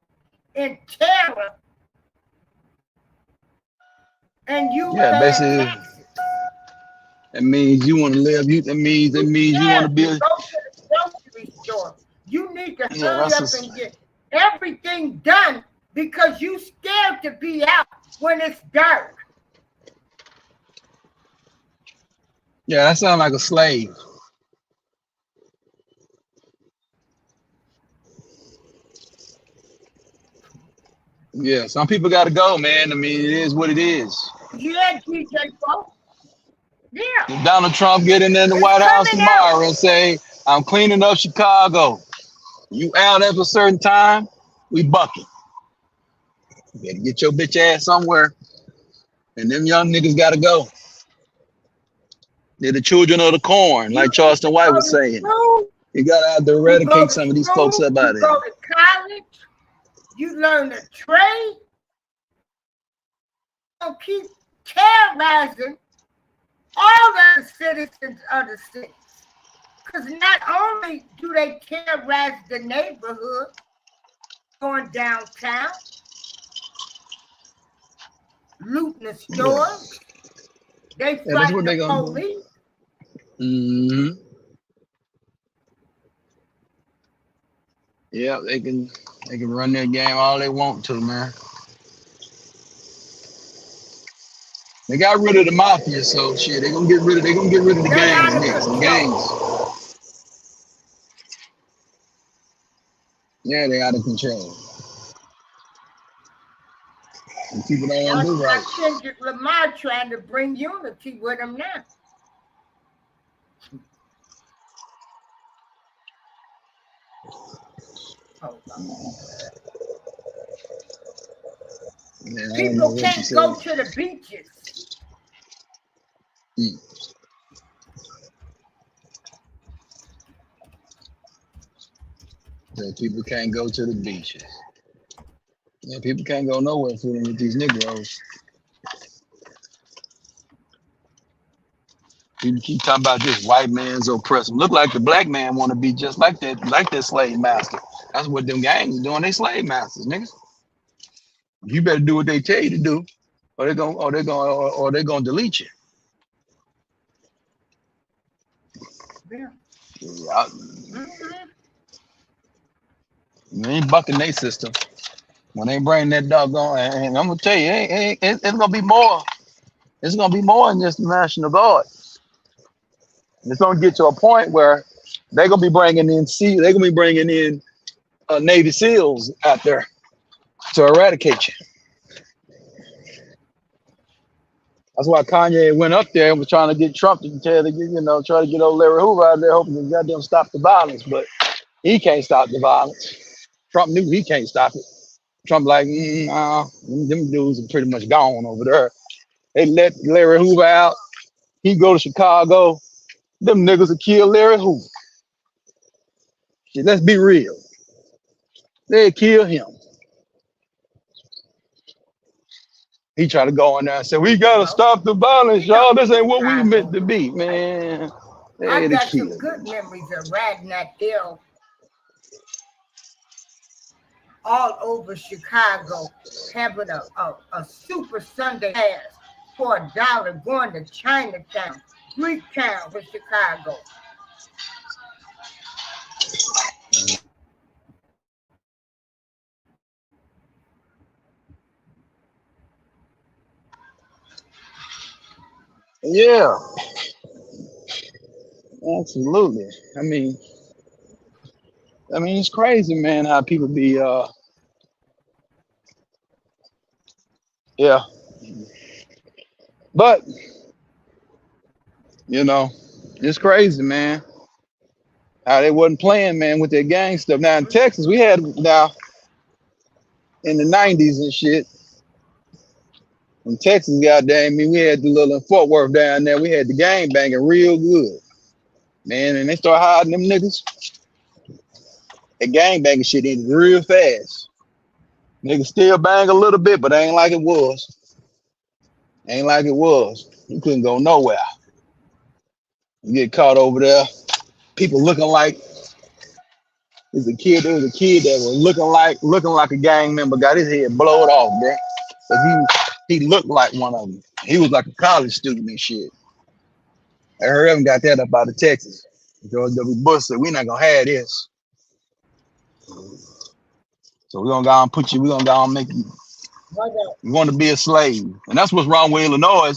in terror, and you Yeah, paying basically, taxes. that means you want to live. That means You you want to scared be. to go to the grocery store. You need to Yeah, hurry up and get everything done because you scared to be out when it's dark. Yeah, that sounds like a slave. Yeah, some people got to go, man. I mean, it is what it is. Yeah, DJ folks. Yeah, If Donald Trump get in the it's White House coming out. tomorrow and say, "I'm cleaning up Chicago," you out after a certain time, we bucking. You better get your bitch ass somewhere, and them young niggas got to go. They're the children of the corn, You like Charleston White go was to saying. school, You got to have to you go eradicate to some of these folks school, up you out of go here. to college, you learn a trade, you keep terrorizing all the citizens of the city. Because not only do they terrorize the neighborhood going downtown, looting the Yeah, stores, they yeah, that's fighting what the they gonna do. police. hmm Yeah, they can run their game all they want to, man. They got rid of the mafia, so shit, they gonna get rid of the They gangs out of next. The control. gangs, yeah, they out of control. And people don't want to That's do why right. Kendrick Lamar trying to bring unity with him now. Hold on. Yeah, I don't know People what you can't go said. to the beaches. Mm. So people can't go to the beaches. Yeah, people can't go nowhere fooling with these Negroes. People keep talking about this white man's oppressive. Look like the black man want to be just like that slave master. That's what them gangs doing. They slave masters, niggas. You better do what they tell you to do, or they're gonna delete you. Yeah. Yeah, Mm-hmm. they ain't bucking their system. When they bring that doggone, and I'm gonna tell you, it's gonna be more. It's gonna be more than just the National Guard. It's gonna get to a point where they're gonna be bringing in Navy SEALs out there to eradicate you. That's why Kanye went up there and was trying to get Trump to try to get old Larry Hoover out there, hoping to goddamn stop the violence, but he can't stop the violence. Trump knew he can't stop it. Trump like, nah, them dudes are pretty much gone over there. They let Larry Hoover out. He go to Chicago. Them niggas will kill Larry Hoover. Shit, let's be real. They kill him. He tried to go in there and say, we gotta Well, stop the violence, you know, y'all. This ain't what we meant Chicago. to be, man. I They to got some kill good him. memories of riding that hill all over Chicago, having a super Sunday pass for $1, going to Chinatown, Greektown for Chicago. Yeah, absolutely. I mean, it's crazy, man, how people be yeah. But, it's crazy, man. How they wasn't playing, man, with their gang stuff. Now in Texas, we had now in the 90s and shit. In Texas, goddamn me, we had the little in Fort Worth down there. We had the gang banging real good, man. And they start hiding them niggas. The gang banging shit ended real fast. Niggas still bang a little bit, but ain't like it was. Ain't like it was. You couldn't go nowhere. You get caught over there. People looking like There's a kid. There was a kid that was looking like a gang member. Got his head blowed off, bro. But he looked like one of them. He was like a college student and shit. I heard him got that up out of Texas. George W. Bush said, "We're not gonna have this. So we're gonna go and put you. We're gonna go and make you. You want to be a slave, and that's what's wrong with Illinois.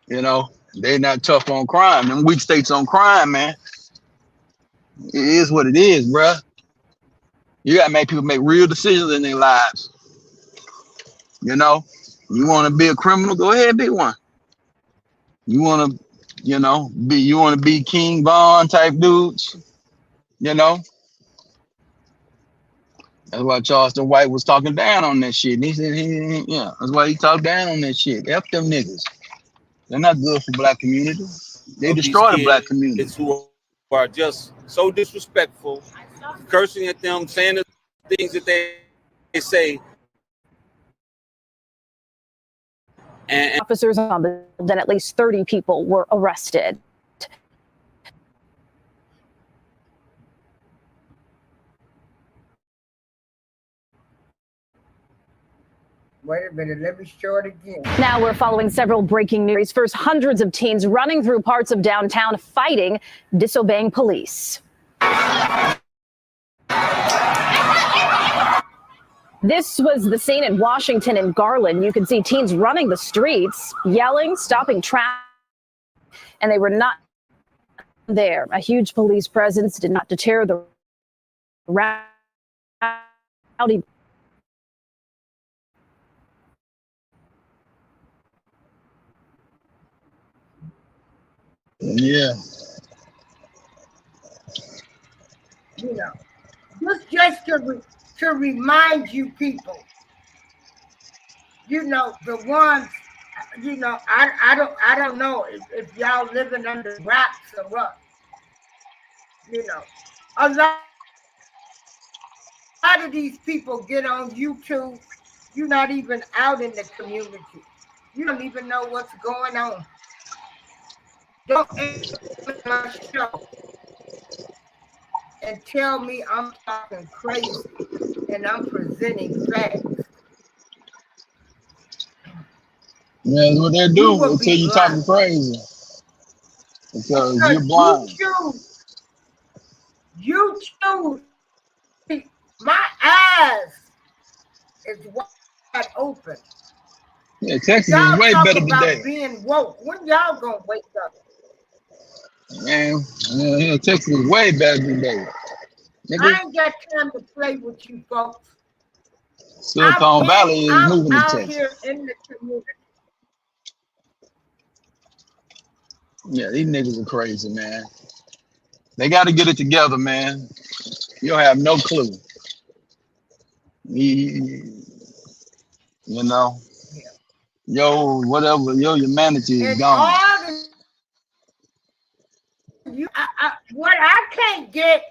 You know, they're not tough on crime. Them weak states on crime, man. It is what it is, bruh. You gotta make people make real decisions in their lives. You know, you want to be a criminal, go ahead and be one. You want to, you want to be King Von type dudes. You know, that's why Charleston White was talking down on that shit. And he said, yeah, that's why he talked down on that shit. F them niggas. They're not good for black community. They destroy the black community. It's who are just so disrespectful, cursing at them, saying the things that they say. And officers on the then at least 30 people were arrested. Wait a minute, let me show it again. Now we're following several breaking news. First, hundreds of teens running through parts of downtown fighting, disobeying police. This was the scene in Washington and Garland. You can see teens running the streets, yelling, stopping traffic, and they were not there. A huge police presence did not deter the rowdy. Yeah. You know, just to remind you people, you know, the ones, you know, I don't know if y'all living under rocks or what. You know, a lot of these people get on YouTube. You're not even out in the community. You don't even know what's going on. Don't enter my show and tell me I'm talking crazy and I'm presenting facts. Yeah, that's what they're doing. They tell you talking crazy. Because you're blind. You choose. My eyes is wide open. Yeah, Texas y'all is way talk better about today. Being woke. When y'all gonna wake up? Man, yeah, Texas is way better today. I ain't got time to play with you folks. Silicon Valley is moving to out Texas. Here in the community. Yeah, these niggas are crazy, man. They got to get it together, man. You'll have no clue. You know, whatever, your humanity is gone. What I can't get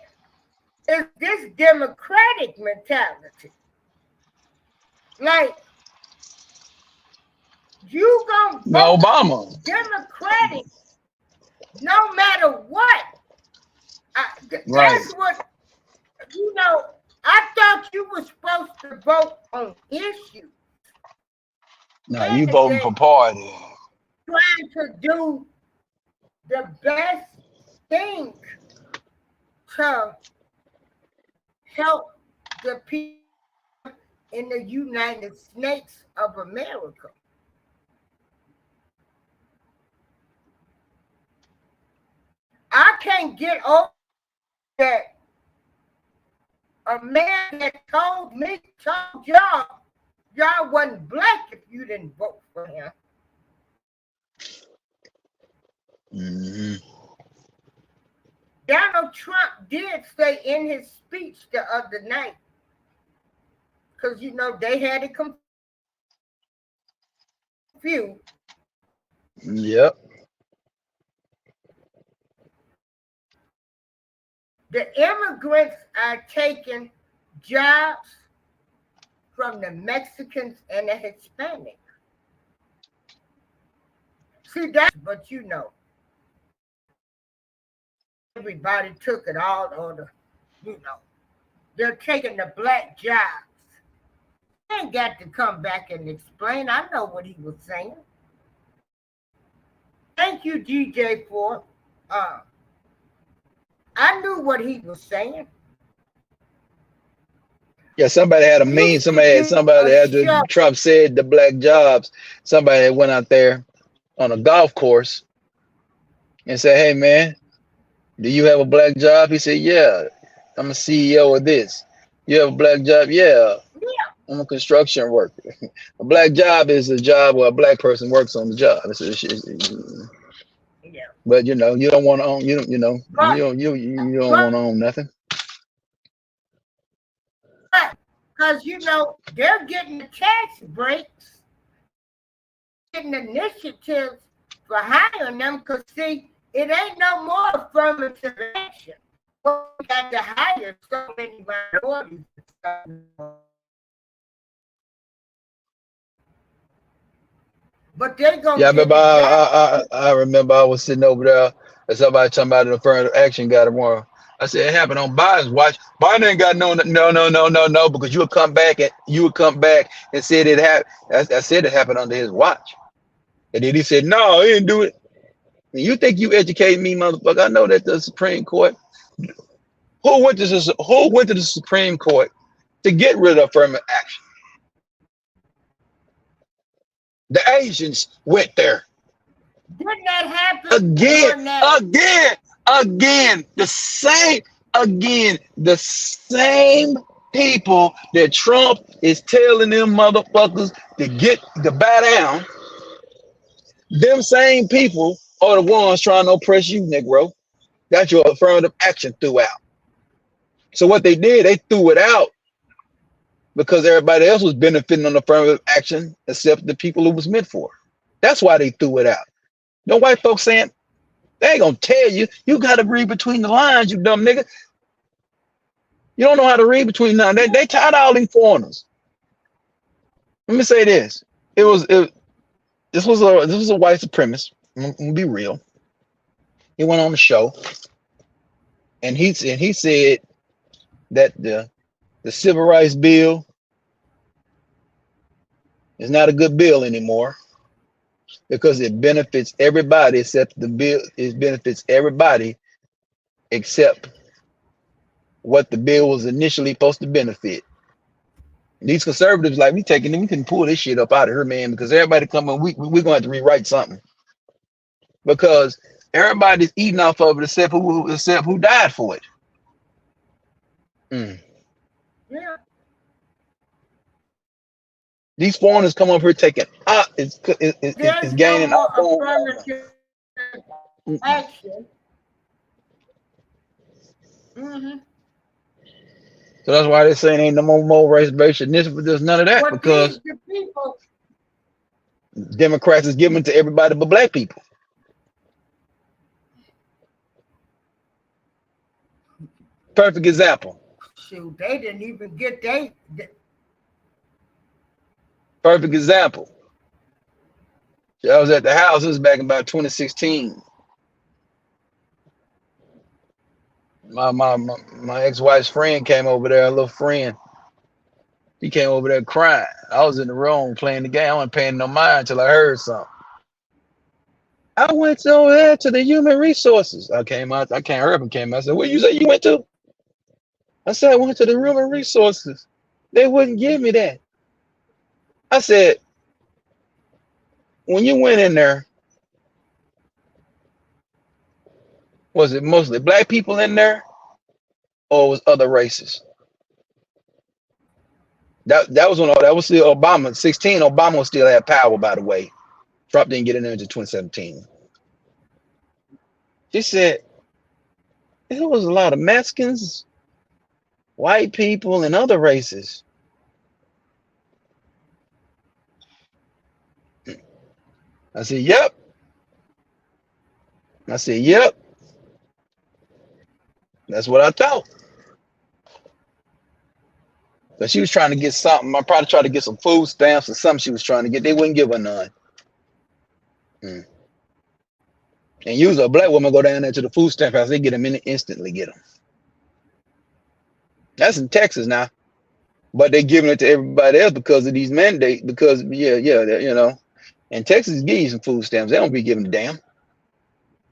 is this democratic mentality. Like, you gonna vote Obama Democratic no matter what. That's what, you know, I thought you were supposed to vote on issues. No, you voting for party. Trying to do the best thing to help the people in the United States of America. I can't get over that a man that told y'all wasn't black if you didn't vote for him. Mm-hmm. Donald Trump did say in his speech the other night, because, you know, they had it confused. Yep. The immigrants are taking jobs from the Mexicans and the Hispanics. See, but you know, everybody took it all, or you know, they're taking the black jobs. He ain't got to come back and explain. I know what he was saying. Thank you, DJ, for I knew what he was saying. Yeah, somebody had a meme. Somebody had Trump said the black jobs. Somebody went out there on a golf course and said, "Hey man, do you have a black job?" He said, "Yeah, I'm a CEO of this." "You have a black job?" "Yeah, I'm a construction worker." A black job is a job where a black person works on the job. Yeah. But you know, you don't want to own. You don't. You don't want to own nothing. Because you know they're getting the tax breaks, getting initiatives for hiring them. Because see, it ain't no more affirmative action. We got to hire so many minorities. But they're gonna. Yeah, I remember I was sitting over there and somebody talking about an affirmative action got it wrong. I said it happened on Biden's watch. Biden ain't got no, because you would come back and said it happened. I said it happened under his watch, and then he said no, he didn't do it. And you think you educate me, motherfucker? I know that the Supreme Court. Who went to the Supreme Court to get rid of affirmative action? The Asians went there. Didn't that happen again? The same people that Trump is telling them motherfuckers to bow down. Them same people are the ones trying to oppress you, Negro. That's your affirmative action throughout. So what they did, they threw it out because everybody else was benefiting on affirmative action except the people it was meant for. That's why they threw it out. No white folks saying, they ain't gonna tell you. You gotta read between the lines, you dumb nigga. You don't know how to read between the lines. They tied all these foreigners. Let me say this. This was a white supremacist. I'm gonna be real. He went on the show and he said that the civil rights bill is not a good bill anymore because it benefits everybody except it benefits everybody except what the bill was initially supposed to benefit. And these conservatives we can pull this shit up out of here, man, because everybody coming, we're gonna have to rewrite something. Because everybody's eating off of it except who died for it. Yeah. These foreigners come up here taking it's gaining no affirmative action. Mm-hmm. So that's why they're saying ain't no more race-based initiative. There's none of that because people, Democrats is giving to everybody but black people. Perfect example. Shoot, they didn't even get Perfect example. I was at the house. This was back in about 2016. My ex-wife's friend came over there, a little friend. He came over there crying. I was in the room playing the game. I wasn't paying no mind until I heard something. I went over there to the human resources. I can't hear him came out. I said, "What you say you went to?" I said, "I went to the human resources. They wouldn't give me that." I said, "When you went in there, was it mostly black people in there, or was other races?" That was still Obama. 16, Obama still had power, by the way. Trump didn't get in there until 2017. She said, there was a lot of Mexicans, white people, and other races. I said, yep. That's what I thought. But she was trying to get something. I probably tried to get some food stamps or something she was trying to get. They wouldn't give her none. And usually a black woman go down there to the food stamp house, they get them instantly get them. That's in Texas now. But they're giving it to everybody else because of these mandates. Because and Texas give you some food stamps. They don't be giving a damn.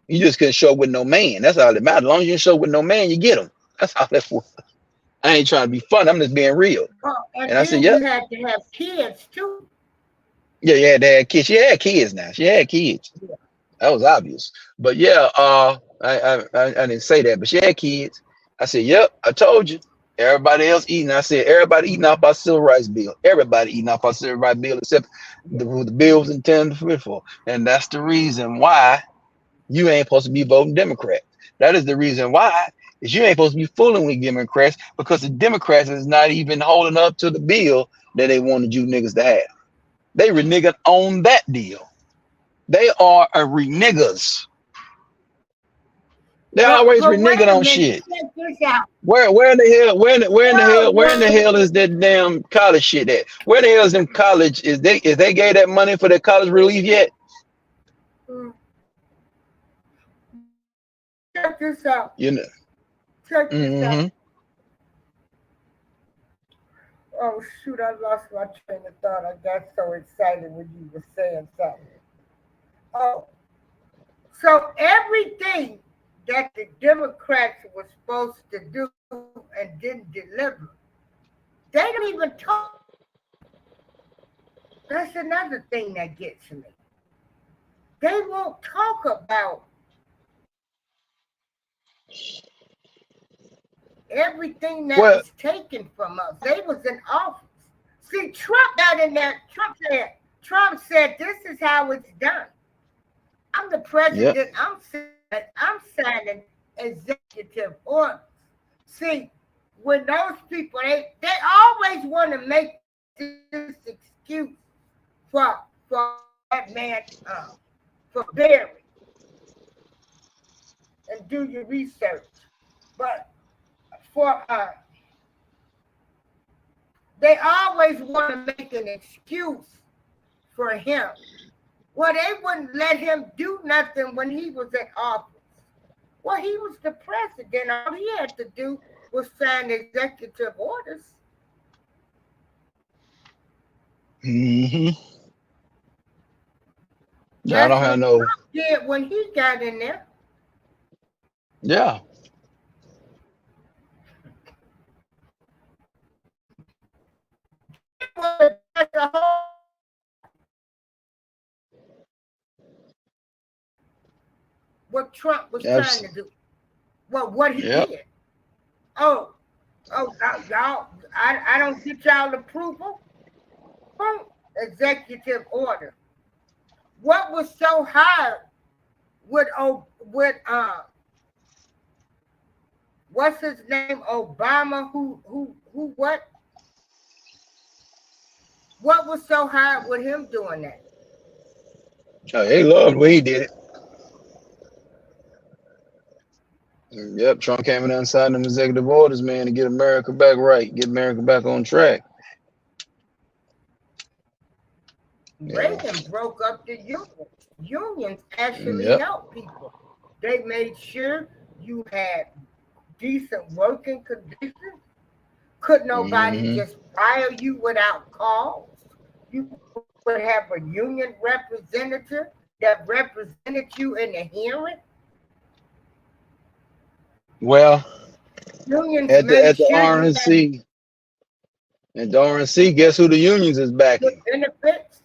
You just couldn't show up with no man. That's all that matters. As long as you show up with no man, you get them. That's all that's for. I ain't trying to be fun. I'm just being real. And And I said, then yep. you had to have kids too. Yeah, you had to have kids. She had kids now. She had kids. That was obvious. But yeah, I didn't say that, but she had kids. I said, yep, I told you. Everybody else eating. I said, everybody eating off our civil rights bill. Everybody eating off our civil rights bill except the bill was intended for. And that's the reason why you ain't supposed to be voting Democrat. That is the reason why is you ain't supposed to be fooling with Democrats, because the Democrats is not even holding up to the bill that they wanted you niggas to have. They reneged on that deal. They are a renegers. They always But wait reneging a on minute, shit. check this out. Where in the hell is that damn college shit at? Where the hell is them college? Is they gave that money for their college relief yet? Check this out. You know. Check this out. Oh shoot, I lost my train of thought. I got so excited when you were saying something. Oh, so everything that the Democrats were supposed to do and didn't deliver, they don't even talk. That's another thing that gets me. They won't talk about everything that was taken from us. They was in office. See, Trump got in there. Trump said, this is how it's done. I'm the president. Yep. I'm signing executive orders. See, when those people, they always want to make this excuse for that man, for Barry. And do your research. But they always want to make an excuse for him. Well, they wouldn't let him do nothing when he was in office. Well, he was the president. All he had to do was sign executive orders. I don't have no. Trump did when he got in there. Yeah. What Trump was trying to do. Well, what he did. Oh, y'all, I don't get y'all approval. Boom, executive order. What was so hard with what's his name? Obama, what? What was so hard with him doing that? Oh, they loved the way he did it. Yep, Trump came in and signed them executive orders, man, to get America back right, get America back on track. Reagan broke up the unions. Unions actually helped people. They made sure you had decent working conditions. Could nobody just fire you without cause? You would have a union representative that represented you in the hearing. Well, unions at the RNC, at the RNC, guess who the unions is backing? Benefits.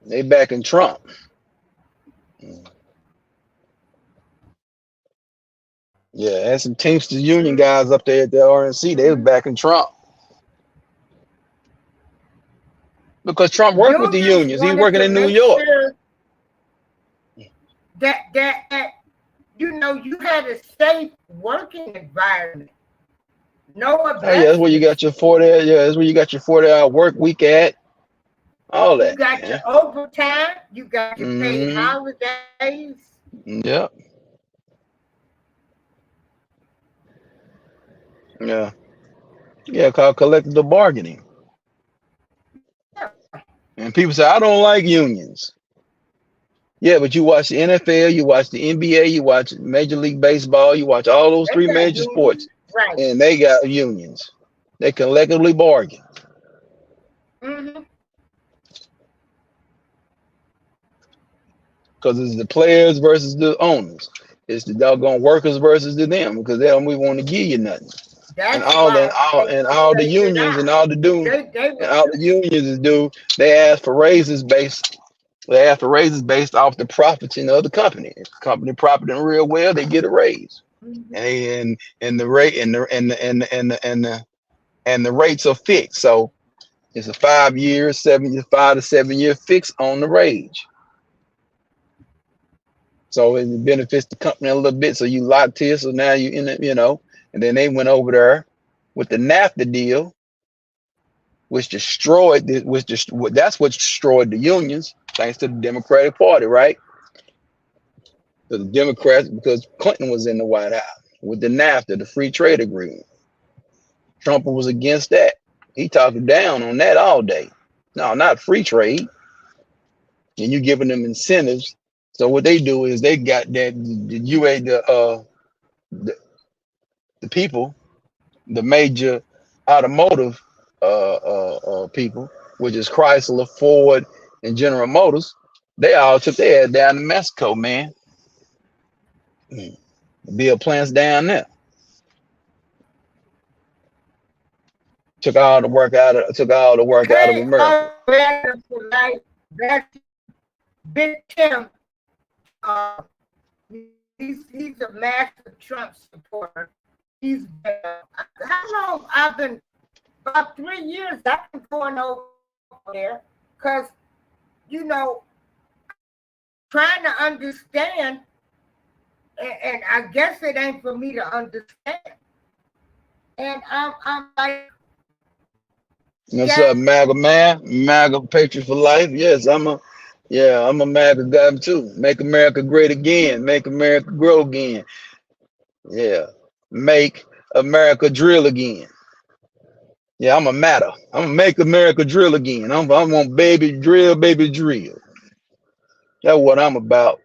They backing Trump. Yeah, had some Teamsters union guys up there at the RNC. They was backing Trump because Trump worked with the unions. He's working in New York. Sure that you had a safe working environment. No, that's where you got your 40. Yeah, that's where you got your 40-hour work week at. All that. You got your overtime. You got your paid holidays. Yep. Yeah, called collective bargaining. Yeah. And people say, I don't like unions. Yeah, but you watch the NFL, you watch the NBA, you watch Major League Baseball, you watch all those three major sports. Right. and they got unions. They collectively bargain. Mm-hmm. Because it's the players versus the owners. It's the doggone workers versus the them, because they don't even want to give you nothing. And That's all why and all they and all the phased it unions out. and all the do They and were all the unions do, they ask for raises based off the profits in the other company. If the company profiting real well, they get a raise. Mhm. And the rate and the rates are fixed. So it's a 5 year, 5 to 7 year fix on the raise. So it benefits the company a little bit. So you locked here. So now you in it, and then they went over there with the NAFTA deal, which destroyed that's what destroyed the unions, thanks to the Democratic Party, right? The Democrats, because Clinton was in the White House with the NAFTA, the free trade agreement. Trump was against that. He talked down on that all day. No, not free trade. And you giving them incentives. So what they do is they got that the people, the major automotive people, which is Chrysler, Ford, and General Motors. They all took their ass down to Mexico, man. Build plants down there. Took all the work out of Hey, America. that's Big Tim. Uh, he's a massive Trump supporter. He's been, how long I've been, about 3 years I've been going over there because, trying to understand, and I guess it ain't for me to understand. And I'm like, What's up, MAGA man? MAGA Patriot for life. Yes, I'm a MAGA guy too. Make America great again. Make America grow again. Yeah. Make America drill again. Yeah, I'm a matter. I'm gonna make America drill again. I'm on baby drill, baby drill. That's what I'm about.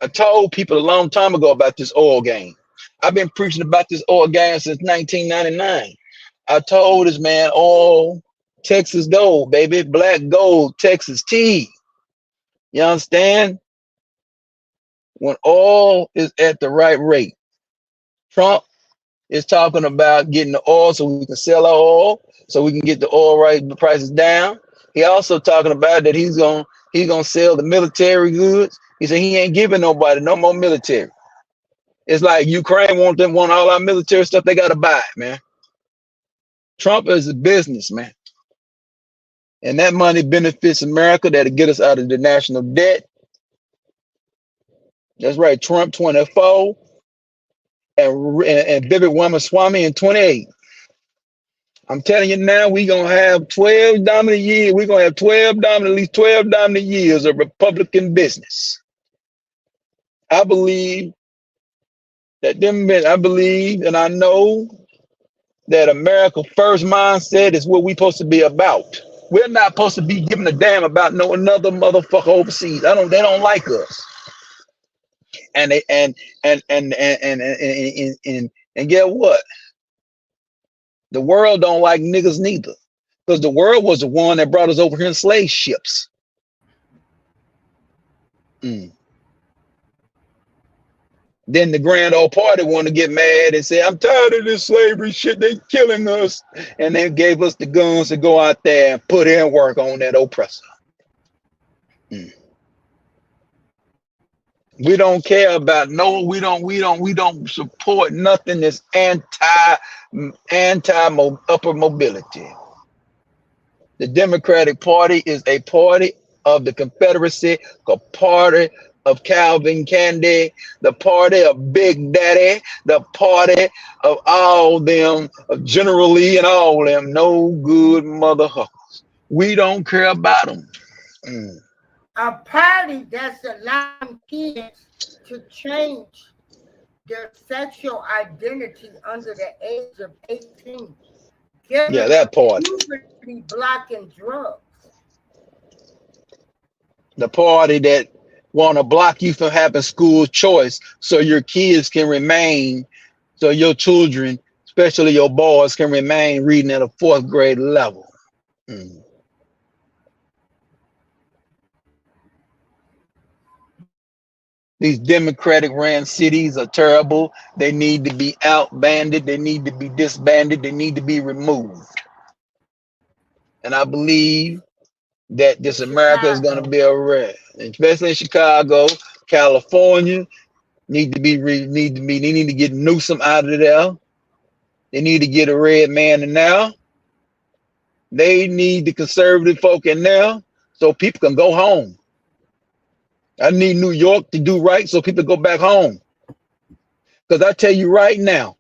I told people a long time ago about this oil game. I've been preaching about this oil game since 1999. I told this man, oil, Texas gold, baby, black gold, Texas tea. You understand? When oil is at the right rate, Trump is talking about getting the oil so we can sell our oil, so we can get the oil right, the prices down. He also talking about that he's gonna sell the military goods. He said he ain't giving nobody no more military. It's like Ukraine want all our military stuff. They gotta buy it, man. Trump is a businessman, and that money benefits America. That'll get us out of the national debt. That's right, Trump 24 and Vivek Ramaswamy in 28. I'm telling you now, we gonna have 12 dominant years. We're gonna have at least 12 dominant years of Republican business. I believe and I know that America first mindset is what we're supposed to be about. We're not supposed to be giving a damn about no another motherfucker overseas. They don't like us. And they and get what? The world don't like niggas neither. Because the world was the one that brought us over here in slave ships. Then the grand old party want to get mad and say, I'm tired of this slavery shit. They killing us. And they gave us the guns to go out there and put in work on that oppressor. We don't care about we don't support nothing that's anti upper mobility. The Democratic Party is a party of the Confederacy, a party of Calvin Candy, the party of Big Daddy, the party of all them, of General Lee and all them no good motherfuckers. We don't care about them. A party that's allowing kids to change their sexual identity under the age of 18. Yeah, that party. Puberty blocking drugs. The party that want to block you from having school choice so your kids can remain so your children, especially your boys, can remain reading at a 4th grade level. Mm. These Democratic ran cities are terrible. They need to be outbanded. They need to be disbanded. They need to be removed. And I believe that this America is going to Chicago. be a wreck, especially in Chicago, California. Need to be they need to get Newsom out of there. They need to get a red man in there. They need the conservative folk in there so people can go home. I need New York to do right so people go back home. Because I tell you right now,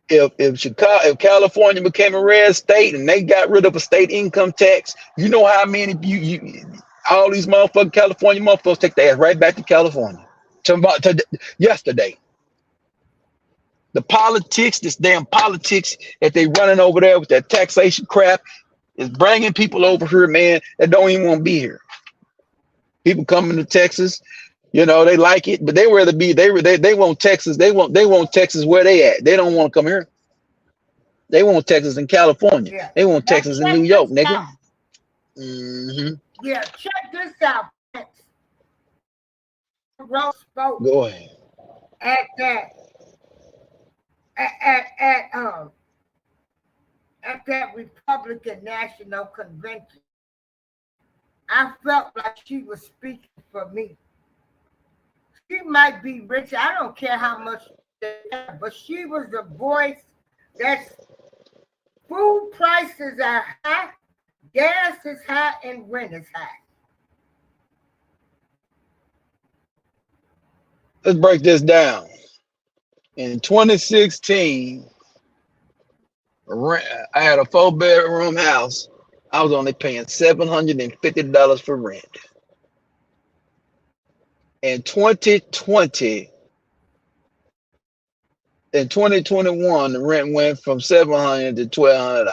if California became a red state and they got rid of a state income tax, you know how many all these motherfucking California motherfuckers take their ass right back to California. To yesterday. The politics, this damn politics that they running over there with that taxation crap is bringing people over here, man, that don't even want to be here. People coming to Texas, you know, they like it, but they rather be they want Texas. They want Texas where they at. They don't want to come here. They want Texas in California. Yeah. They want Now Texas in check New York, this nigga. out. Yeah, check this out. Rose spoke Go ahead. at that at that Republican National Convention. I felt like she was speaking for me. She might be rich. I don't care how much, but she was the voice that's food prices are high, gas is high, and rent is high. Let's break this down. In 2016, I had a 4-bedroom house. I was only paying $750 for rent. In 2021, the rent went from $700 to $1,200.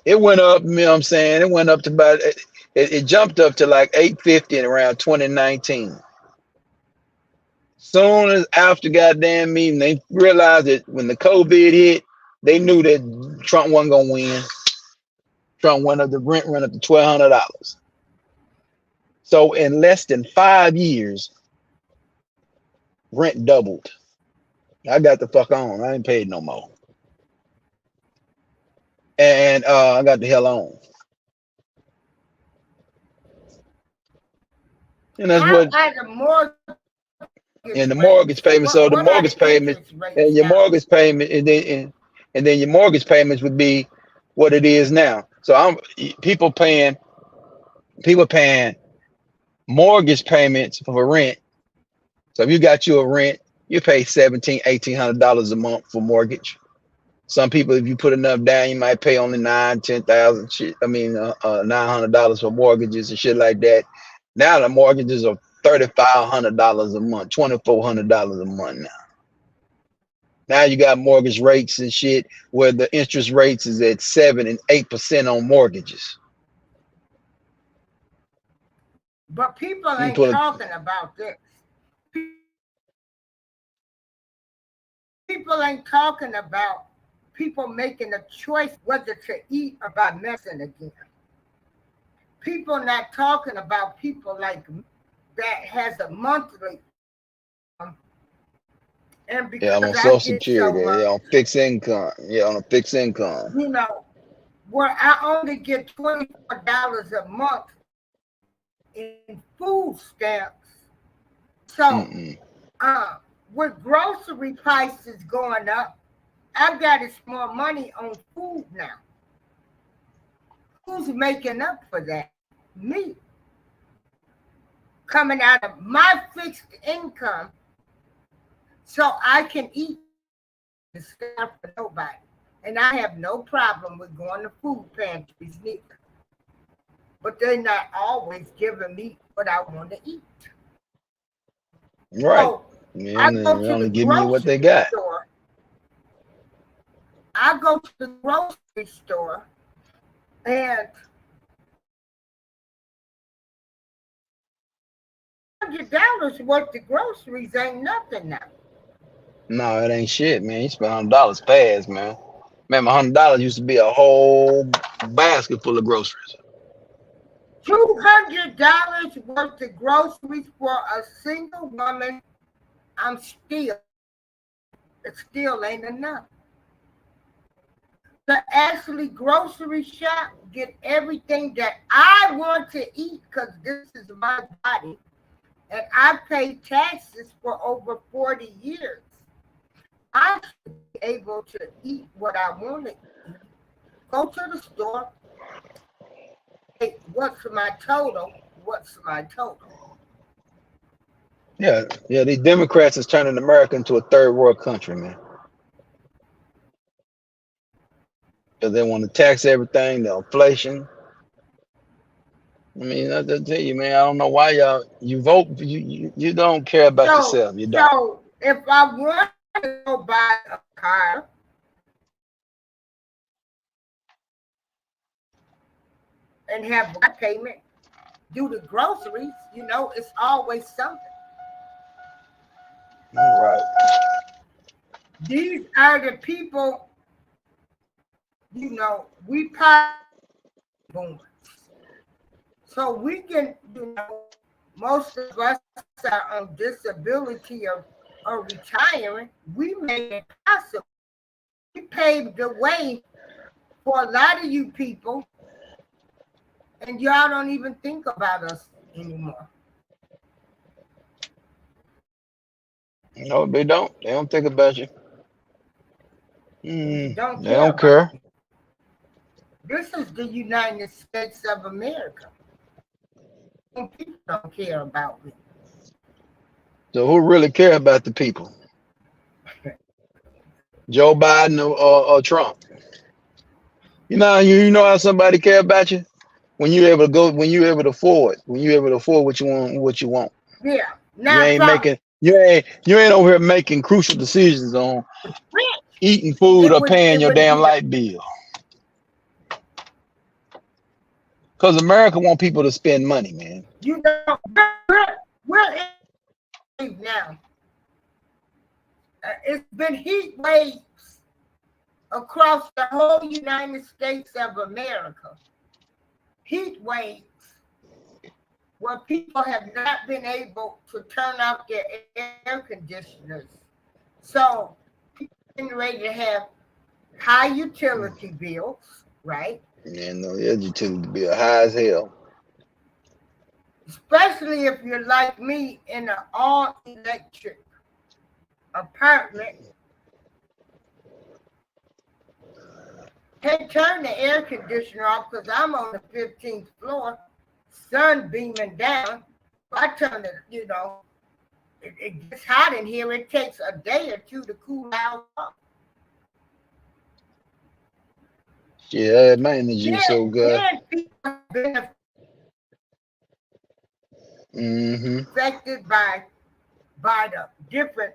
It went up, you know what I'm saying? It went up to about it jumped up to like $850 around 2019. Soon as after goddamn meeting, they realized that when the COVID hit, they knew that Trump wasn't gonna win. Trump went up the rent went up to $1,200. So in less than 5 years, rent doubled. I got the fuck on. I ain't paid no more. And I got the hell on. And that's How what are the mortgage and the rates? mortgage payment. So the What are mortgage the payment interest rates and your now? mortgage payment and then your mortgage payments would be what it is now. So people paying mortgage payments for rent. So if you got you a rent, you pay $1,700-$1,800 a month for mortgage. Some people, if you put enough down, you might pay only $9,000-$10,000 shit. I mean, $900 for mortgages and shit like that. Now the mortgages are $3,500 a month, $2,400 a month now. Now you got mortgage rates and shit where the interest rates is at 7% and 8% on mortgages. But people You ain't put talking about this. People ain't talking about people making a choice whether to eat or by medicine again. People not talking about people like that has a monthly and yeah, I'm because on I Social get so Security. much, Yeah, on fixed income. Yeah, on a fixed income. you know, where I only get $24 a month in food stamps. So with grocery prices going up, I've got to spend more money on food now. Who's making up for that? Me. Coming out of my fixed income so I can eat the stuff for nobody. And I have no problem with going to food pantries neither. But they're not always giving me what I want to eat. Right. So Yeah, I they're go to the only giving you what they grocery got. store. I go to the grocery store and $200 worth of groceries ain't nothing now. No, it ain't shit, man. You spend $100 fast, man. Man, my $100 used to be a whole basket full of groceries. $200 worth of groceries for a single woman. It still ain't enough. To actually grocery shop, get everything that I want to eat, because this is my body, and I pay taxes for over 40 years. I should be able to eat what I want to eat. Go to the store. Hey, what's my total? Yeah, these Democrats is turning America into a third world country, man. Because they want to tax everything, the inflation. I mean, I just tell you, man, I don't know why you vote. You don't care about yourself. You don't. So if I want to go buy a car, and have one payment, do the groceries, it's always something. All right. These are the people, we probably boomers. So we can, most of us are on disability or retiring. We made it possible. We paved the way for a lot of you people, and y'all don't even think about us anymore. No, they don't. They don't think about you. They They don't care. This is the United States of America. People don't care about me. So who really care about the people? Joe Biden or Trump? You know how somebody care about you? When you're able to afford what you want. Yeah. You ain't over here making crucial decisions on eating food or paying your damn light bill. Because America want people to spend money, man. We're in now. It's been heat waves across the whole United States of America. Heat waves where people have not been able to turn off their air conditioners. So people are ready to have high utility bills, right? Yeah, no, your utility bill high as hell. Especially if you're like me in an all-electric apartment. Can't turn the air conditioner off because I'm on the 15th floor, sun beaming down. If I turn it, it gets hot in here. It takes a day or two to cool out. Yeah, my energy is so good. People have been affected by the different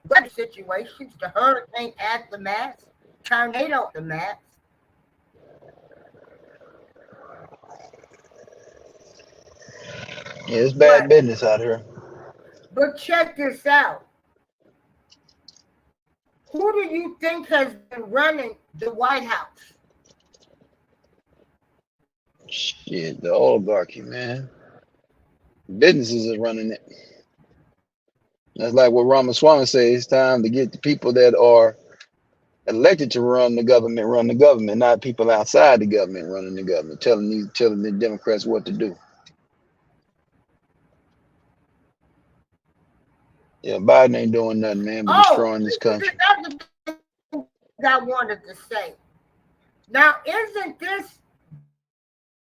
weather situations, the hurricane aftermath, tornado aftermath. Yeah, it's bad business out here. But check this out. Who do you think has been running the White House? Shit, the oligarchy, man. Businesses are running it. That's like what Ramaswamy says. It's time to get the people that are elected to run the government, not people outside the government running the government, telling the Democrats what to do. Yeah, Biden ain't doing nothing, man, but destroying this country. Another thing I wanted to say. Now, isn't this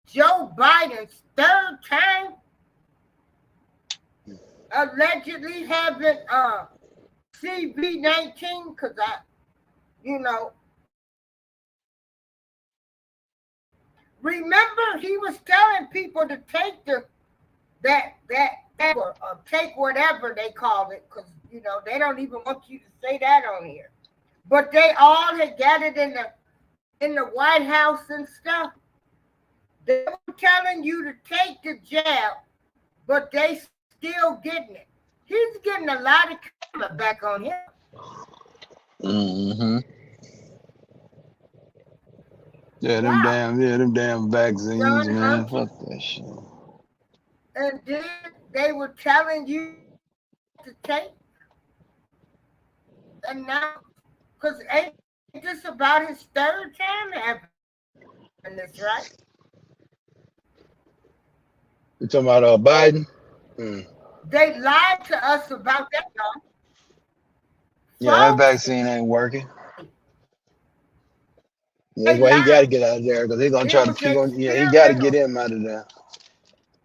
Joe Biden's third time allegedly having CV-19? Because remember he was telling people to take take whatever they call it, because they don't even want you to say that on here. But they all had gathered in the White House and stuff. They were telling you to take the jab, but they still getting it. He's getting a lot of karma back on him. Mm-hmm. Yeah, Wow. them damn vaccines, John man. Humphrey. Fuck that shit. And then they were telling you to take. And now, because ain't this about his third time having this, right? You talking about Biden? Mm. They lied to us about that, y'all. Yeah, that Folks, vaccine ain't working. Yeah, they that's why he got to lied. get out of there because they're gonna try It to was keep on. Yeah, he got to get experimental. him out of there.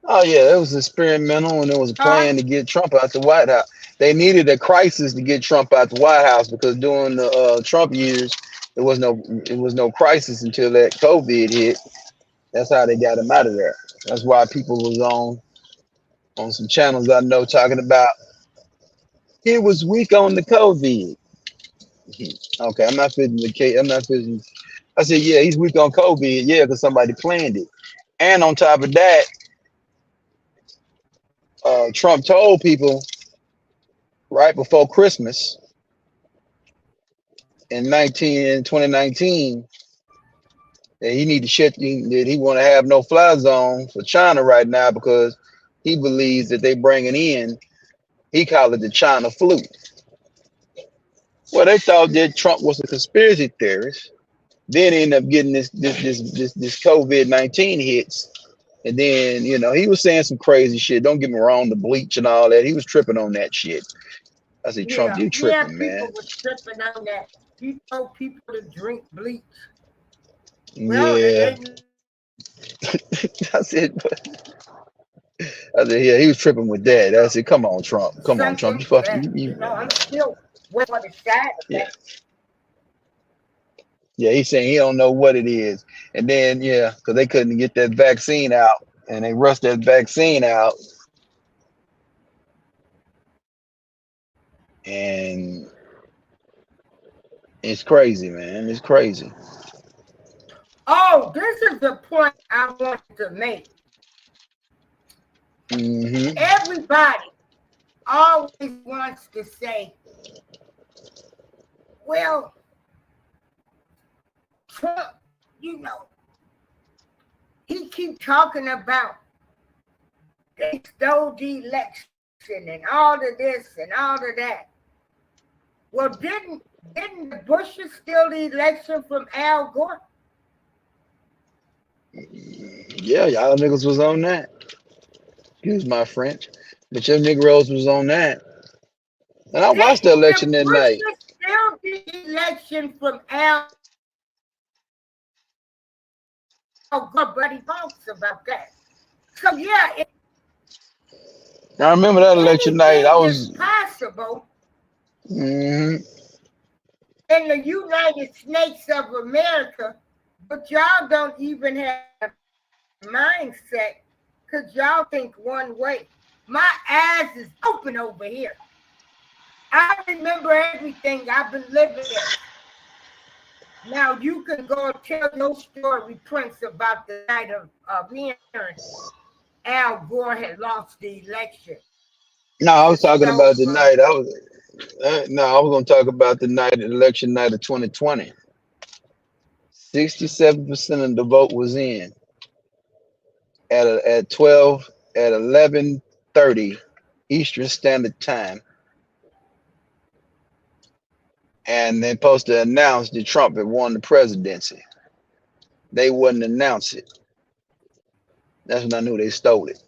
Oh yeah, it was experimental, and it was a Huh? plan to get Trump out the White House. They needed a crisis to get Trump out the White House because during the Trump years, it was no crisis until that COVID hit. That's how they got him out of there. That's why people was on some channels I know talking about he was weak on the COVID. Okay, I'm not fitting the case. I'm not fitting. I said, yeah, he's weak on COVID. Yeah, because somebody planned it. And on top of that, Trump told people right before Christmas in 2019 that he need to that he want to have no fly zone for China right now because he believes that they bringing in, he called it the China flu. Well, they thought that Trump was a conspiracy theorist. Then he ended up getting this COVID-19 hits. And then, he was saying some crazy shit. Don't get me wrong, the bleach and all that. He was tripping on that shit. I said, Trump, you Yeah, tripping, man. people were tripping on that. He told people to drink bleach. Well, Yeah. I said, yeah, he was tripping with that. I said, come on, Trump. Come on, Trump. You something fucking, that, I'm still waiting for the side yeah. effect. Yeah, he's saying he don't know what it is. And then, yeah, because they couldn't get that vaccine out. And they rushed that vaccine out. And it's crazy, man. It's crazy. Oh, this is the point I wanted to make. Mm-hmm. Everybody always wants to say, well, Trump, he keep talking about they stole the election and all of this and all of that. Well, didn't the Bushes steal the election from Al Gore? Yeah, y'all niggas was on that. Excuse my French. But your Negroes was on that. And I watched the Didn't election the that night. Bushes steal the election from Al Gore? But he talks about that. So yeah, I remember that election night. I anything is was possible mhm. in the United States of America, but y'all don't even have a mindset because y'all think one way. My eyes is open over here. I remember everything. I've been living it. Now you can go tell your story, Prince, about the night of hearing Al Gore had lost the election. No, I was It's talking so about the funny. night. I was gonna talk about the night, election night of 2020. 67% of the vote was in at 11:30 Eastern Standard Time, and they're supposed to announce that Trump had won the presidency. They wouldn't announce it. That's when I knew they stole it.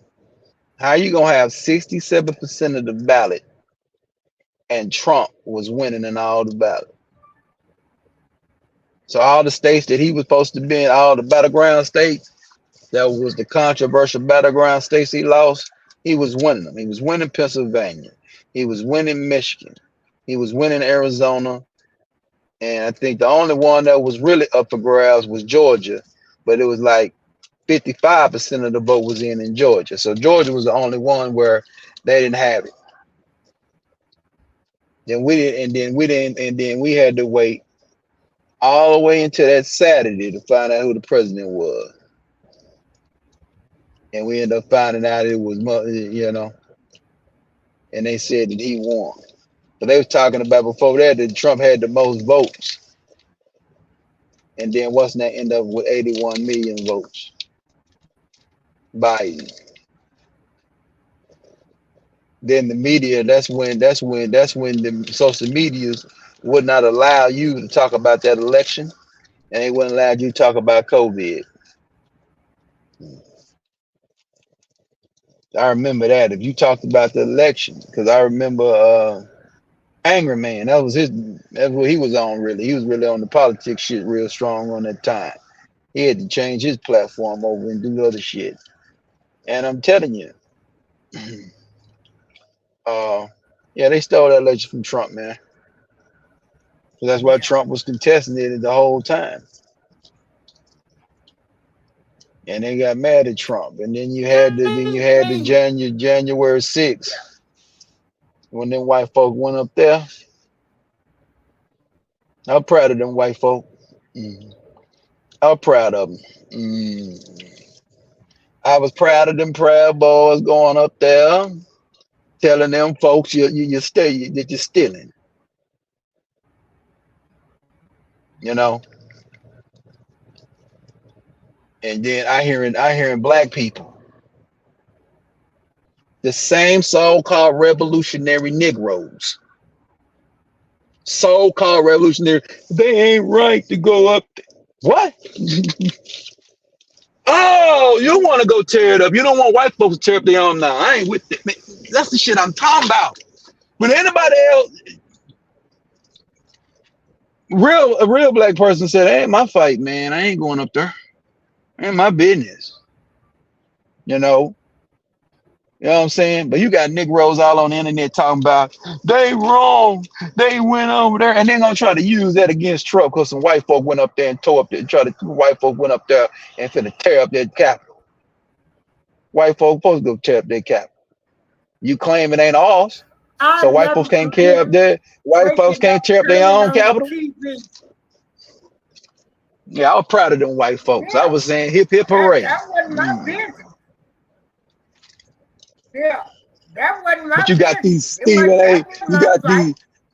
How you gonna have 67% of the ballot and Trump was winning in all the ballot? So all the states that he was supposed to be in, all the battleground states, that was the controversial battleground states he lost, he was winning them. He was winning Pennsylvania. He was winning Michigan. He was winning Arizona. And I think the only one that was really up for grabs was Georgia, but it was like 55% of the vote was in Georgia. So Georgia was the only one where they didn't have it. Then we didn't, and then we had to wait all the way until that Saturday to find out who the president was. And we ended up finding out it was, and they said that he won. But they was talking about before that Trump had the most votes, and then what's that end up with 81 million votes? Biden. Then the media, that's when the social medias would not allow you to talk about that election, and they wouldn't allow you to talk about COVID. I remember that. If you talked about the election, because I remember Angry Man, that's what he was on really. He was really on the politics shit real strong on that time. He had to change his platform over and do other shit. And I'm telling you, yeah, they stole that election from Trump, man. So that's why Yeah. Trump was contesting it the whole time. And they got mad at Trump. And then you had the January 6th when them white folk went up there. I'm proud of them white folk. I'm proud of them. I was proud of them Proud Boys going up there, telling them folks that you're stealing. You know. And then I hearing black people, the same so-called revolutionary Negroes, so-called revolutionary, they ain't right to go up there. What? Oh, you want to go tear it up. You don't want white folks to tear up their own now. I ain't with it, man. That's the shit I'm talking about. When anybody else, a real black person said, "Ain't my fight, man. I ain't going up there. Ain't my business." You know what I'm saying? But you got Negroes all on the internet talking about they wrong. They went over there, and they're gonna try to use that against Trump because some white folk went up there and tore up there. White folk went up there and finna tear up their Capitol. White folk supposed to go tear up their Capitol. You claim it ain't ours, so white folks can't tear up their white folks can't tear up their own Capitol. Yeah, I was proud of them white folks. Yeah. I was saying hip hip hooray. That wasn't my business. Yeah, that wasn't my But you got these Stephen A.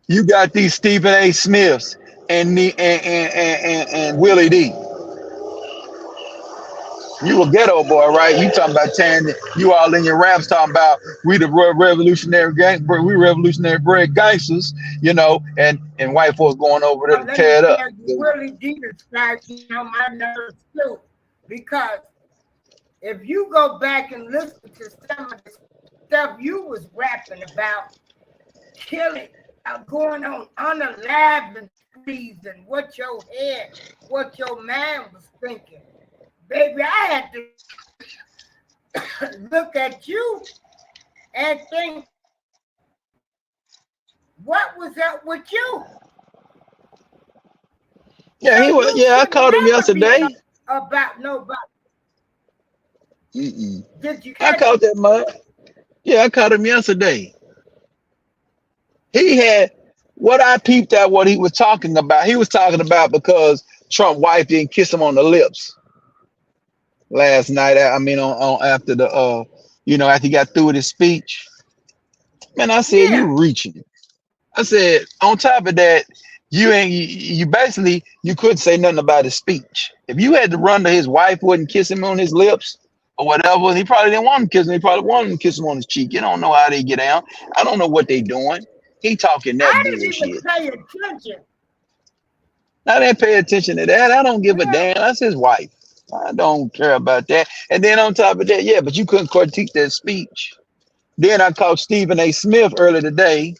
You got these Stephen A. Smiths and Willie D. You a ghetto boy, right? You talking about tearing you all in your raps talking about we the revolutionary gang, we revolutionary bred gangsters, you know, and white folks going over there to tear it up. Willie D starts on my nerves too, because if you go back and listen to some of the stuff you was rapping about, killing, going on unalive sprees, and what your man was thinking. Baby, I had to look at you and think, what was up with you? Yeah, he was. Yeah, I called him yesterday. About nobody. Did you? I caught that mug. Yeah, I caught him yesterday. He had what I peeped at what he was talking about. He was talking about because Trump's wife didn't kiss him on the lips last night. I mean, on after the after he got through with his speech. Man, I said you reaching. I said on top of that, you basically you couldn't say nothing about his speech. If you had to run to his wife wouldn't kiss him on his lips or whatever, he probably didn't want him to kiss him. He probably wanted him to kiss him on his cheek. You don't know how they get out. I don't know what they doing. He talking that I bullshit. didn't even pay attention. I didn't pay attention to that. I don't give a damn. That's his wife. I don't care about that. And then on top of that, yeah, but you couldn't critique that speech. Then I caught Stephen A. Smith earlier today.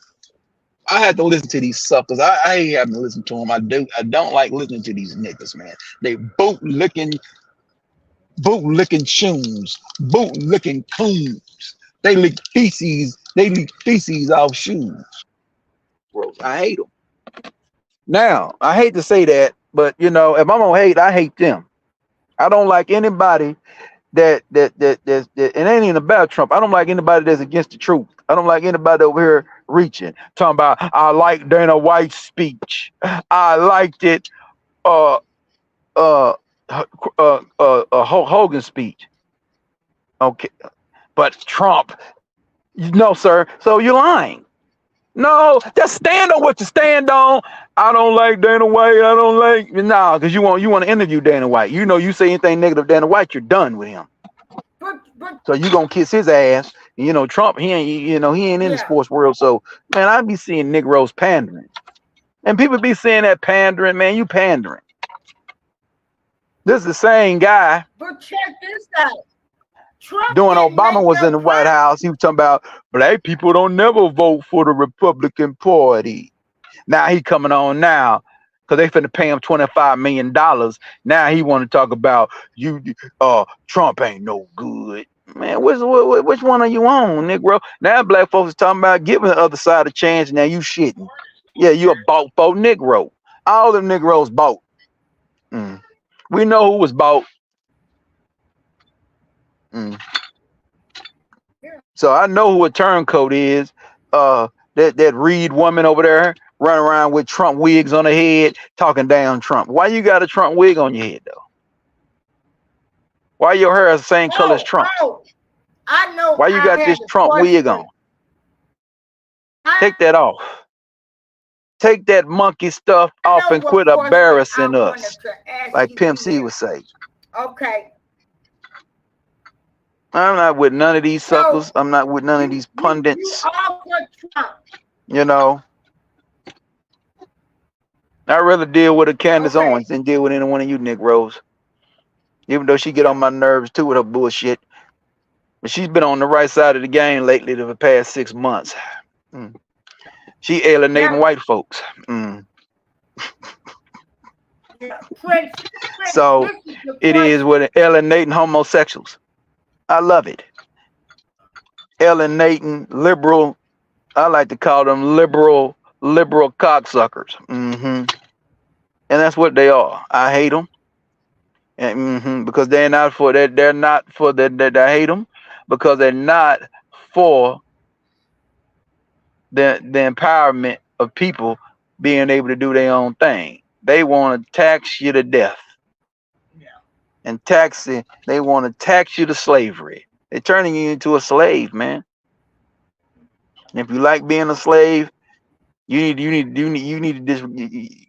I had to listen to these suckers. I ain't having to listen to them. I don't like listening to these niggas, man. They boot licking shoes, boot licking coons. They lick feces. They lick feces off shoes. Bro, I hate them. Now, I hate to say that, but if I'm gonna hate, I hate them. I don't like anybody that it ain't even about Trump. I don't like anybody that's against the truth. I don't like anybody over here reaching, talking about I like Dana White's speech. I liked it. Hogan's speech. Okay, but Trump, No, sir. So you're lying. No, just stand on what you stand on. I don't like Dana White. I don't like because you want to interview Dana White. You know, you say anything negative Dana White, you're done with him. But So you gonna kiss his ass. And, you know, Trump, he ain't in the yeah. sports world. So man, I be seeing Negroes pandering. And people be saying that pandering, man, you pandering. This is the same guy But check this out. Trump doing didn't Obama make was no in the White promise. House. He was talking about black people don't never vote for the Republican Party. Now he coming on now because they finna pay him $25 million. Now he want to talk about Trump ain't no good. Man, which one are you on, Negro? Now black folks is talking about giving the other side a chance. Now you shitting. Yeah, you a bought for Negro. All them Negroes bought. Mm. We know who was bought. Mm. So I know who a turncoat is. That Reed woman over there running around with Trump wigs on her head, talking down Trump. Why you got a Trump wig on your head though? Why your hair is the same color as Trump's? I know. Why you I got had this a Trump wig on? question. Take that off. Take that monkey stuff off know and what quit question I embarrassing wanted us, to ask like you Pimp C here. would say. Okay. I'm not with none of these So suckers. I'm not with none of these you pundits. all for Trump. You know, I'd rather deal with a Candace Okay. Owens than deal with any one of you Negroes. Even though she get on my nerves too with her bullshit. But she's been on the right side of the game lately for the past 6 months. Mm. She alienating Now, white folks. Mm. Prince, So this is the it is question. with alienating homosexuals. I love it. Alienating liberal. I like to call them liberal cocksuckers. And that's what they are. I hate them. And, because they're not for that. They're not for that. I hate them because they're not for the empowerment of people being able to do their own thing. They want to tax you to death. And they want to tax you to slavery. They're turning you into a slave, man. And if you like being a slave, you need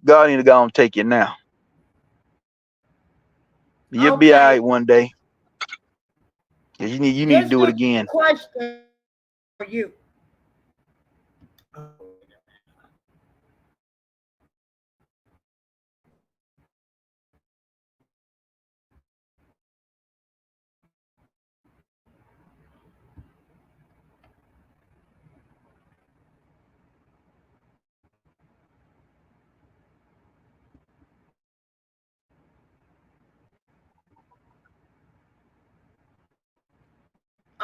God need to go and take you now. You'll be all right one day. You need to do it again. Question for you.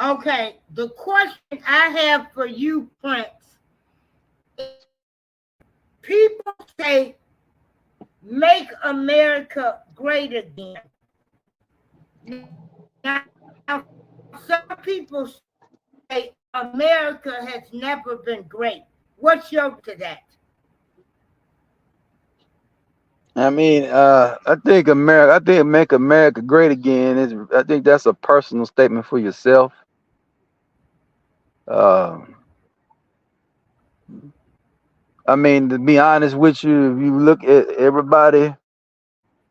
Okay, the question I have for you, Prince. People say, make America great again. Now, some people say America has never been great. What's your to that? I mean, I think make America great again I think that's a personal statement for yourself. I mean, to be honest with you, if you look at everybody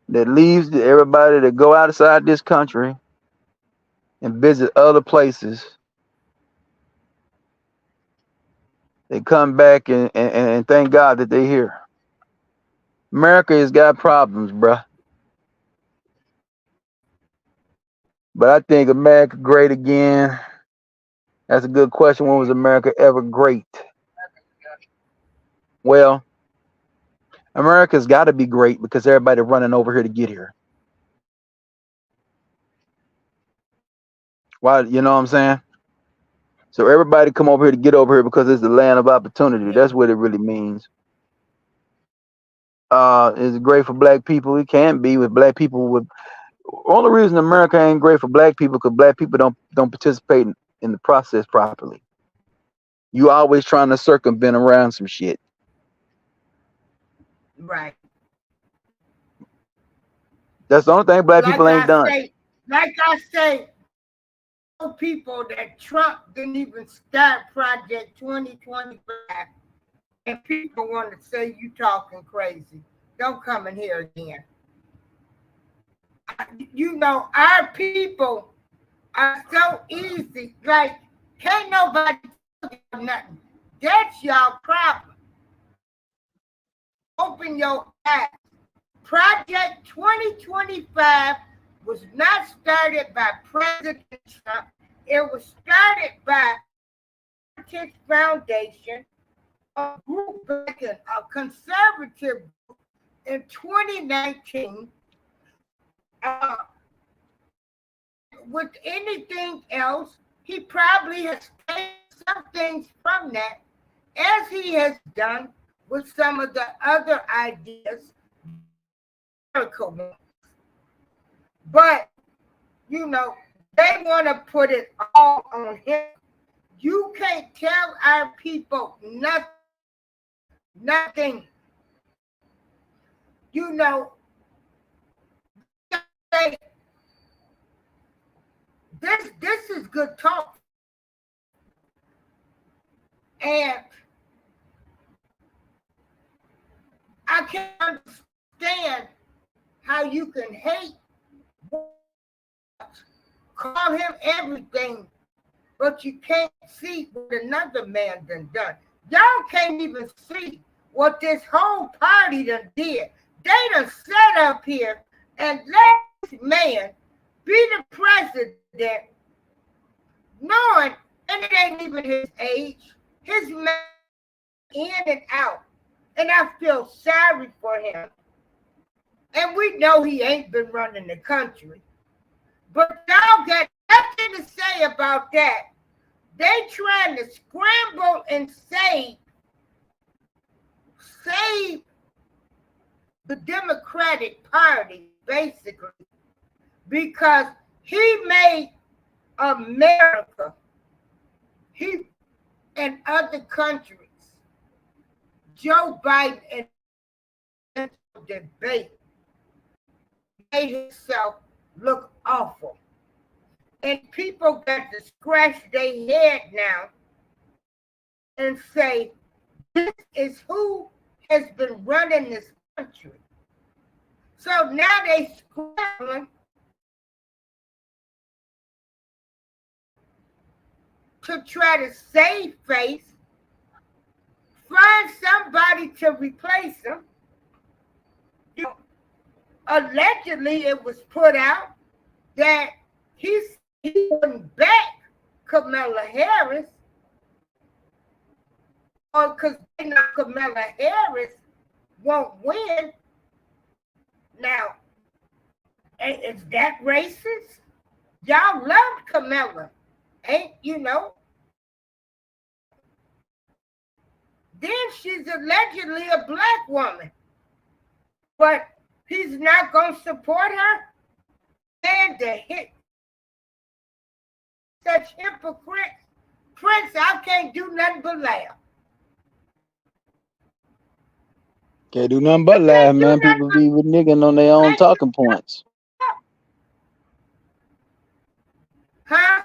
that go outside this country and visit other places, they come back and thank God that they're here. America has got problems, bruh. But I think America great again. That's a good question. When was America ever great? Well, America's got to be great because everybody running over here to get here. Why? You know what I'm saying? So everybody come over here to get over here because it's the land of opportunity. That's what it really means. Is it great for black people? It can be with black people. With only reason America ain't great for black people because black people don't participate in the process properly. You always trying to circumvent around some shit. Right. That's the only thing black people ain't done. Like I say, people that Trump didn't even start Project 2025, and people want to say you talking crazy. Don't come in here again. You know, our people are so easy. Like, can't nobody tell you nothing. That's y'all problem. Open your eyes. Project 2025 was not started by President Trump. It was started by Politics Foundation, a group back in a conservative group in 2019. With anything else, he probably has taken some things from that, as he has done with some of the other ideas. But, you know, they want to put it all on him. You can't tell our people nothing. You know, this is good talk. And I can't understand how you can hate, call him everything, but you can't see what another man done. Y'all can't even see what this whole party done did. They done sat up here and let this man be the president, knowing, and it ain't even his age, his man in and out. And I feel sorry for him. And we know he ain't been running the country. But y'all got nothing to say about that. They trying to scramble and save the Democratic Party, basically, because he made America, he and other countries, Joe Biden and debate made himself look awful. And people got to scratch their head now and say, this is who has been running this country. So now they scrambling to try to save face, find somebody to replace him. You know, allegedly, it was put out that he wouldn't back Kamala Harris, or because they know Kamala Harris won't win. Now, is that racist? Y'all love Kamala, ain't you know? Then she's allegedly a black woman, but he's not going to support her? And the hit such hypocrites. Prince, I can't do nothing but laugh. Can't do nothing but laugh, man. People be reneging on their own talking points. Huh?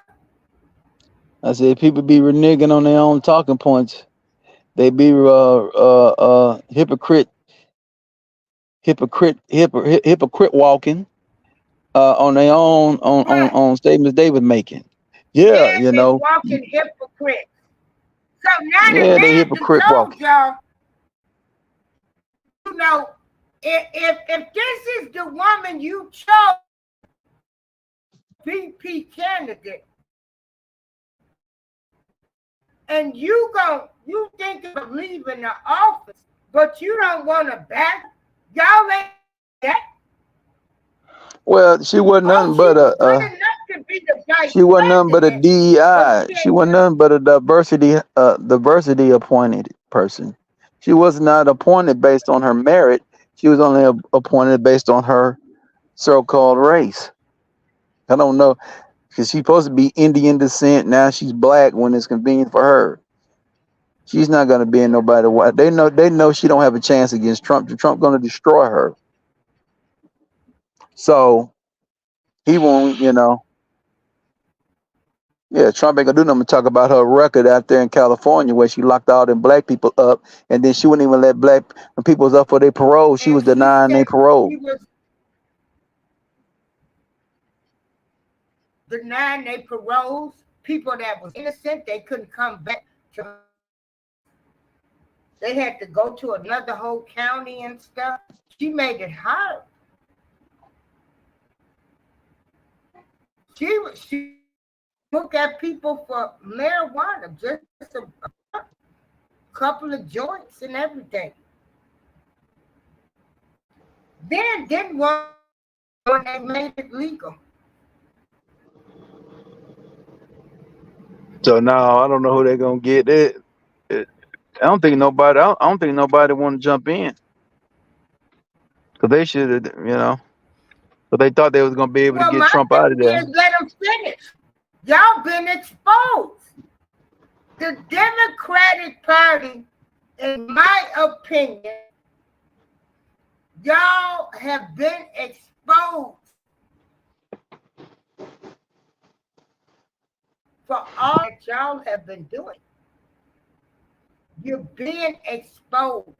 I said people be reneging on their own talking points. They be hypocrite walking on their own on statements they was making. Yeah, you know. Walking hypocrites. So now yeah, they hypocrite walking. Y'all, you know, if this is the woman you chose VP candidate, and you think of leaving the office, but you don't want to back, y'all ain't that. Well, she wasn't nothing but a she wasn't nothing but a DEI. She wasn't nothing but a diversity appointed person. She was not appointed based on her merit. She was only appointed based on her so-called race. I don't know, because she's supposed to be Indian descent. Now she's black when it's convenient for her. She's not going to be in nobody white. They know she don't have a chance against Trump. Trump going to destroy her. So he won't, you know. Yeah, Trump ain't gonna do nothing but talk about her record out there in California where she locked all them black people up, and then she wouldn't even let black when people was up for their parole. She And was she denying their said parole. she was denying their paroles. People that was innocent, they couldn't come back to. They had to go to another whole county and stuff. She made it hard. She look at people for marijuana, just a couple of joints and everything. Then didn't want when they made it legal. So now I don't know who they're gonna get. I don't think nobody. I don't think nobody want to jump in because they should have, but they thought they was gonna be able to Well, get my Trump out of thing there. is let them finish. Y'all been exposed. The Democratic Party, in my opinion, y'all have been exposed for all that y'all have been doing. You're being exposed.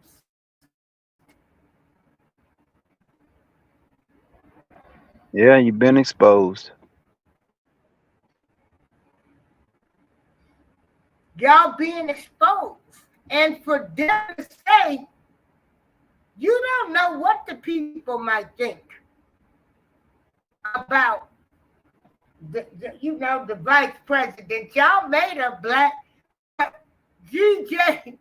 Yeah, you've been exposed. Y'all being exposed. And for them to say, you don't know what the people might think about the vice president. Y'all made her black. GJ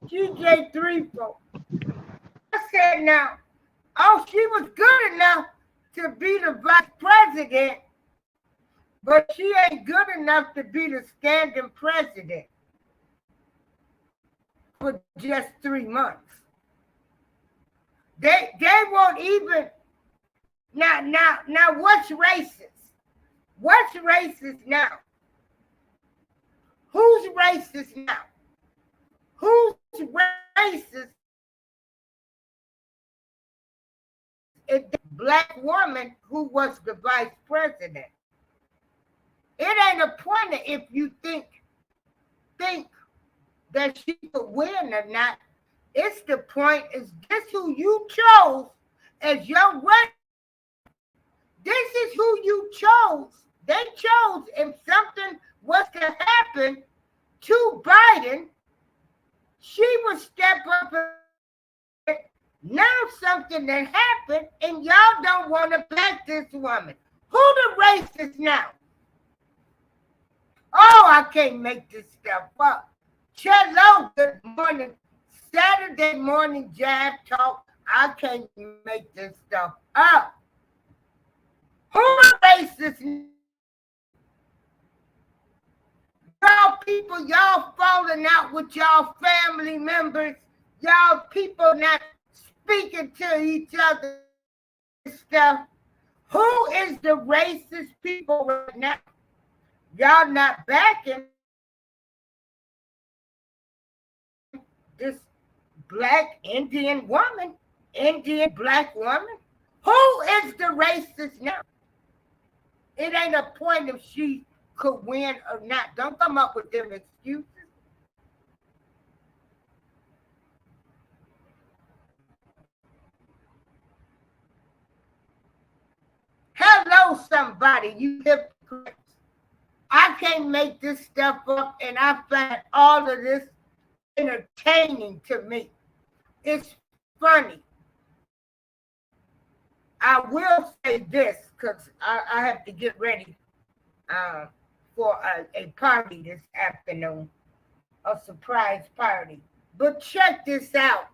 3-4. I said now, oh, she was good enough to be the vice president, but she ain't good enough to be the standing president for just 3 months. They won't even now what's racist? What's racist now? Who's racist now? Who's racist? It's the black woman who was the vice president. It ain't a point if you think that she could win or not. It's the point, is this who you chose as your runner? This is who you chose. They chose if something was to happen to Biden, she would step up. Now something that happened, and y'all don't want to back this woman. Who the racist now? Oh, I can't make this stuff up. Hello, good morning. Saturday morning Jive talk. I can't make this stuff up. Who the racist? Y'all people, y'all falling out with y'all family members. Y'all people not speaking to each other stuff. Who is the racist people right now? Y'all not backing this black Indian woman, Indian black woman. Who is the racist now? It ain't a point if she could win or not. Don't come up with them excuses. Hello, somebody, you hypocrites. I can't make this stuff up, and I find all of this entertaining to me. It's funny. I will say this, because I have to get ready for a party this afternoon, a surprise party. But check this out.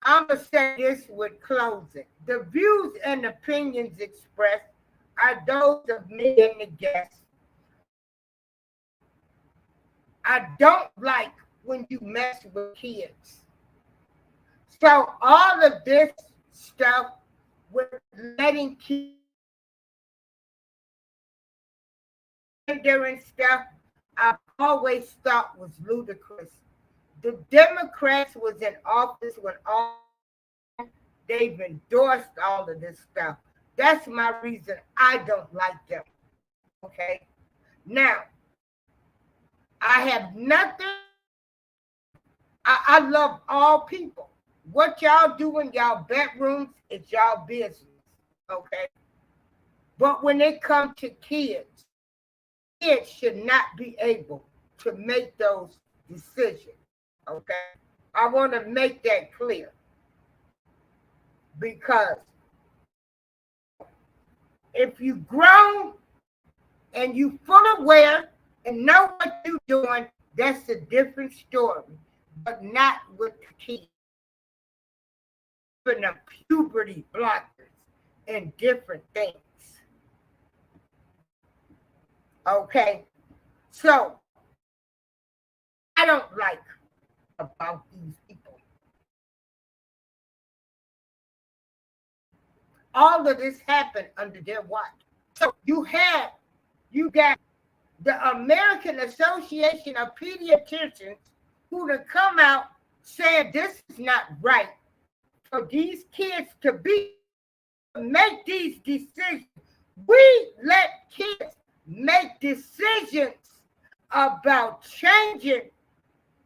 I'm going to say this with closing. The views and opinions expressed are those of me and the guests. I don't like when you mess with kids. So all of this stuff with letting kids and stuff, I've always thought was ludicrous. The Democrats was in office when they've endorsed all of this stuff. That's my reason I don't like them. Okay? Now, I have nothing. I love all people. What y'all do in y'all bedrooms is y'all business. Okay? But when it comes to kids should not be able to make those decisions. Okay? I want to make that clear. Because if you grown and you fully aware and know what you're doing, that's a different story. But not with the kids. Even the puberty blockers and different things. Okay? So, I don't like about these people. All of this happened under their watch. So you got the American Association of Pediatricians who to come out saying this is not right for these kids to make these decisions. We let kids make decisions about changing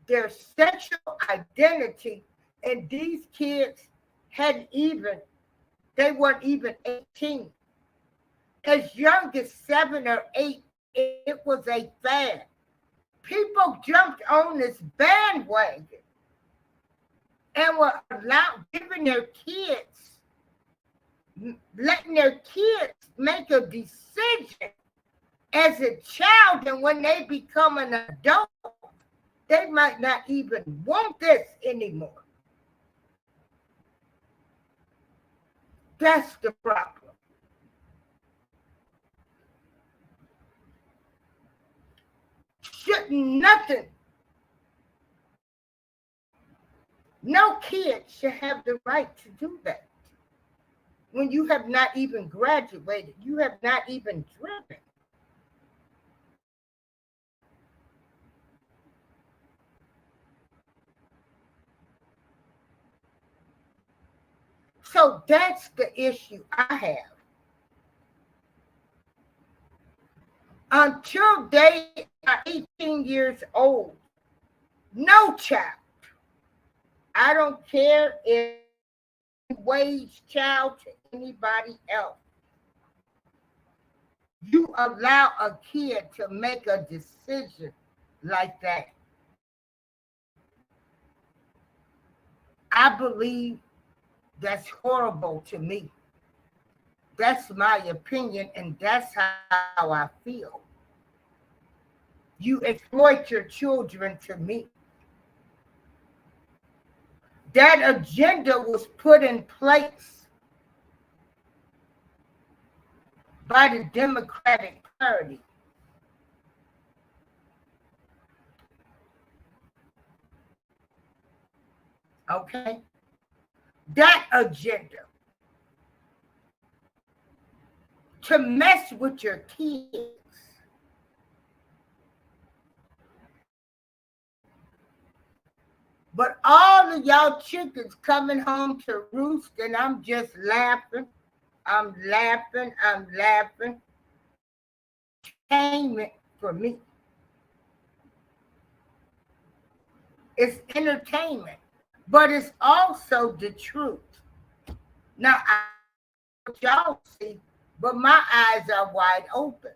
their sexual identity, and these kids they weren't even 18. As young as 7 or 8, it was a fad. People jumped on this bandwagon and were letting their kids make a decision as a child, and when they become an adult, they might not even want this anymore. That's the problem. No kid should have the right to do that. When you have not even graduated, you have not even driven. So that's the issue I have. Until they are 18 years old, no child, I don't care if wage child to anybody else, you allow a kid to make a decision like that. I believe that's horrible to me. That's my opinion, and that's how I feel. You exploit your children to me. That agenda was put in place by the Democratic Party. Okay? That agenda to mess with your kids. But all of y'all chickens coming home to roost, and I'm just laughing. I'm laughing. Entertainment for me. It's entertainment, but it's also the truth. Now, I don't know what y'all see, but my eyes are wide open.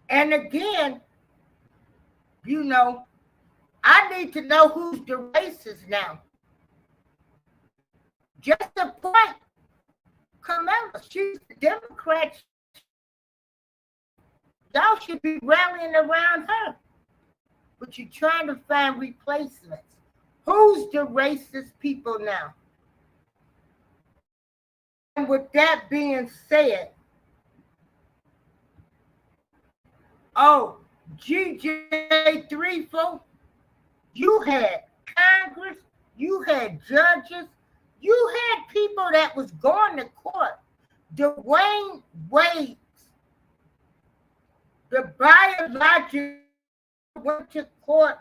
And again, I need to know who's the racist now. Just a point. Kamala, she's the Democrat. Y'all should be rallying around her. But you're trying to find replacements. Who's the racist people now? And with that being said, GJ Threefold, you had Congress, you had judges, you had people that was going to court. Dwayne Wade, The biological went to court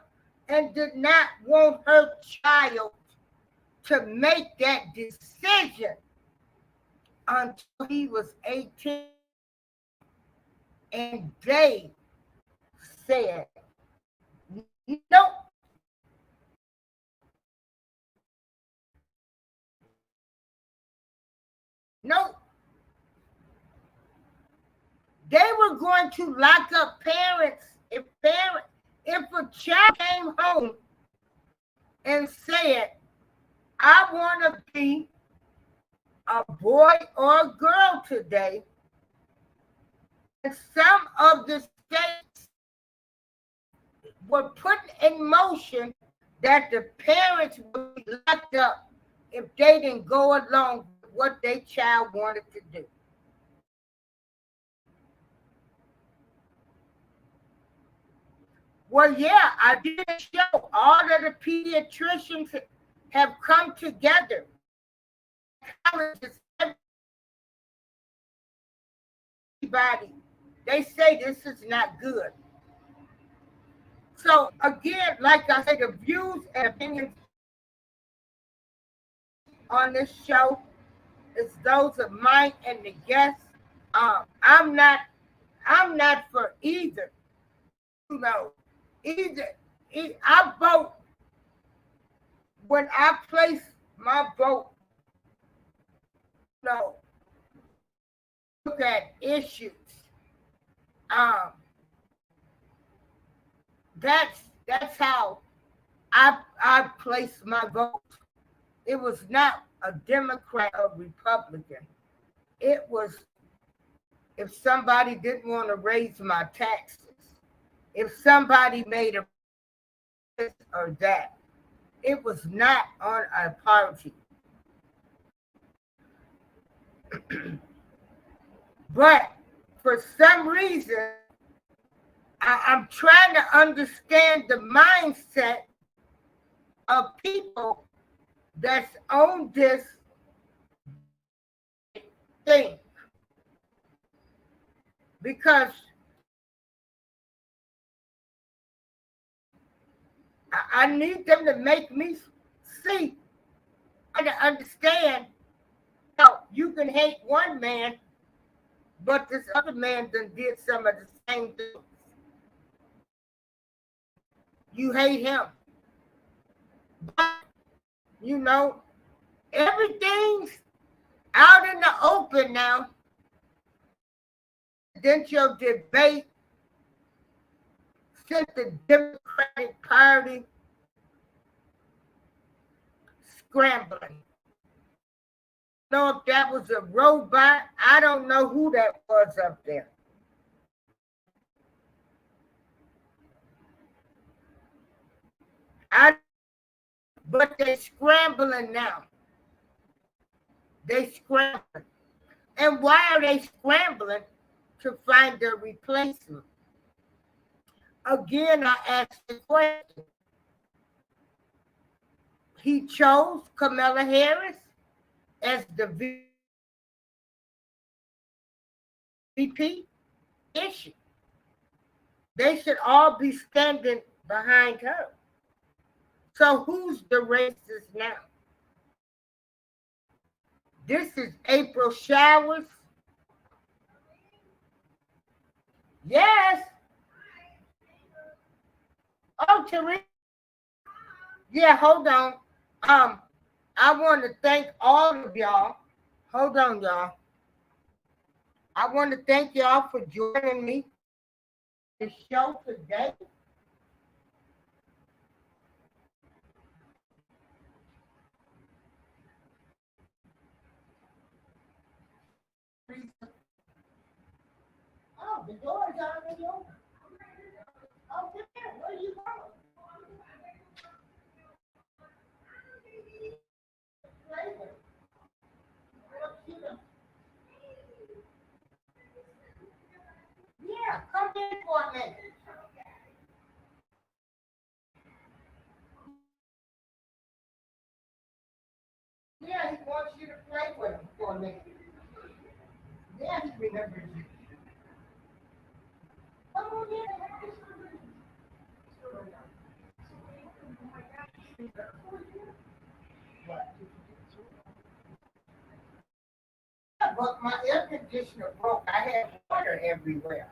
and did not want her child to make that decision until he was 18. And they said, nope. Nope. They were going to lock up parents if a child came home and said, I want to be a boy or a girl today. And some of the states were putting in motion that the parents would be locked up if they didn't go along with what their child wanted to do. Well, yeah, I did a show. All of the pediatricians have come together. Everybody, they say this is not good. So again, like I said, the views and opinions on this show is those of mine and the guests. I'm not for either. You know, I vote when I place my vote. You know, look at issues. That's how I place my vote. It was not a Democrat or Republican. It was if somebody didn't want to raise my taxes, if somebody made a this or that. It was not on a party. But for some reason, I'm trying to understand the mindset of people that's on this thing. Because I need them to make me see and to understand how you can hate one man, but this other man done did some of the same things. You hate him. But, you know, everything's out in the open now. Presidential debate since the Democratic Party scrambling. I don't know if that was a robot. I don't know who that was up there. But they're scrambling now. They scrambling. And why are they scrambling? To find a replacement. Again, I ask the question. He chose Kamala Harris as the VP issue. They should all be standing behind her. So who's the racist now? This is April Showers. Yes. Oh, Teresa. Yeah, hold on. I want to thank all of y'all. Hold on, y'all. I want to thank y'all for joining me the show today. Oh, the door is already open. Okay, where are you going? Yeah, come in for a minute. Yeah, he wants you to play with him for a minute. Yeah, he remembers you. Come But my air conditioner broke. I had water everywhere.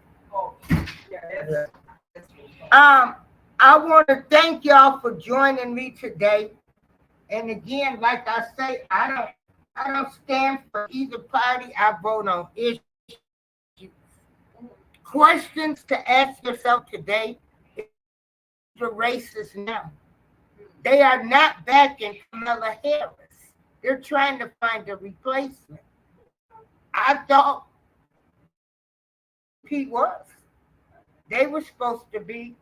I want to thank y'all for joining me today. And again, like I say, I don't stand for either party. I vote on issues. Questions to ask yourself today: is the racist now? They are not backing Kamala Harris. They're trying to find a replacement. I thought he was. They were supposed to be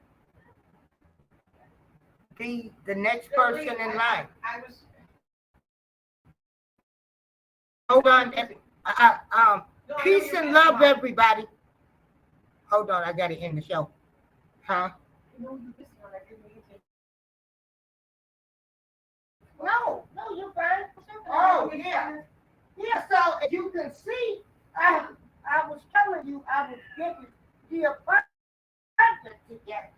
the next person in line. Hold on. Peace and love, everybody. Hold on, I gotta end the show. Huh? No, you're fine. Oh, yeah. Yeah, so as you can see, I was telling you I was getting the apartment together.